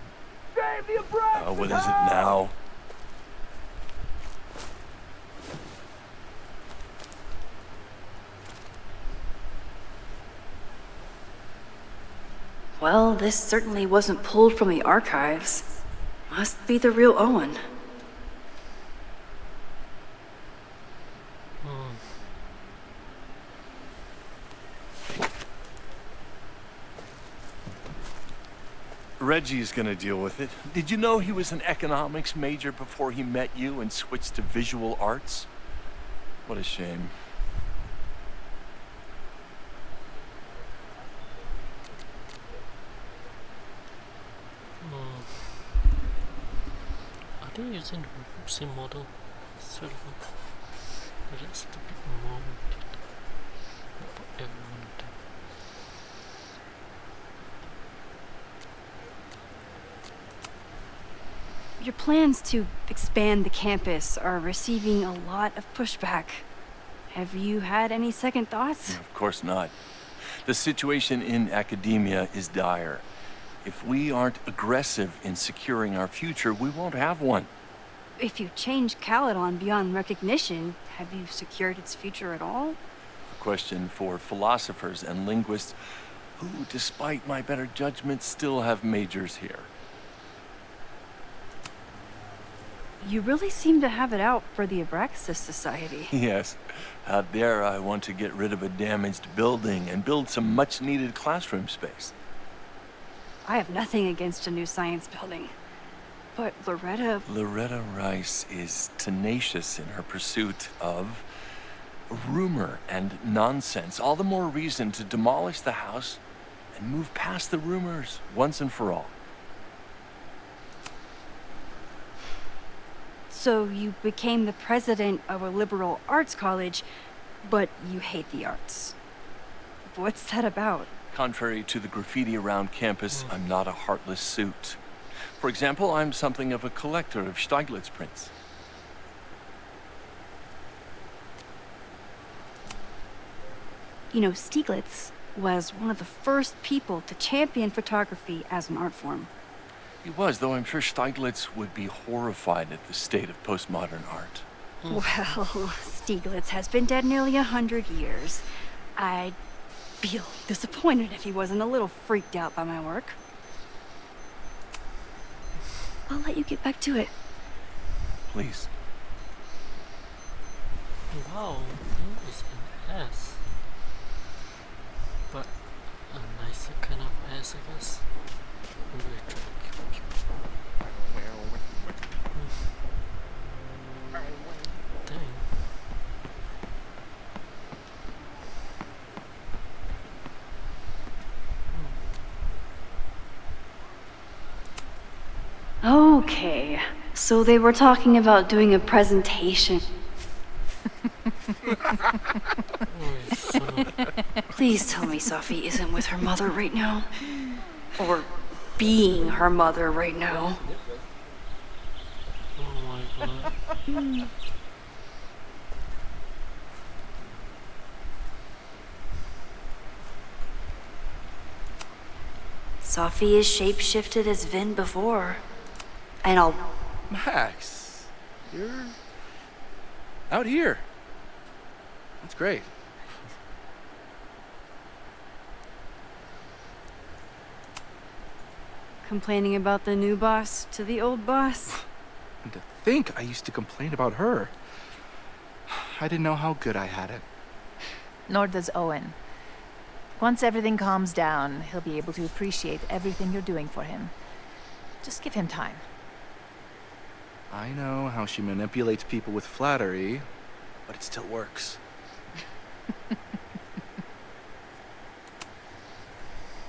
Save the Abraxas What is it now? Well, this certainly wasn't pulled from the archives. Must be the real Owen. Reggie's gonna deal with it. Did you know he was an economics major before he met you and switched to visual arts? What a shame. Are they using the same model? Sort of. But it's a bit more about everyone. Your plans to expand the campus are receiving a lot of pushback. Have you had any second thoughts? Of course not. The situation in academia is dire. If we aren't aggressive in securing our future, we won't have one. If you change Caledon beyond recognition, have you secured its future at all? A question for philosophers and linguists who, despite my better judgment, still have majors here. You really seem to have it out for the Abraxas Society. Yes. Out there, I want to get rid of a damaged building and build some much-needed classroom space. I have nothing against a new science building. But Loretta Rice is tenacious in her pursuit of rumor and nonsense. All the more reason to demolish the house and move past the rumors once and for all. So you became the president of a liberal arts college, but you hate the arts. What's that about? Contrary to the graffiti around campus, I'm not a heartless suit. For example, I'm something of a collector of Stieglitz prints. You know, Stieglitz was one of the first people to champion photography as an art form. He was, though I'm sure Stieglitz would be horrified at the state of postmodern art. Well, Stieglitz has been dead nearly 100 years. I'd feel disappointed if he wasn't a little freaked out by my work. I'll let you get back to it. Please. Wow, that is an ass. But a nicer kind of ass, I guess. Maybe I try to keep Dang. Okay, so they were talking about doing a presentation. Please tell me Sophie isn't with her mother right now. Or being her mother right now. Oh my god. Sophie is shapeshifted as Vin before. And I'll... Max, you're out here. That's great. Complaining about the new boss to the old boss? And to think I used to complain about her. I didn't know how good I had it. Nor does Owen. Once everything calms down, he'll be able to appreciate everything you're doing for him. Just give him time. I know how she manipulates people with flattery, but it still works.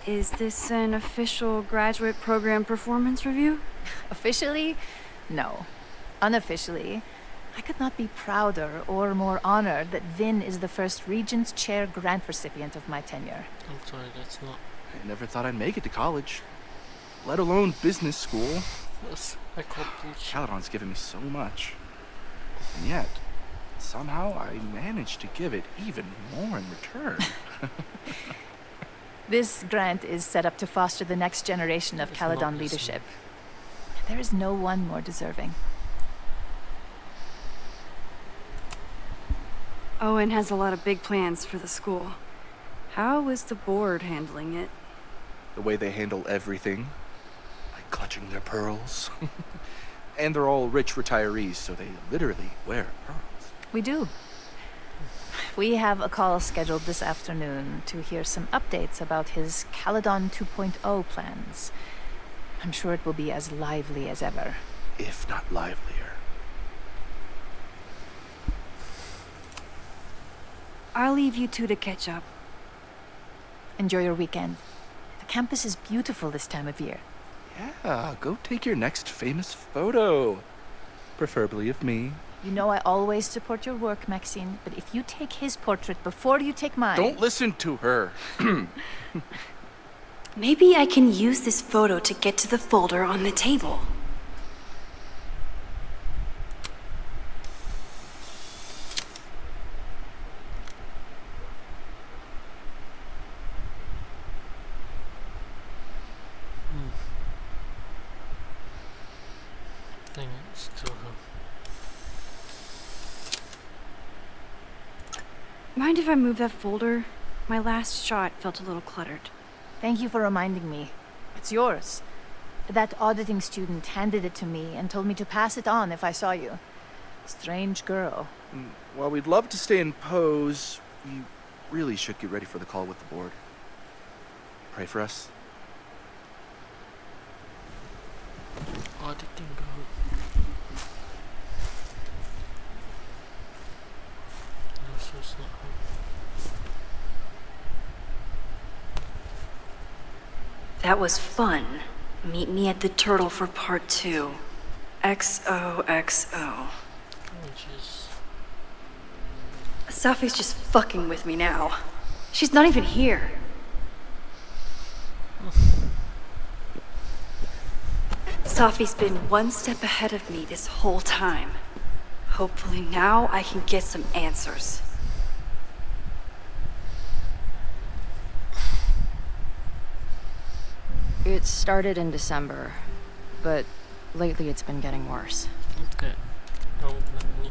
Is this an official graduate program performance review? Officially? No. Unofficially, I could not be prouder or more honored that Vin is the first Regents Chair grant recipient of my tenure. I'm sorry, that's not... I never thought I'd make it to college, let alone business school. Yes, I call bullshit. Caledon's given me so much. And yet, somehow I managed to give it even more in return. This grant is set up to foster the next generation of Caledon leadership. There is no one more deserving. Owen has a lot of big plans for the school. How is the board handling it? The way they handle everything, like clutching their pearls. And they're all rich retirees, so they literally wear pearls. We do. We have a call scheduled this afternoon to hear some updates about his Caledon 2.0 plans. I'm sure it will be as lively as ever. If not livelier. I'll leave you two to catch up. Enjoy your weekend. The campus is beautiful this time of year. Yeah, go take your next famous photo. Preferably of me. You know I always support your work, Maxine, but if you take his portrait before you take mine... Don't listen to her. Maybe I can use this photo to get to the folder on the table. Dang it, still her. Mind if I move that folder? My last shot felt a little cluttered. Thank you for reminding me. It's yours. That auditing student handed it to me and told me to pass it on if I saw you. Strange girl. While we'd love to stay in pose, we really should get ready for the call with the board. Pray for us. Auditing girl. No, so it's not her. That was fun. Meet me at the Turtle for part 2. XOXO. Oh, jeez. Sophie's just fucking with me now. She's not even here. Sophie's been one step ahead of me this whole time. Hopefully now I can get some answers. It started in December, but lately it's been getting worse. Okay. Oh, let me